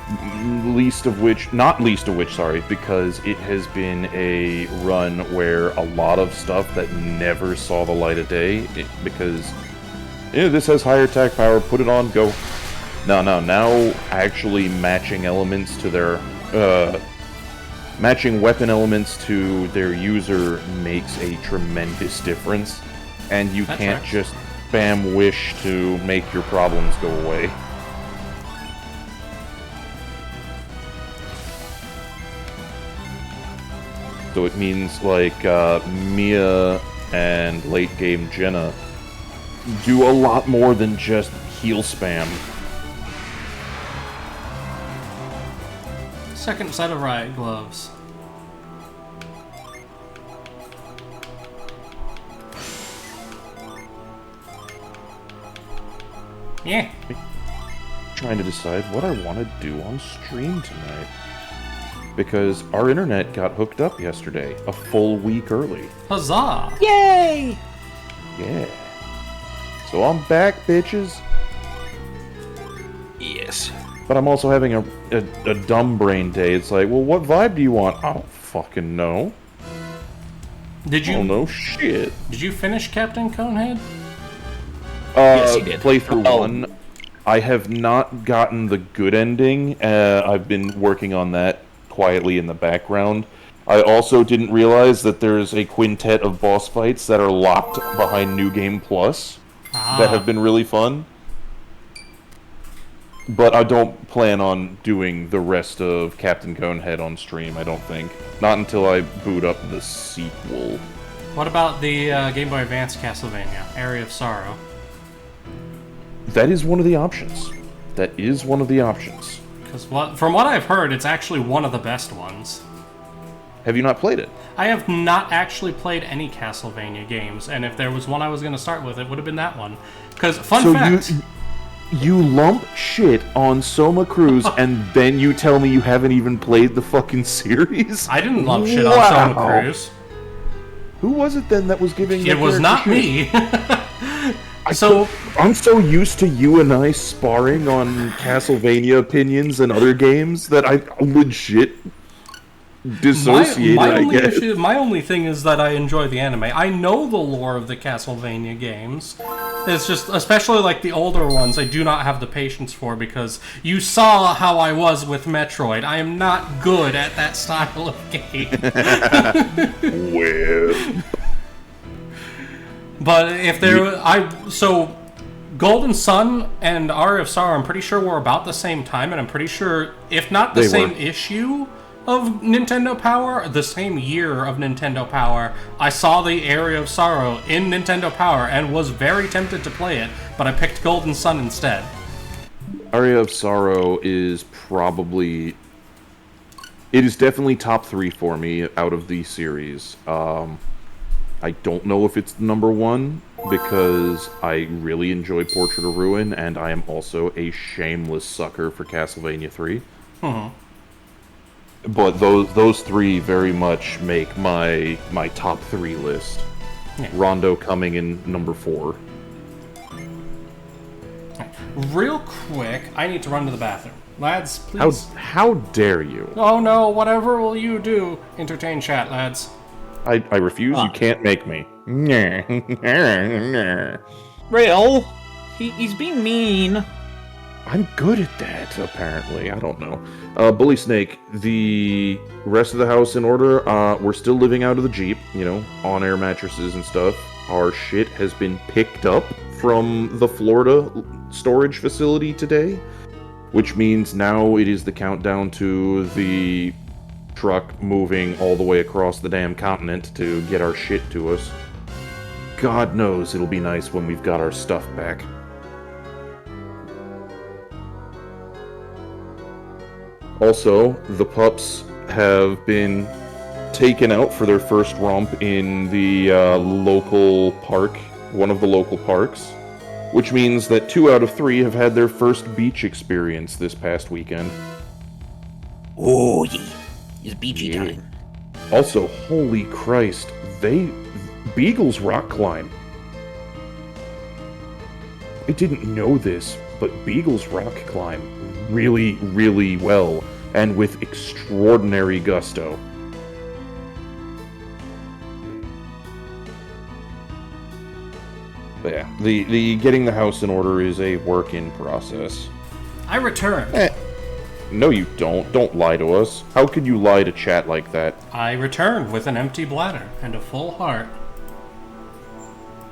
Not least of which, sorry, because it has been a run where a lot of stuff that never saw the light of day, because this has higher attack power, put it on, go. Now actually matching elements to their, matching weapon elements to their user makes a tremendous difference, and you can't just spam wish to make your problems go away. So it means, like, Mia and late game Jenna do a lot more than just heal spam. Second set of riot gloves. Yeah. Trying to decide what I want to do on stream tonight. Because our internet got hooked up yesterday, a full week early. Huzzah! Yay! Yeah. So I'm back, bitches. Yes. But I'm also having a dumb brain day. It's like, well, what vibe do you want? I don't fucking know. Did you? Oh no, shit. Did you finish Captain Conehead? Yes, he did. Playthrough Oh. 1. I have not gotten the good ending. I've been working on that quietly in the background. I also didn't realize that there's a quintet of boss fights that are locked behind New Game Plus that have been really fun. But I don't plan on doing the rest of Captain Conehead on stream, I don't think. Not until I boot up the sequel. What about the Game Boy Advance Castlevania, Area of Sorrow? That is one of the options. That is one of the options. Because from what I've heard, it's actually one of the best ones. Have you not played it? I have not actually played any Castlevania games, and if there was one I was going to start with, it would have been that one. Because, fun fact... You lump shit on Soma Cruz, and then you tell me you haven't even played the fucking series? I didn't lump shit on Soma Cruz. Who was it then that was giving It was not shit? me. So I'm so used to you and I sparring on Castlevania opinions and other games that I legit dissociated, I guess. My only thing is that I enjoy the anime. I know the lore of the Castlevania games. It's just, especially like the older ones, I do not have the patience for, because you saw how I was with Metroid. I am not good at that style of game. Well... But if so Golden Sun and Aria of Sorrow, I'm pretty sure were about the same time, and I'm pretty sure, if not the same issue of Nintendo Power, the same year of Nintendo Power, I saw the Area of Sorrow in Nintendo Power and was very tempted to play it, but I picked Golden Sun instead. Aria of Sorrow is probably... It is definitely top 3 for me out of the series. I don't know if it's number 1, because I really enjoy Portrait of Ruin, and I am also a shameless sucker for Castlevania 3. But those 3 very much make my top 3 list. Yeah. Rondo coming in number 4. Real quick, I need to run to the bathroom. Lads, please. How dare you? Oh no, whatever will you do? Entertain chat, lads. I refuse. You can't make me. Rale, he's being mean. I'm good at that, apparently. I don't know. Bully Snake, the rest of the house in order. We're still living out of the Jeep, on-air mattresses and stuff. Our shit has been picked up from the Florida storage facility today, which means now it is the countdown to the truck moving all the way across the damn continent to get our shit to us. God knows it'll be nice when we've got our stuff back. Also, the pups have been taken out for their first romp in the local park, one of the local parks, which means that 2 out of 3 have had their first beach experience this past weekend. Oh, yeah. It's beachy time. Also, holy Christ, Beagles rock climb. I didn't know this, but beagles rock climb really, really well, and with extraordinary gusto. But yeah, the getting the house in order is a work in process. I returned. No, you don't. Don't lie to us. How could you lie to chat like that? I returned with an empty bladder and a full heart.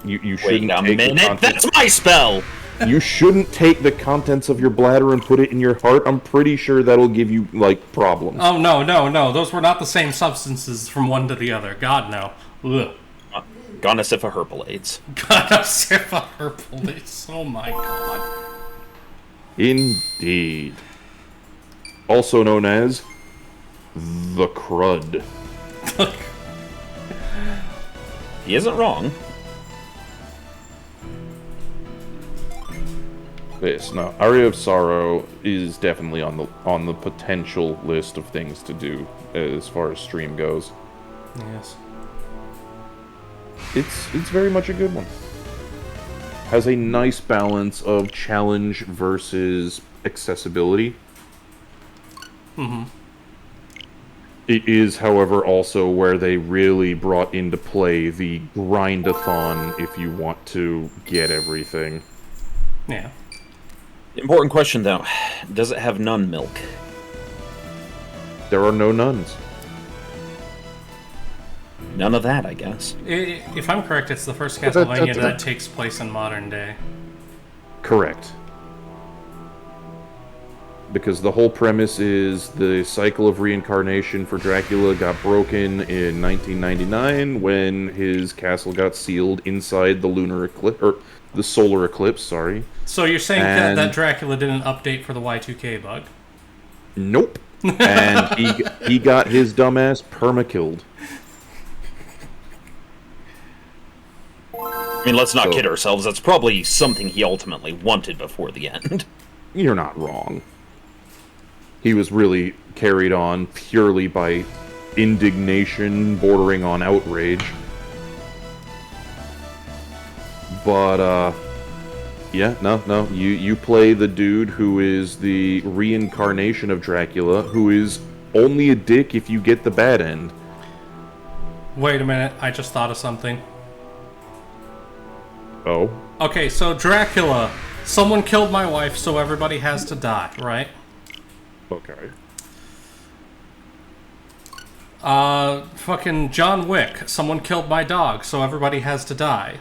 You Wait shouldn't a take the minute, contents. that's my spell! You shouldn't take the contents of your bladder and put it in your heart. I'm pretty sure that'll give you, like, problems. Oh, no. Those were not the same substances from one to the other. God, no. Ugh. Gonasifa Herpalades. God, I'm sick of her police. Oh my god. Indeed. Also known as the Crud. He isn't wrong. This no, Aria of Sorrow is definitely on the potential list of things to do as far as stream goes. Yes. It's very much a good one. Has a nice balance of challenge versus accessibility. Mm-hmm. It is, however, also where they really brought into play the grindathon if you want to get everything. Yeah. Important question, though. Does it have nun milk? There are no nuns. None of that, I guess. If I'm correct, it's the first that's Castlevania a- that takes place in modern day. Correct. Because the whole premise is the cycle of reincarnation for Dracula got broken in 1999 when his castle got sealed inside the lunar eclipse, or the solar eclipse, sorry. So you're saying And- that Dracula didn't update for the Y2K bug? Nope. And he got his dumbass perma-killed. I mean, let's not kid ourselves. That's probably something he ultimately wanted before the end. You're not wrong. He was really carried on purely by indignation bordering on outrage. But, yeah, no. You play the dude who is the reincarnation of Dracula, who is only a dick if you get the bad end. Wait a minute, I just thought of something. Oh? Okay, so Dracula, someone killed my wife, so everybody has to die, right? Okay. Fucking John Wick, someone killed my dog, so everybody has to die.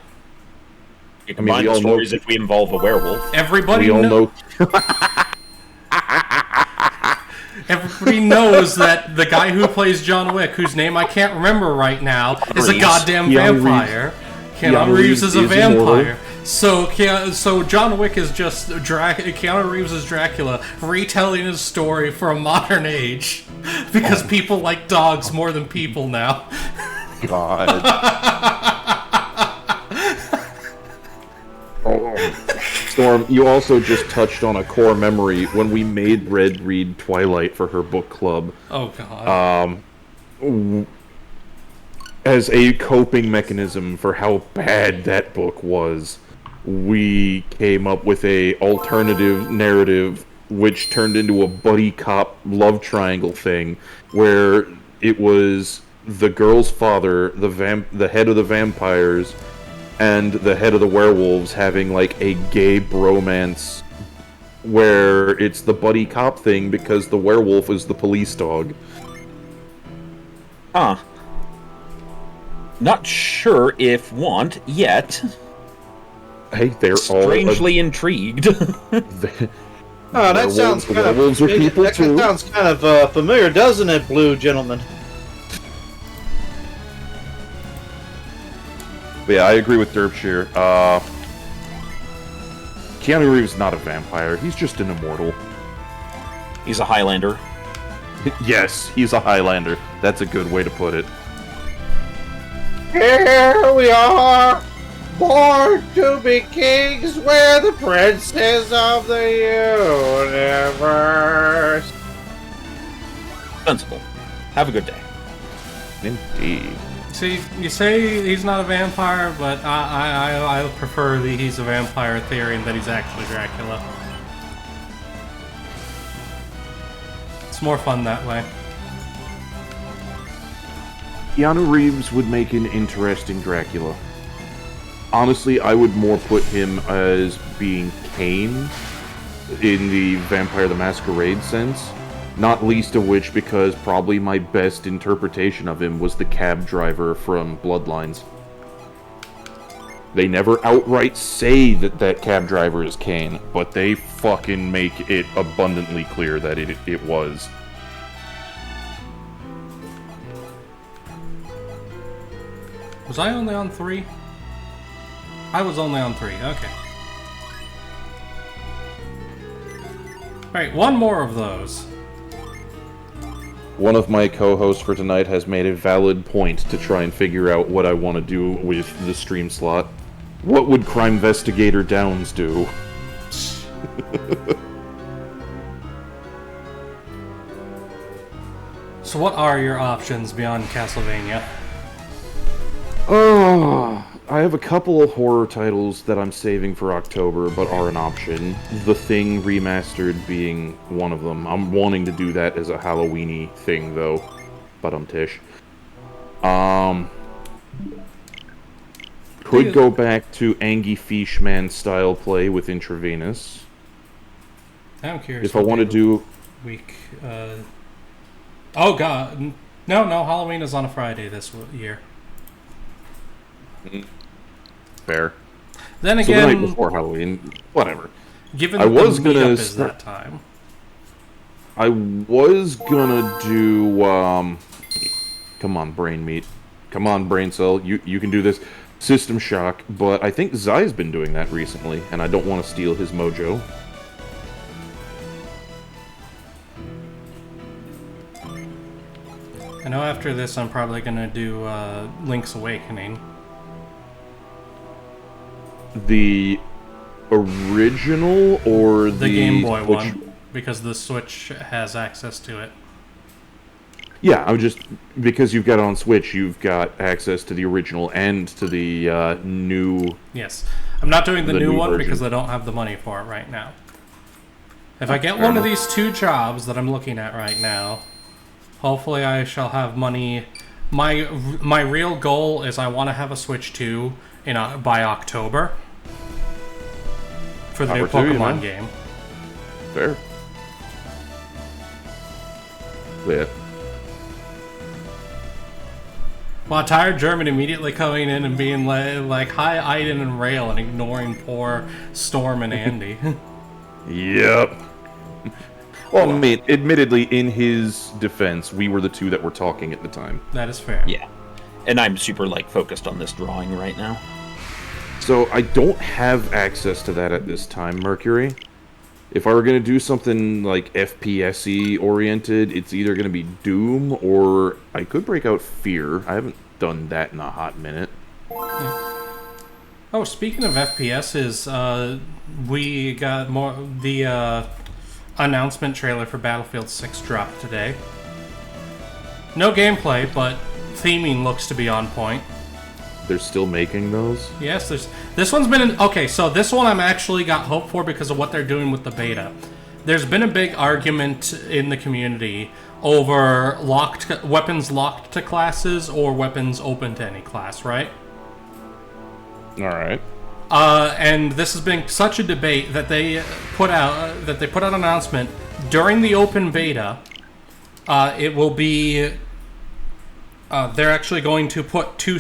You we combine the all know- stories if we involve a werewolf. Everybody We all know... Everybody knows that the guy who plays John Wick, whose name I can't remember right now, is a Reeves. goddamn Keanu vampire. Keanu Keanu Reeves is a Reeves is vampire. immortal. So John Wick is just Keanu Reeves is Dracula retelling his story for a modern age because people like dogs more than people now. God. Oh, Storm, you also just touched on a core memory when we made Red read Twilight for her book club. Oh god. As a coping mechanism for how bad that book was, we came up with a alternative narrative which turned into a buddy cop love triangle thing where it was the girl's father, the head of the vampires, and the head of the werewolves having like a gay bromance where it's the buddy cop thing because the werewolf is the police dog. Huh. Not sure if want yet. Hey, they're Strangely intrigued. Oh, that sounds kind of werewolves are people that too. sounds kind of familiar, doesn't it, Blue Gentleman? But yeah, I agree with Derpshire. Keanu Reeves is not a vampire. He's just an immortal. He's a Highlander. Yes, he's a Highlander. That's a good way to put it. Here we are, born to be kings. We're the princes of the universe. Sensible. Have a good day. Indeed. See, you say he's not a vampire, but I prefer the he's a vampire theory and that he's actually Dracula. It's more fun that way. Keanu Reeves would make an interesting Dracula. Honestly, I would more put him as being Kane in the Vampire the Masquerade sense. Not least of which because probably my best interpretation of him was the cab driver from Bloodlines. They never outright say that that cab driver is Kane, but they fucking make it abundantly clear that it was. Was I only on 3? I was only on 3, okay. Alright, one more of those. One of my co-hosts for tonight has made a valid point to try and figure out what I want to do with the stream slot. What would Crimevestigator Downs do? So what are your options beyond Castlevania? Oh, I have a couple of horror titles that I'm saving for October, but are an option. The Thing Remastered being one of them. I'm wanting to do that as a Halloweeny thing, though. But I'm Tish. Could go back to Angie Fishman style play with Intravenous. I'm curious. If I want to do... Week, Oh god. No, Halloween is on a Friday this year. Fair. Then So again, the night before Halloween, whatever. given I that was the gonna meetup is start- that time. I was gonna do, come on, brain meat. Come on, brain cell. You can do this. System Shock, but I think Zai's been doing that recently, and I don't want to steal his mojo. I know after this I'm probably gonna do Link's Awakening. The original or The Game Boy Switch? one, because the Switch has access to it. Yeah, I'm just because you've got it on Switch, you've got access to the original and to the new. Yes. I'm not doing the The new new one version. because I don't have the money for it right now. If I get Fair one of enough. these 2 jobs that I'm looking at right now, hopefully I shall have money. My real goal is I want to have a Switch 2 by October for the new Power to you, Pokemon man. game. Fair. Yeah. Well, tired German immediately coming in and being like, "Hi, Aiden and Rale," and ignoring poor Storm and Andy. Yep. Well, I mean, admittedly, in his defense, we were the two that were talking at the time. That is fair. Yeah. And I'm super, focused on this drawing right now. So I don't have access to that at this time, Mercury. If I were going to do something like FPS-y oriented, it's either going to be Doom or I could break out Fear. I haven't done that in a hot minute. Oh, speaking of FPSs, we got the announcement trailer for Battlefield 6 dropped today. No gameplay, but theming looks to be on point. They're still making those? Yes, this one's been okay. So this one I'm actually got hope for because of what they're doing with the beta. There's been a big argument in the community over weapons locked to classes or weapons open to any class, right? Alright. And this has been such a debate that they put out an announcement during the open beta. It will be. They're actually going to put 2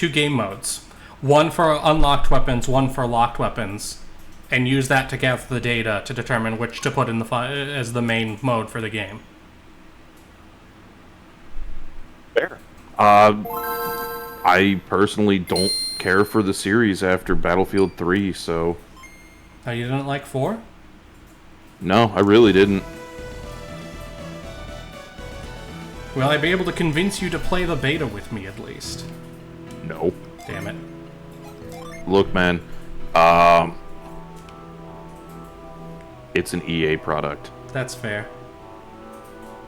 game modes, one for unlocked weapons, one for locked weapons, and use that to gather the data to determine which to put in as the main mode for the game. Fair. I personally don't care for the series after Battlefield 3, so... Oh, you didn't like 4? No, I really didn't. Will I be able to convince you to play the beta with me at least? No. Damn it. Look, man, it's an EA product. That's fair.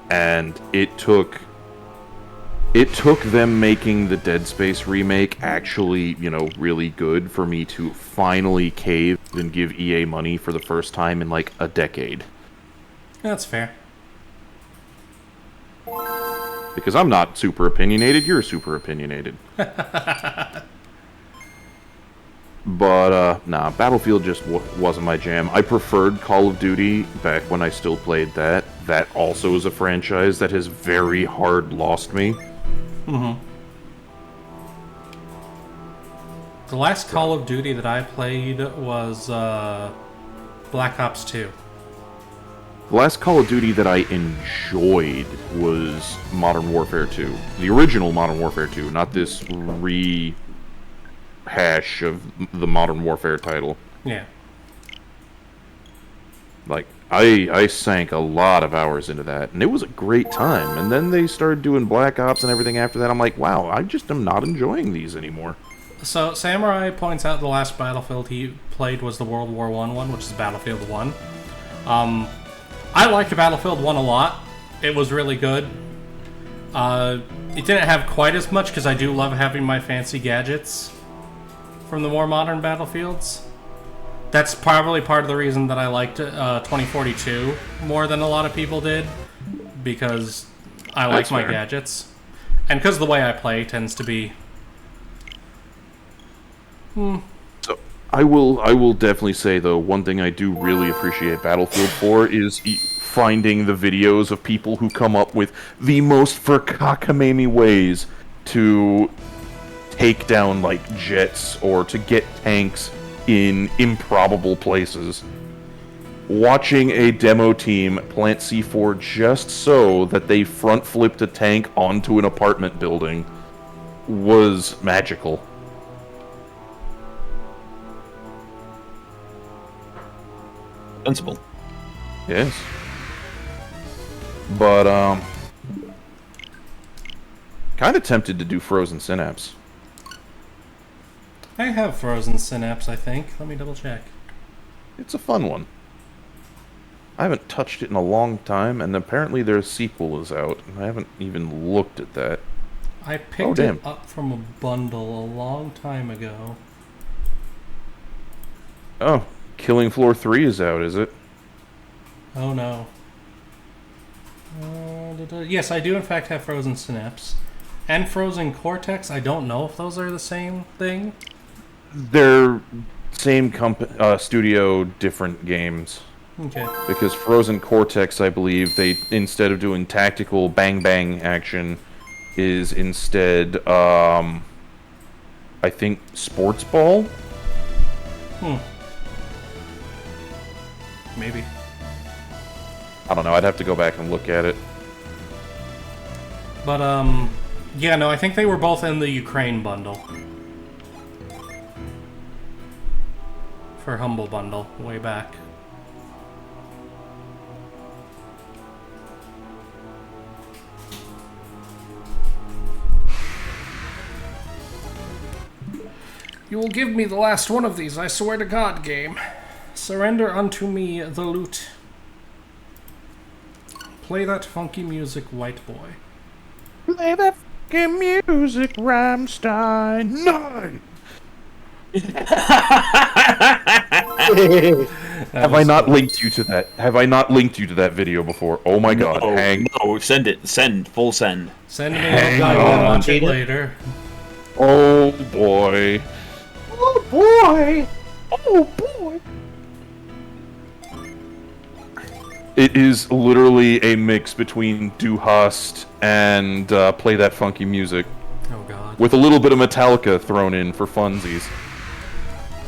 And it took It took them making the Dead Space remake actually, really good for me to finally cave and give EA money for the first time in like a decade. That's fair. Because I'm not super opinionated, you're super opinionated. But, nah, Battlefield just wasn't my jam. I preferred Call of Duty back when I still played that. That also is a franchise that has very hard lost me. Mm-hmm. The last Call of Duty that I played was Black Ops 2. The last Call of Duty that I enjoyed was Modern Warfare 2. The original Modern Warfare 2, not this rehash of the Modern Warfare title. Yeah. Like, I sank a lot of hours into that, and it was a great time. And then they started doing Black Ops and everything after that. I'm like, wow, I just am not enjoying these anymore. So, Samurai points out the last Battlefield he played was the World War I one, which is Battlefield 1. I liked Battlefield 1 a lot. It was really good. It didn't have quite as much, because I do love having my fancy gadgets from the more modern Battlefields. That's probably part of the reason that I liked 2042 more than a lot of people did, because I like That's my fair. gadgets. And because the way I play tends to be... So I will definitely say, though, one thing I do really appreciate Battlefield for is finding the videos of people who come up with the most cockamamie ways to take down, like, jets or to get tanks in improbable places. Watching a demo team plant C4 just so that they front flipped a tank onto an apartment building was magical. Sensible. Yes. But, kind of tempted to do Frozen Synapse. I have Frozen Synapse, I think. Let me double check. It's a fun one. I haven't touched it in a long time, and apparently their sequel is out. I haven't even looked at that. I picked damn. it up from a bundle a long time ago. Oh, Killing Floor 3 is out, is it? Oh no. Yes, I do in fact have Frozen Synapse. And Frozen Cortex. I don't know if those are the same thing. They're same studio, different games. Okay. Because Frozen Cortex, I believe, they, instead of doing tactical bang-bang action, is instead, I think, sports ball? Maybe. I don't know, I'd have to go back and look at it. But, yeah, no, I think they were both in the Ukraine bundle. For Humble Bundle, way back. You will give me the last one of these, I swear to God, game. Surrender unto me the loot. Play that funky music, white boy. Play that fucking music, Rammstein. No! Have I not linked you to that? Have I not linked you to that video before? Oh my god, hang. No, send it. Send. Full send. Send me Hang a guide and on. watch it later. Oh boy. Oh boy! Oh boy! It is literally a mix between Do Hast and Play That Funky Music, Oh god. with a little bit of Metallica thrown in for funsies.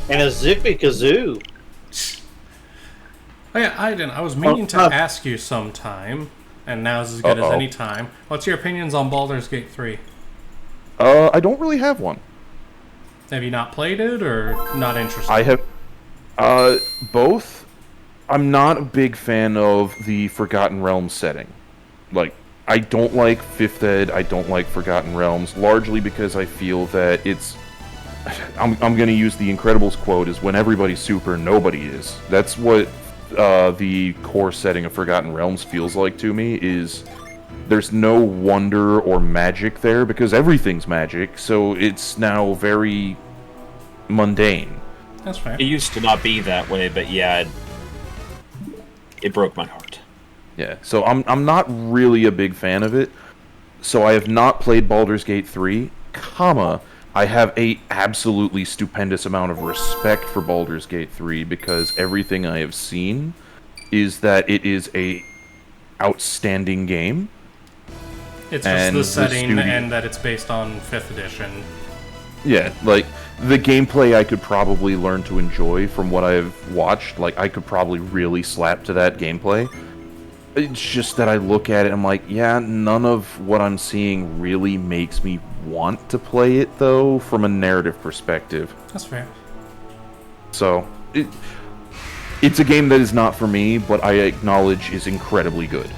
And a zippy kazoo. Oh yeah, Aiden, I was meaning to ask you sometime, and now's as good as any time. What's your opinions on Baldur's Gate 3? I don't really have one. Have you not played it, or not interested? I have, both. I'm not a big fan of the Forgotten Realms setting. Like, I don't like 5th Ed, I don't like Forgotten Realms, largely because I feel that it's... I'm going to use the Incredibles quote, is when everybody's super, nobody is. That's what the core setting of Forgotten Realms feels like to me, is There's no wonder or magic there because everything's magic, so it's now very mundane. That's fair. It used to not be that way, but yeah, it broke my heart. Yeah, so I'm not really a big fan of it. So I have not played Baldur's Gate 3, I have a absolutely stupendous amount of respect for Baldur's Gate 3 because everything I have seen is that it is a outstanding game. It's just And the the setting studio- and that it's based on 5th edition. Yeah, like, the gameplay I could probably learn to enjoy from what I've watched. Like, I could probably really slap to that gameplay. It's just that I look at it, I'm like, yeah, none of what I'm seeing really makes me want to play it, though, from a narrative perspective. That's fair. So, it's a game that is not for me, but I acknowledge is incredibly good.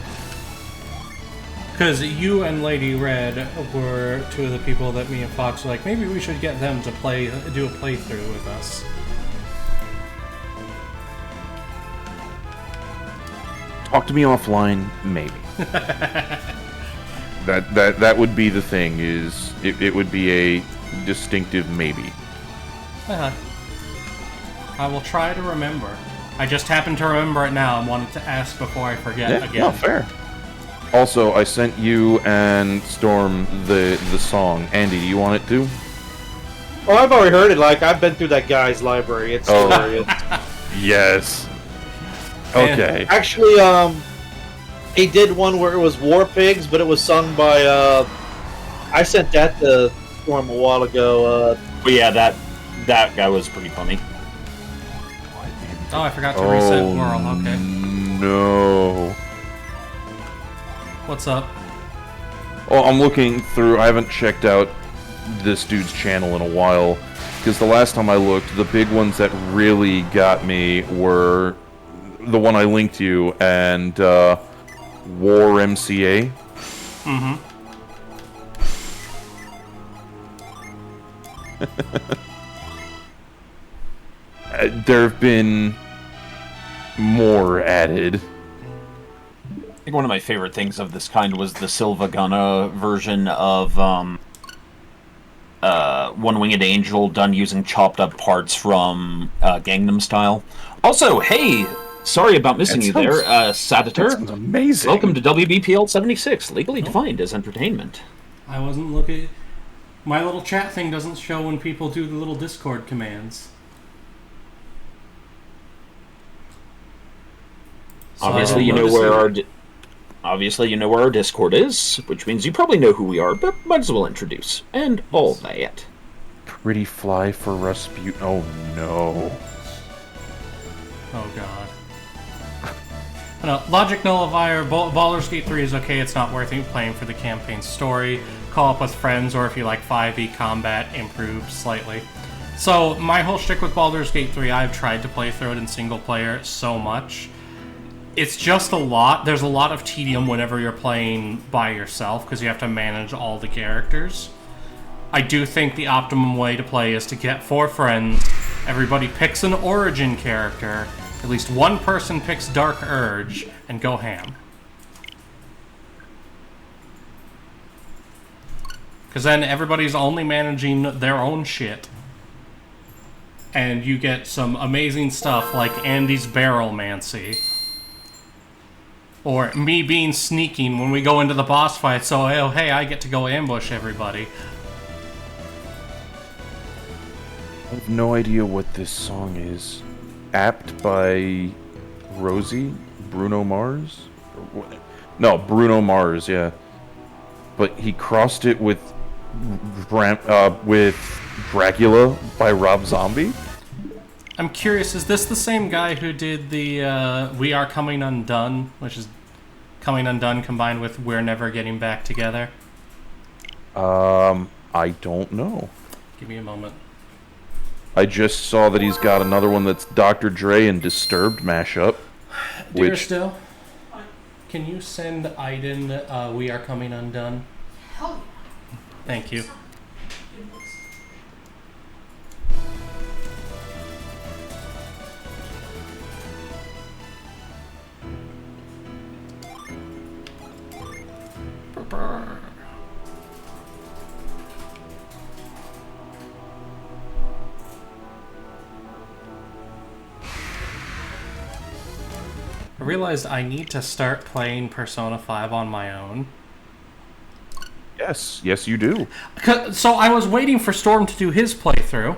Because you and Lady Red were two of the people that me and Fox were like, maybe we should get them to do a playthrough with us. Talk to me offline, maybe. that would be the thing, is it would be a distinctive maybe. I will try to remember. I just happened to remember it now and wanted to ask before I forget again. No, fair. Also, I sent you and Storm the song. Andy, do you want it too? Oh, I've already heard it. Like, I've been through that guy's library. It's hilarious. Yes. Okay. Actually, he did one where it was War Pigs, but it was sung by, I sent that to Storm a while ago. But yeah, that guy was pretty funny. Oh, I forgot to reset Whirl. Okay. No. What's up? Well, I'm looking through. I haven't checked out this dude's channel in a while, because the last time I looked, the big ones that really got me were the one I linked you and War MCA. Mm-hmm. There have been more added. I think one of my favorite things of this kind was the Silva Gunna version of One Winged Angel done using chopped up parts from Gangnam Style. Also, hey, sorry about missing you there, Sadator. That sounds amazing. Welcome to WBPL 76, legally defined as entertainment. I wasn't looking. My little chat thing doesn't show when people do the little Discord commands. So Obviously, you know where our Discord is, which means you probably know who we are, but might as well introduce and all that. Pretty fly for Rasputin. Oh no. Oh god. No, Logic Nullifier, Baldur's Gate 3 is okay, it's not worth it playing for the campaign story. Call up with friends, or if you like 5e combat, improved slightly. So, my whole shtick with Baldur's Gate 3, I've tried to play through it in single player so much. It's just a lot. There's a lot of tedium whenever you're playing by yourself, because you have to manage all the characters. I do think the optimum way to play is to get 4 friends, everybody picks an origin character, at least one person picks Dark Urge, and go ham. Because then everybody's only managing their own shit. And you get some amazing stuff like Andy's Barrelmancy. Or me being sneaking when we go into the boss fight, so oh, hey, I get to go ambush everybody. I have no idea what this song is. Apt by Rosie? Bruno Mars? No, Bruno Mars, yeah. But he crossed it with Dracula by Rob Zombie? I'm curious, is this the same guy who did the We Are Coming Undone, which is Coming Undone combined with We're Never Getting Back Together? I don't know. Give me a moment. I just saw that he's got another one that's Dr. Dre and Disturbed mashup. Dear Which Still, can you send Aiden We Are Coming Undone? Hell Thank you. yeah. I realized I need to start playing Persona 5 on my own. Yes, yes, you do. So I was waiting for Storm to do his playthrough,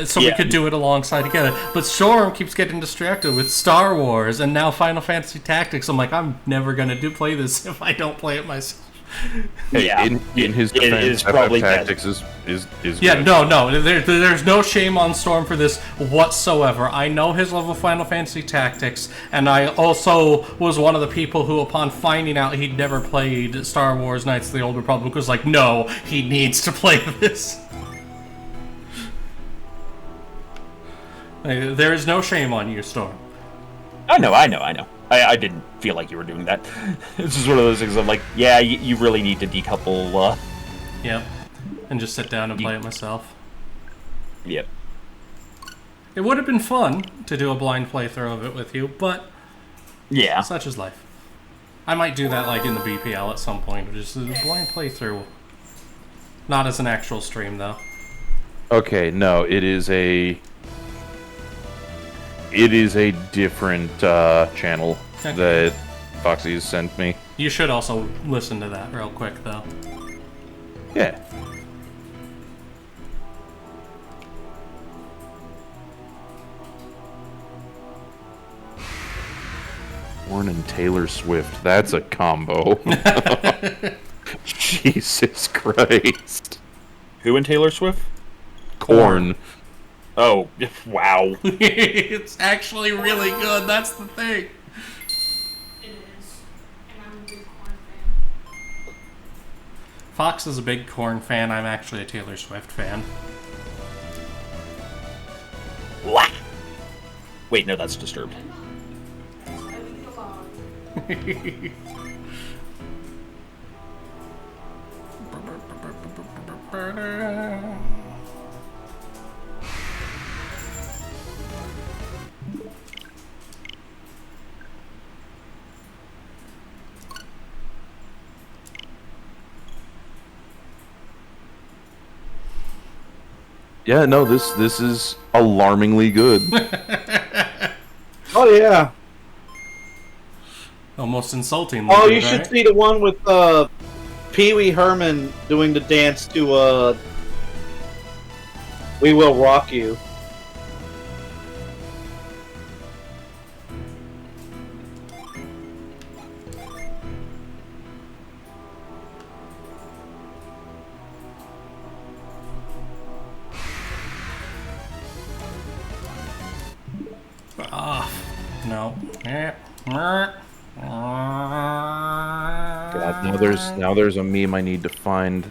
so we could do it alongside together. But Storm keeps getting distracted with Star Wars and now Final Fantasy Tactics. I'm like, I'm never gonna play this if I don't play it myself. Hey, Yeah. in his It defense, is probably Tactics is Yeah, good. no, there's no shame on Storm for this whatsoever. I know his love of Final Fantasy Tactics, and I also was one of the people who, upon finding out he'd never played Star Wars Knights of the Old Republic, was like, no, he needs to play this. There is no shame on you, Storm. I know. I didn't feel like you were doing that. This is one of those things I'm like, yeah, you really need to decouple, Yep. And just sit down and play it myself. Yep. It would have been fun to do a blind playthrough of it with you, but Yeah. such is life. I might do that like in the BPL at some point, just a blind playthrough. Not as an actual stream, though. Okay, no, it is a different channel Okay. that Foxy has sent me. You should also listen to that real quick, though. Yeah. Warren and Taylor Swift. That's a combo. Jesus Christ. Who and Taylor Swift? Corn. Oh, wow. It's actually really good, that's the thing. It is. And I'm a big Korn fan. Fox is a big Korn fan, I'm actually a Taylor Swift fan. Wah. Wait, no, that's Disturbed. That's why we get along. Yeah, no, this is alarmingly good. Oh yeah. Almost insulting. Oh, looking, you should right? see the one with Pee Wee Herman doing the dance to "We Will Rock You." No. God, now there's a meme I need to find.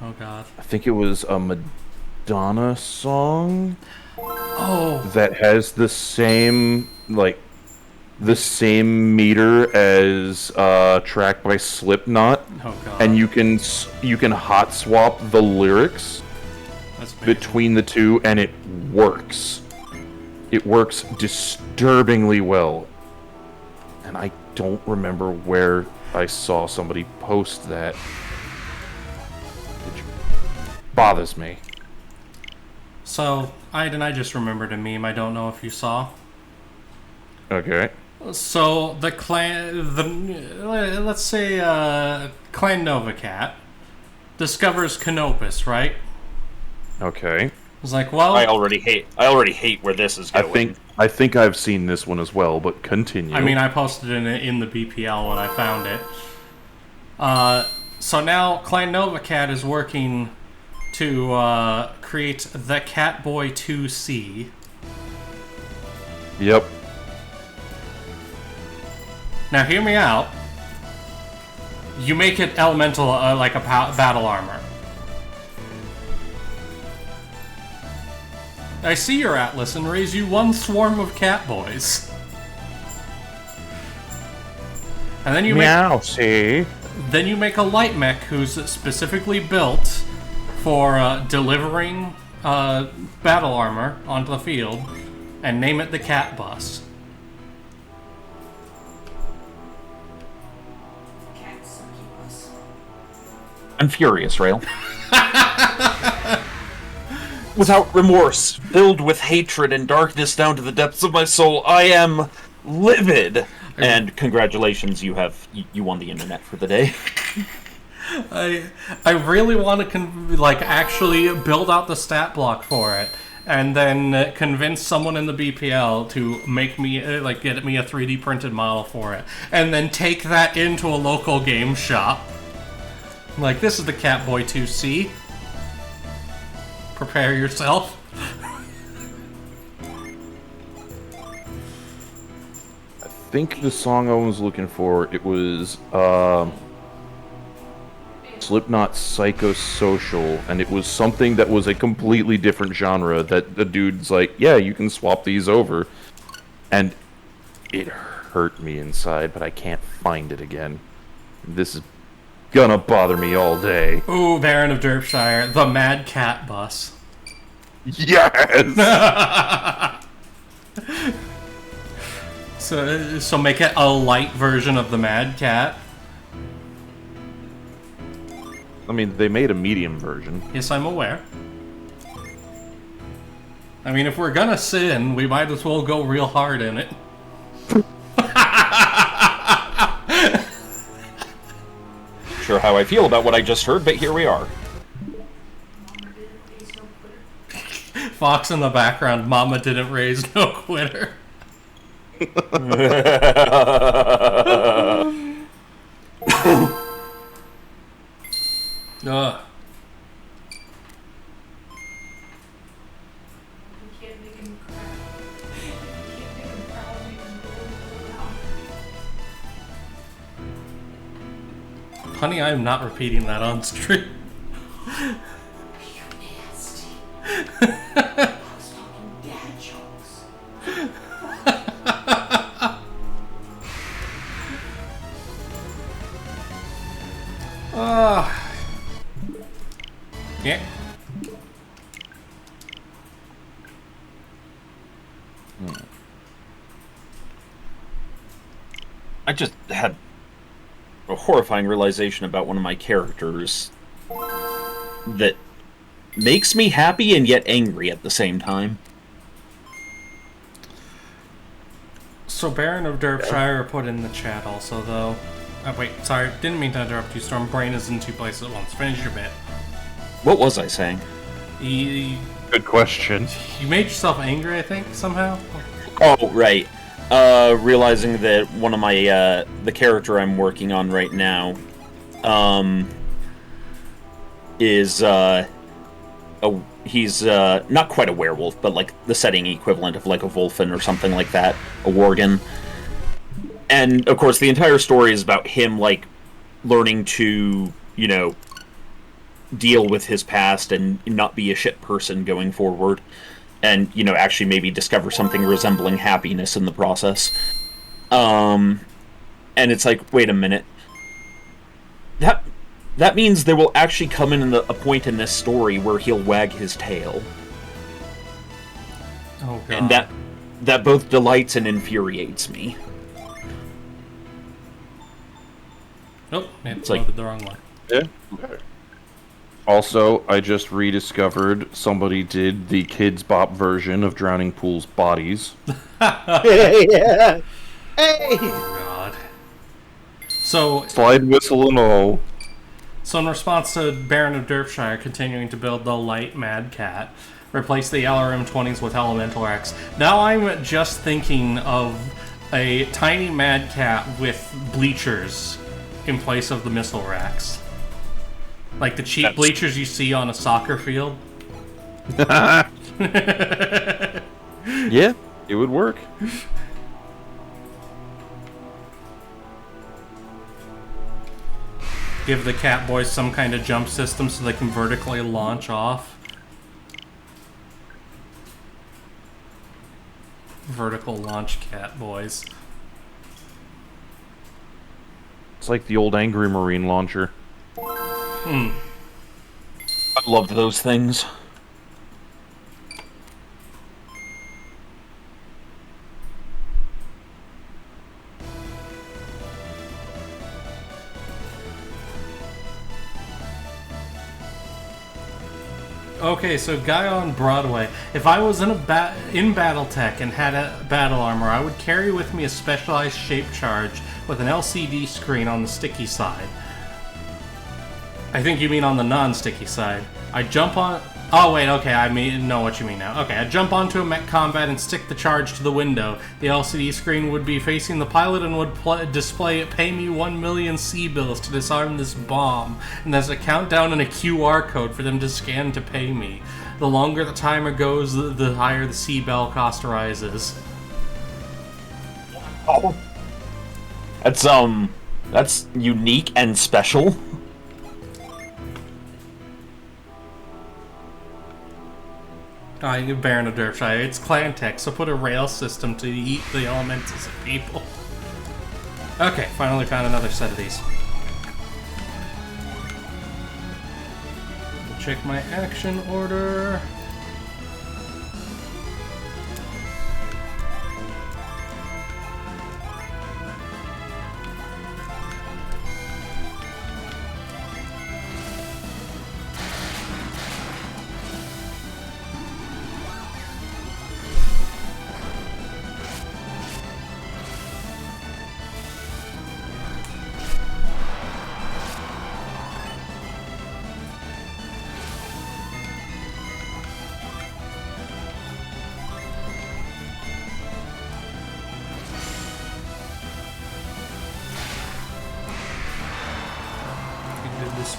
Oh god. I think it was a Madonna song Oh, that has the same meter as a track by Slipknot, oh god. and you can hot swap the lyrics That's amazing. between the two, and it works. It works disturbingly well. And I don't remember where I saw somebody post that. Which bothers me. So, I just remembered a meme I don't know if you saw. Okay. So, let's say, Clan Nova Cat discovers Canopus, right? Okay. It's like, well, I already hate where this is going. I think I've seen this one as well, but continue. I mean, I posted it in the BPL when I found it. So now Clan Nova Cat is working to create the Catboy 2C. Yep. Now, hear me out. You make it elemental, like a battle armor. I see your Atlas and raise you one swarm of Catboys. And then you see? Then you make a light mech who's specifically built for delivering battle armor onto the field, and name it the Cat Bus. Cat sucky bus. I'm furious, Rale. Without remorse, filled with hatred and darkness down to the depths of my soul, I am livid. And congratulations, you won the internet for the day. I really want to actually build out the stat block for it, and then convince someone in the BPL to make me get me a 3D printed model for it, and then take that into a local game shop. Like, this is the Catboy 2C. Prepare yourself. I think the song I was looking for, it was Slipknot Psychosocial, and it was something that was a completely different genre that the dude's like, yeah, you can swap these over. And it hurt me inside, but I can't find it again. This is gonna bother me all day. Ooh, Baron of Derpshire, the Mad Cat bus. Yes! So make it a light version of the Mad Cat. I mean, they made a medium version. Yes, I'm aware. I mean, if we're gonna sin, we might as well go real hard in it. Sure how I feel about what I just heard, but here we are. Fox in the background, Mama didn't raise no quitter. Ugh. You can't make him cry. You can't make him proud, make him go out. Honey, I am not repeating that on stream. You're nasty. I was talking dad jokes. Yeah. I just had a horrifying realization about one of my characters that makes me happy and yet angry at the same time. So Baron of Derpshire put in the chat also, though. Wait, sorry, didn't mean to interrupt you, Storm. Brain is in two places at once. Finish your bit. What was I saying? You Good question. made yourself angry, I think, somehow? Oh, right. Realizing that one of my, the character I'm working on right now, is, he's, not quite a werewolf, but, like, the setting equivalent of, like, a Volfin or something like that, a Worgen. And, of course, the entire story is about him, like, learning to, you know, deal with his past and not be a shit person going forward. And, you know, actually maybe discover something resembling happiness in the process. And it's like, wait a minute. That means there will actually come in a point in this story where he'll wag his tail. Oh, God. And that both delights and infuriates me. Nope, it's like- loaded the wrong one. Yeah. Also, I just rediscovered somebody did the Kids Bop version of Drowning Pool's Bodies. Yeah. Hey! Oh, God. So, Slide whistle and all. So in response to Baron of Derpshire continuing to build the light Mad Cat, replace the LRM-20s with Elemental X. Now I'm just thinking of a tiny Mad Cat with bleachers in place of the missile racks. Like the cheap bleachers you see on a soccer field. Yeah, it would work. Give the cat boys some kind of jump system so they can vertically launch off. Vertical launch cat boys. It's like the old Angry Marine launcher. I loved those things. Okay, so guy on Broadway. If I was in in BattleTech and had a battle armor, I would carry with me a specialized shape charge with an LCD screen on the sticky side. I think you mean on the non-sticky side. I jump on. Oh wait, okay, I know what you mean now. Okay, I jump onto a mech combat and stick the charge to the window. The LCD screen would be facing the pilot and would display "Pay me 1 million C-bills to disarm this bomb." And there's a countdown and a QR code for them to scan to pay me. The longer the timer goes, the higher the C-bill cost rises. Oh, that's unique and special. Baron of Derpshire. It's clan tech, so put a rail system to eat the elementals of people. Okay, finally found another set of these. Check my action order.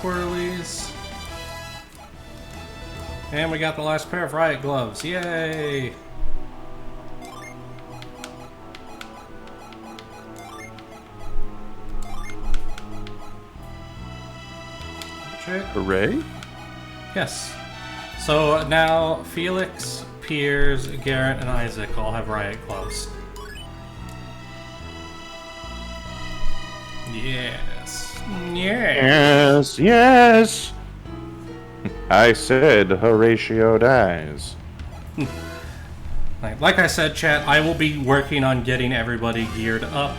Swirlies. And we got the last pair of riot gloves. Yay! Check. Hooray! Yes. So now Felix, Piers, Garrett, and Isaac all have riot gloves. Yes. Yes, yes. I said Horatio dies. Like I said, chat, I will be working on getting everybody geared up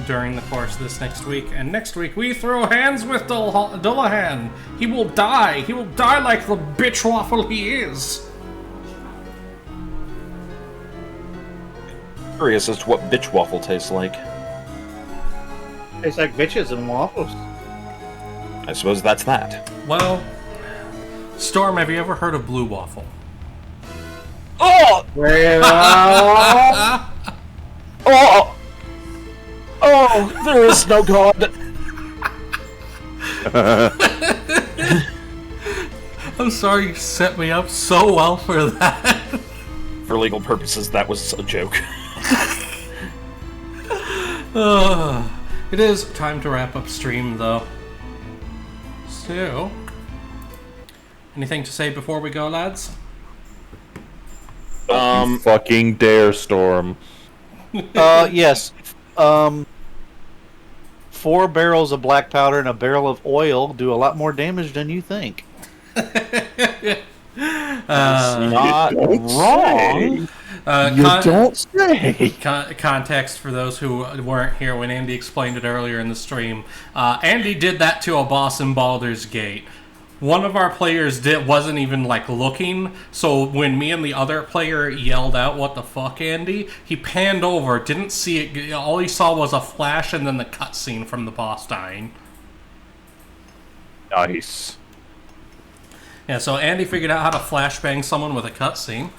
during the course of this next week. And next week we throw hands with Dullahan. He will die. He will die like the bitch waffle he is. Curious as to what bitch waffle tastes like. Tastes like bitches and waffles. I suppose that's that. Well, Storm, have you ever heard of blue waffle? Oh! Well, Oh! Oh! There is no God! I'm sorry you set me up so well for that. For legal purposes, that was a joke. It is time to wrap up stream, though. So, anything to say before we go, lads? You fucking dare, Storm. Yes. 4 barrels of black powder and a barrel of oil do a lot more damage than you think. Not wrong. Don't say. Context for those who weren't here when Andy explained it earlier in the stream. Andy did that to a boss in Baldur's Gate. One of our players wasn't even like looking, so when me and the other player yelled out, "What the fuck, Andy?" he panned over, didn't see it. All he saw was a flash and then the cutscene from the boss dying. Nice. Yeah, so Andy figured out how to flashbang someone with a cutscene.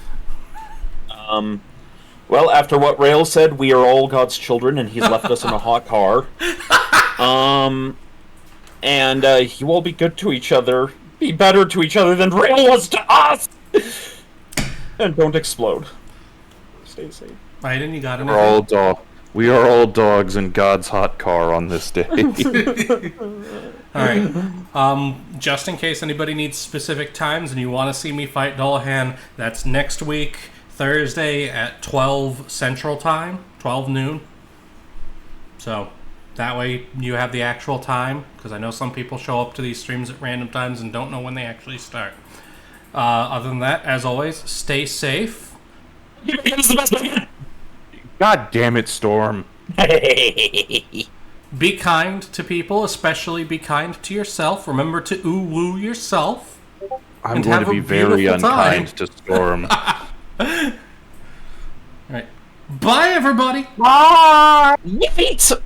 Well, after what Rale said, we are all God's children, and he's left us in a hot car. And you all be good to each other. Be better to each other than Rale was to us! And don't explode. Stay safe. Aiden, you got We're we are all dogs in God's hot car on this day. Alright. Just in case anybody needs specific times and you want to see me fight Dullahan, that's next week, Thursday at 12 Central Time, 12 noon. So, that way you have the actual time, because I know some people show up to these streams at random times and don't know when they actually start. Other than that, as always, stay safe. It's the best man! God damn it, Storm. Be kind to people, especially be kind to yourself. Remember to ooh-woo yourself. I'm And going have to be a very beautiful unkind time. to Storm. Right. Bye, everybody. Yeet!